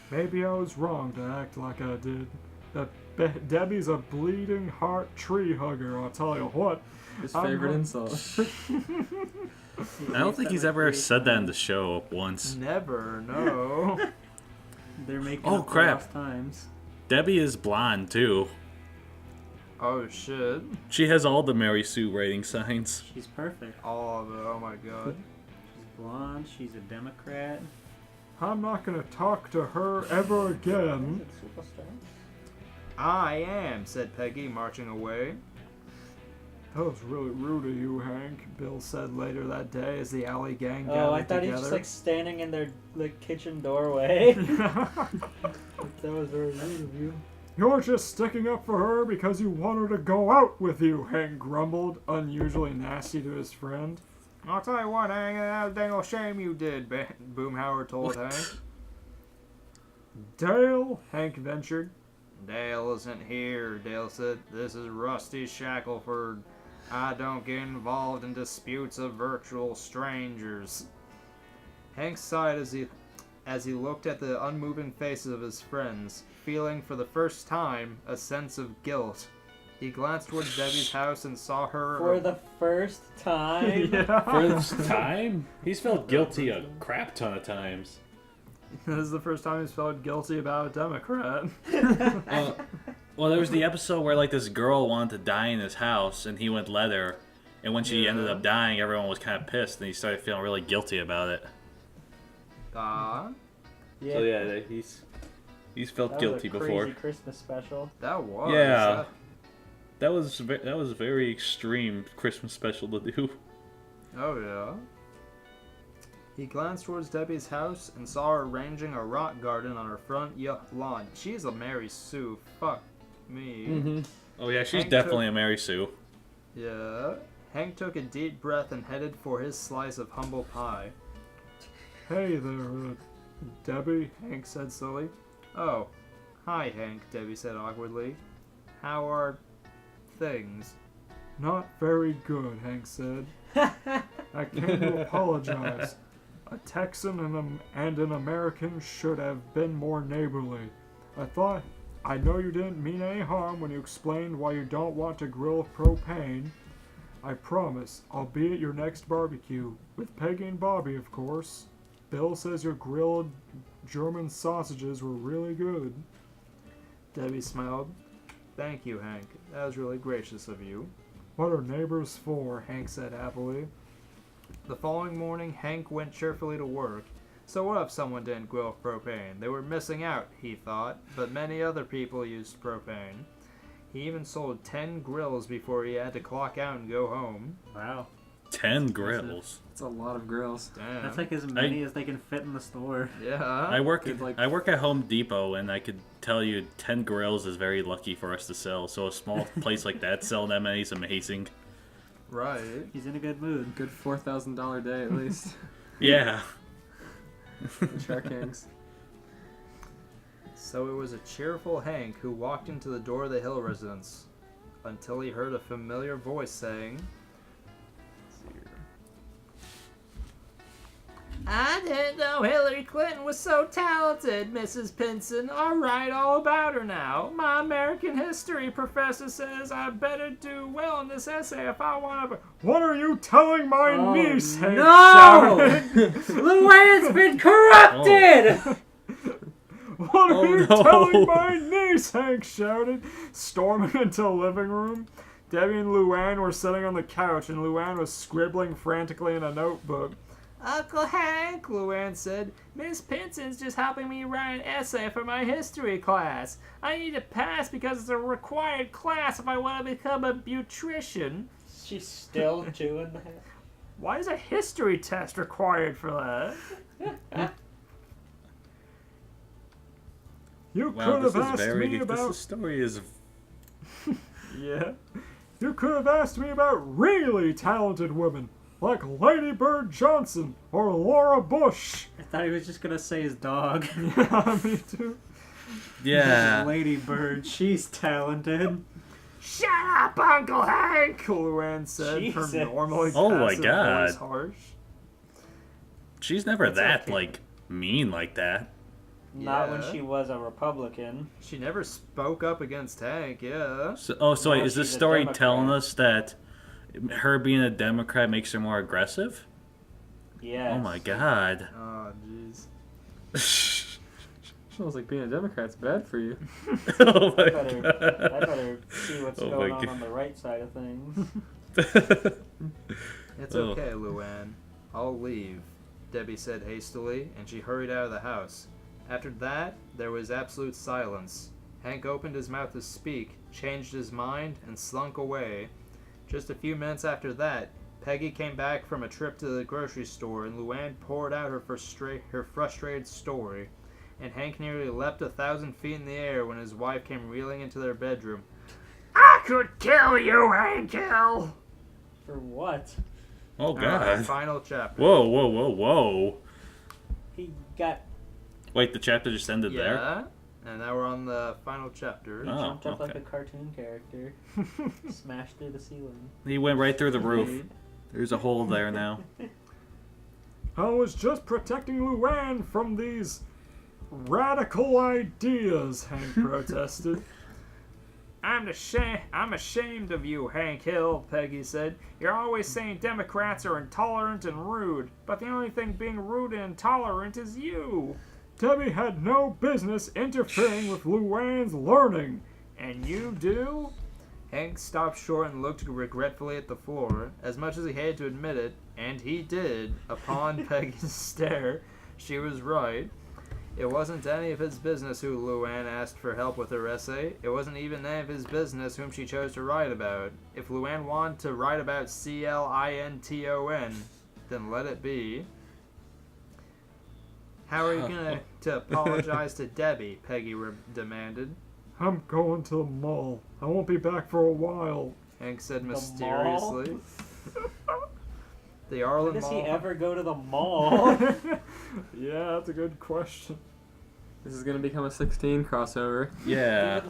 Maybe I was wrong to act like I did. Debbie's a bleeding heart tree hugger, I'll tell you what. His I'm favorite not- insult. I don't think he's ever said that in the show once. Never, no. They're making Oh, up for crap. lost times. Debbie is blonde too. Oh shit. She has all the Mary Sue rating signs. She's perfect. All of it, oh my god. She's blonde. She's a Democrat. I'm not gonna talk to her ever again. I am, said Peggy, marching away. That was really rude of you, Hank, Bill said later that day as the alley gang gathered Oh, I thought he together. was just like standing in their kitchen doorway. That was very rude of you. You're just sticking up for her because you want her to go out with you, Hank grumbled, unusually nasty to his friend. I'll tell you what, Hank, that dang old shame you did, Boomhauer told Hank. Dale, Hank ventured. Dale isn't here, Dale said. This is Rusty Shackelford. I don't get involved in disputes of virtual strangers. Hank sighed as he looked at the unmoving faces of his friends, feeling for the first time a sense of guilt. He glanced towards Debbie's house and saw her. For the first time? Yeah. First time? He's felt guilty a crap ton of times. This is the first time he's felt guilty about a Democrat. Well, there was the episode where like this girl wanted to die in his house, and he went let her. And when she ended up dying, everyone was kind of pissed, and he started feeling really guilty about it. Ah, Yeah. So yeah, he's felt That guilty was a before. crazy Christmas special. that was. Yeah. That was a very extreme Christmas special to do. Oh, yeah. He glanced towards Debbie's house and saw her arranging a rock garden on her front lawn. She's a Mary Sue. Fuck me. Oh yeah, she's Hank definitely took- a Mary Sue. Yeah. Hank took a deep breath and headed for his slice of humble pie. Hey there, Debbie. Hank said slowly. Oh. Hi, Hank, Debbie said awkwardly. How are things? Not very good, Hank said. I came to apologize. A Texan and an American should have been more neighborly. I know you didn't mean any harm when you explained why you don't want to grill propane. I promise, I'll be at your next barbecue. With Peggy and Bobby, of course. Bill says your grilled German sausages were really good. Debbie smiled. Thank you, Hank. That was really gracious of you. What are neighbors for? Hank said happily. The following morning, Hank went cheerfully to work. So what if someone didn't grill propane? They were missing out, he thought, but many other people used propane. He even sold 10 grills before he had to clock out and go home. Wow. 10 grills. It's a lot of grills. Damn. That's like as many as they can fit in the store. Yeah. I work Dude, like- at Home Depot, and I could tell you 10 grills is very lucky for us to sell. So a small place like that selling that many is amazing. Right. He's in a good mood. Good $4,000 day at least. Yeah. The Shark Kings. So it was a cheerful Hank who walked into the door of the Hill residence until he heard a familiar voice saying, I didn't know Hillary Clinton was so talented, Mrs. Pinson. I'll write all about her now. My American history professor says I better do well in this essay if I want to... What are you telling my niece? Hank No! shouted. Luann's been corrupted! What are you no. telling my niece? Hank shouted, storming into the living room. Debbie and Luann were sitting on the couch, and Luann was scribbling frantically in a notebook. Uncle Hank, Luann said, Miss Pinson's just helping me write an essay for my history class. I need to pass because it's a required class if I want to become a beautician. She's still chewing the hat. Why is a history test required for that? You Wow, could this have is asked very. me about... This story is. Yeah. You could have asked me about really talented women, like Lady Bird Johnson or Laura Bush. I thought he was just gonna say his dog. Yeah, me too. Yeah. Lady Bird, she's talented. Shut up, Uncle Hank, Luann said, Jesus. her normally Oh my passive God. voice harsh. She's never It's that okay. like mean like that. Not when Yeah. she was a Republican. She never spoke up against Hank, yeah. So wait, Now is this she's a story Democrat. telling us that her being a Democrat makes her more aggressive? Yes. Oh my God. Oh, jeez. Sounds like being a Democrat's bad for you. Oh my I better God. see what's Oh going my on God. the right side of things. It's Oh. okay, Luann. I'll leave, Debbie said hastily, and she hurried out of the house. After that, there was absolute silence. Hank opened his mouth to speak, changed his mind, and slunk away. Just a few minutes after that, Peggy came back from a trip to the grocery store, and Luann poured out her frustrated story. And Hank nearly leapt 1,000 feet in the air when his wife came reeling into their bedroom. I could kill you, Hankel! For what? Oh Alright, God. final chapter. Whoa. He got Wait, the chapter just ended there? Yeah, and now we're on the final chapter. he Oh, jumped up like okay. a cartoon character. Smashed through the ceiling. He went right through the roof. There's a hole there now. I was just protecting Luann from these radical ideas, Hank protested. I'm ashamed of you, Hank Hill, Peggy said. You're always saying Democrats are intolerant and rude, but the only thing being rude and intolerant is you. Debbie had no business interfering with Luann's learning. And you do? Hank stopped short and looked regretfully at the floor. As much as he hated to admit it, and he did, upon Peggy's stare, she was right. It wasn't any of his business who Luann asked for help with her essay. It wasn't even any of his business whom she chose to write about. If Luann wanted to write about Clinton, then let it be. How are you going to apologize to Debbie? Peggy demanded. I'm going to the mall. I won't be back for a while, Hank said mysteriously. The Arlen When does Mall. he ever go to the mall? Yeah, that's a good question. This is gonna become a 16 crossover. Yeah.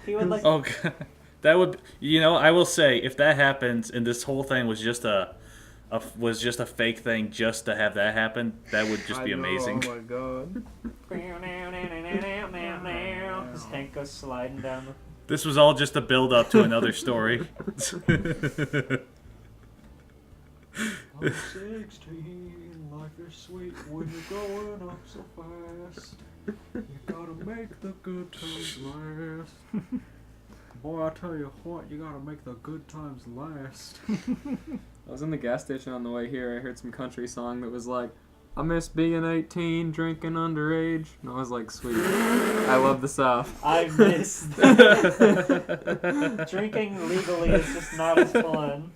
He would like. Oh, God. That would, I will say, if that happens and this whole thing was just a fake thing just to have that happen, that would just be amazing. Oh my god. As Hank goes sliding down the. This was all just a build up to another story. I'm 16, life is sweet when you're going up so fast. You gotta make the good times last. Boy, I tell you what, you gotta make the good times last. I was in the gas station on the way here. I heard some country song that was like, I miss being 18, drinking underage. And I was like, sweet. I love the South. I miss. Drinking legally is just not as fun.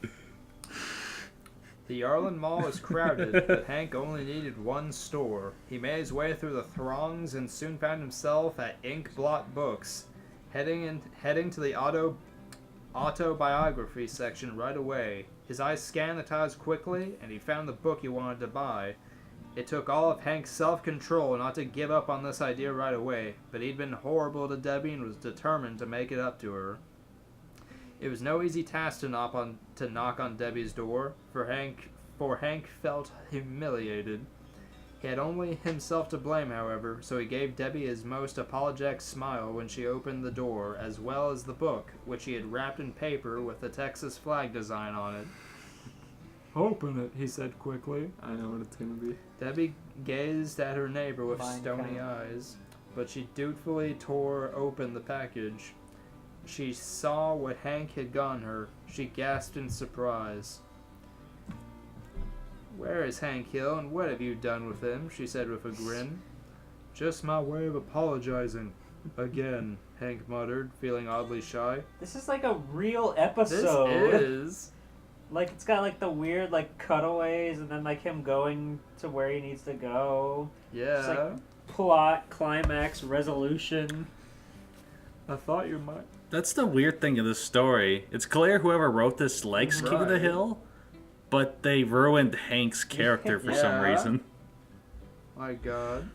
The Arlen Mall was crowded, but Hank only needed one store. He made his way through the throngs and soon found himself at Ink Blot Books, heading to the autobiography section right away. His eyes scanned the titles quickly, and he found the book he wanted to buy. It took all of Hank's self-control not to give up on this idea right away, but he'd been horrible to Debbie and was determined to make it up to her. It was no easy task to knock on Debbie's door, for Hank felt humiliated. He had only himself to blame, however, so he gave Debbie his most apologetic smile when she opened the door, as well as the book, which he had wrapped in paper with the Texas flag design on it. Open it, he said quickly. I know what it's gonna be. Debbie gazed at her neighbor with Mein stony Kampf. eyes, but she dutifully tore open the package. She saw what Hank had gotten her. She gasped in surprise. Where is Hank Hill, and what have you done with him? She said with a grin. Just my way of apologizing. Again, Hank muttered, feeling oddly shy. This is like a real This episode. is... Like, it's got like the weird like cutaways and then like him going to where he needs to go. Yeah. It's like plot, climax, resolution. I thought you might... That's the weird thing of this story. It's clear whoever wrote this likes King of the Right. Hill, but they ruined Hank's character for some Yeah. reason. My god.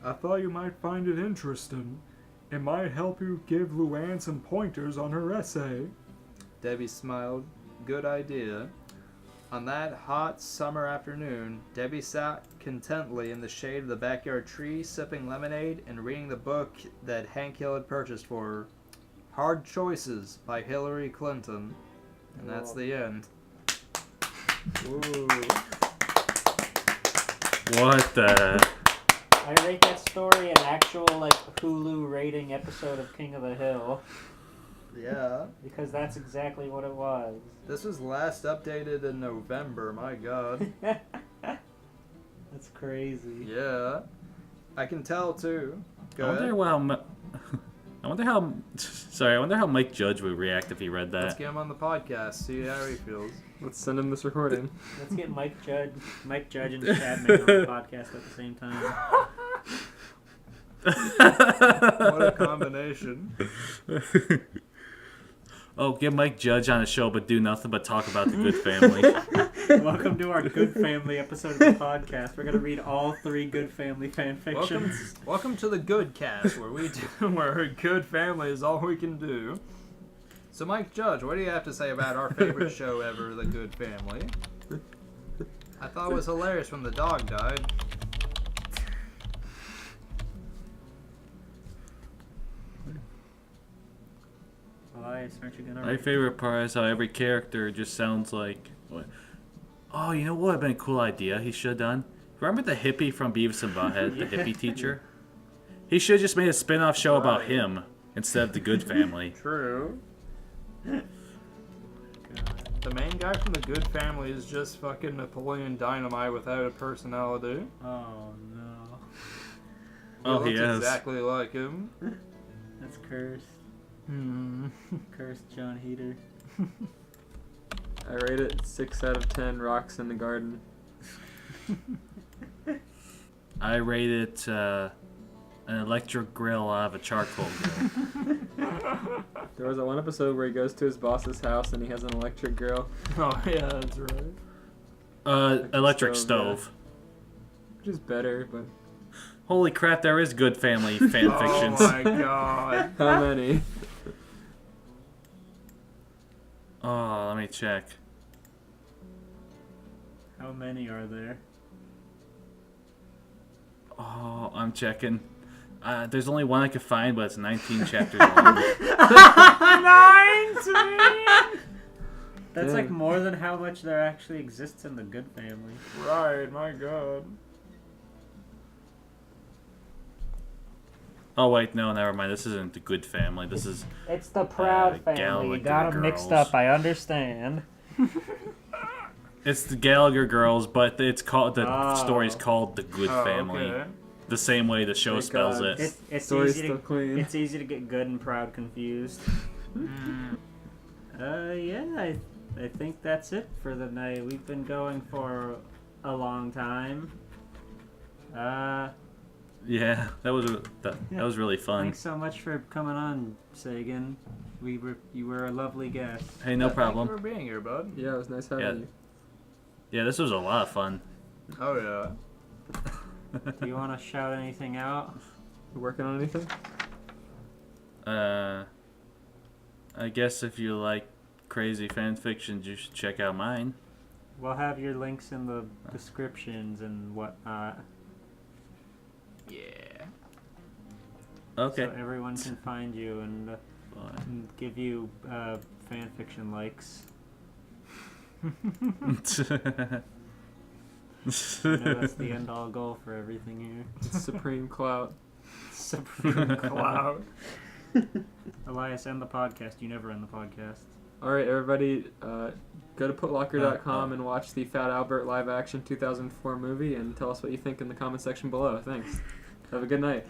I thought you might find it interesting. It might help you give Luann some pointers on her essay. Debbie smiled. Good idea. On that hot summer afternoon, Debbie sat contentedly in the shade of the backyard tree, sipping lemonade and reading the book that Hank Hill had purchased for her. Hard Choices by Hillary Clinton. And that's the end. Ooh. What the? I rate that story an actual like Hulu rating episode of King of the Hill Yeah. because that's exactly what it was. This was last updated in November, my god. That's crazy. Yeah. I can tell too. Go I wonder ahead. I wonder how Mike Judge would react if he read Let's that. get him on the podcast, see how he feels. Let's send him this recording. Let's get Mike Judge and Chad Mayer on the podcast at the same time. What a combination. Oh, get Mike Judge on a show, but do nothing but talk about the Good Family. Welcome to our Good Family episode of the podcast. We're gonna read all 3 Good Family fan fictions. Welcome to the Good Cast, where Good Family is all we can do. So, Mike Judge, what do you have to say about our favorite show ever, The Good Family? I thought it was hilarious when the dog died. nice. Aren't you gonna My write? favorite part is how every character just sounds like. Oh, you know what would have been a cool idea he should have done? Remember the hippie from Beavis and Butthead, the hippie teacher? He should have just made a spin-off show about him instead of the Good Family. True. The main guy from the Good Family is just fucking Napoleon Dynamite without a personality. Oh no, Oh, he looks is. exactly like him. that's cursed. Hmm. Cursed John Heater. I rate it 6 out of 10 rocks in the garden. I rate it an electric grill out of a charcoal grill. There was that one episode where he goes to his boss's house and he has an electric grill, Oh yeah, that's right. Electric stove, stove. which is better, but Holy crap, there is Good Family fan fictions. Oh my god. how many? Oh, let me check. How many are there? Oh, I'm checking. There's only one I could find, but it's 19 chapters long. 19! That's like Dang. more than how much there actually exists in the Good Family. Right, my god. Oh wait, no, never mind. This isn't the Good Family. This is It's the Proud Family. Gallagher You got them mixed Girls. up, I understand. it's the Gallagher Girls, but it's called the Oh. story's called the Good Oh, Family. okay. The same way the show Thank spells God. it. It's Story's easy still to clean. it's easy to get good and proud confused. Yeah, I think that's it for the night. We've been going for a long time. Yeah, that was really fun. Thanks so much for coming on, Sagan. You were a lovely guest. Hey, no Thank problem. you for being here, bud. Yeah, it was nice having Yeah. you. Yeah, this was a lot of fun. Oh yeah. Do you want to shout anything out? You working on anything? I guess if you like crazy fan fictions, you should check out mine. We'll have your links in the descriptions and whatnot, Yeah. Okay. so everyone can find you and and give you fan fiction likes. I know that's the end all goal for everything here. It's Supreme Clout. Supreme Cloud. Elias, end the podcast. You never end the podcast. Alright, everybody, go to putlocker.com and watch the Fat Albert live action 2004 movie and tell us what you think in the comment section below. Thanks. Have a good night.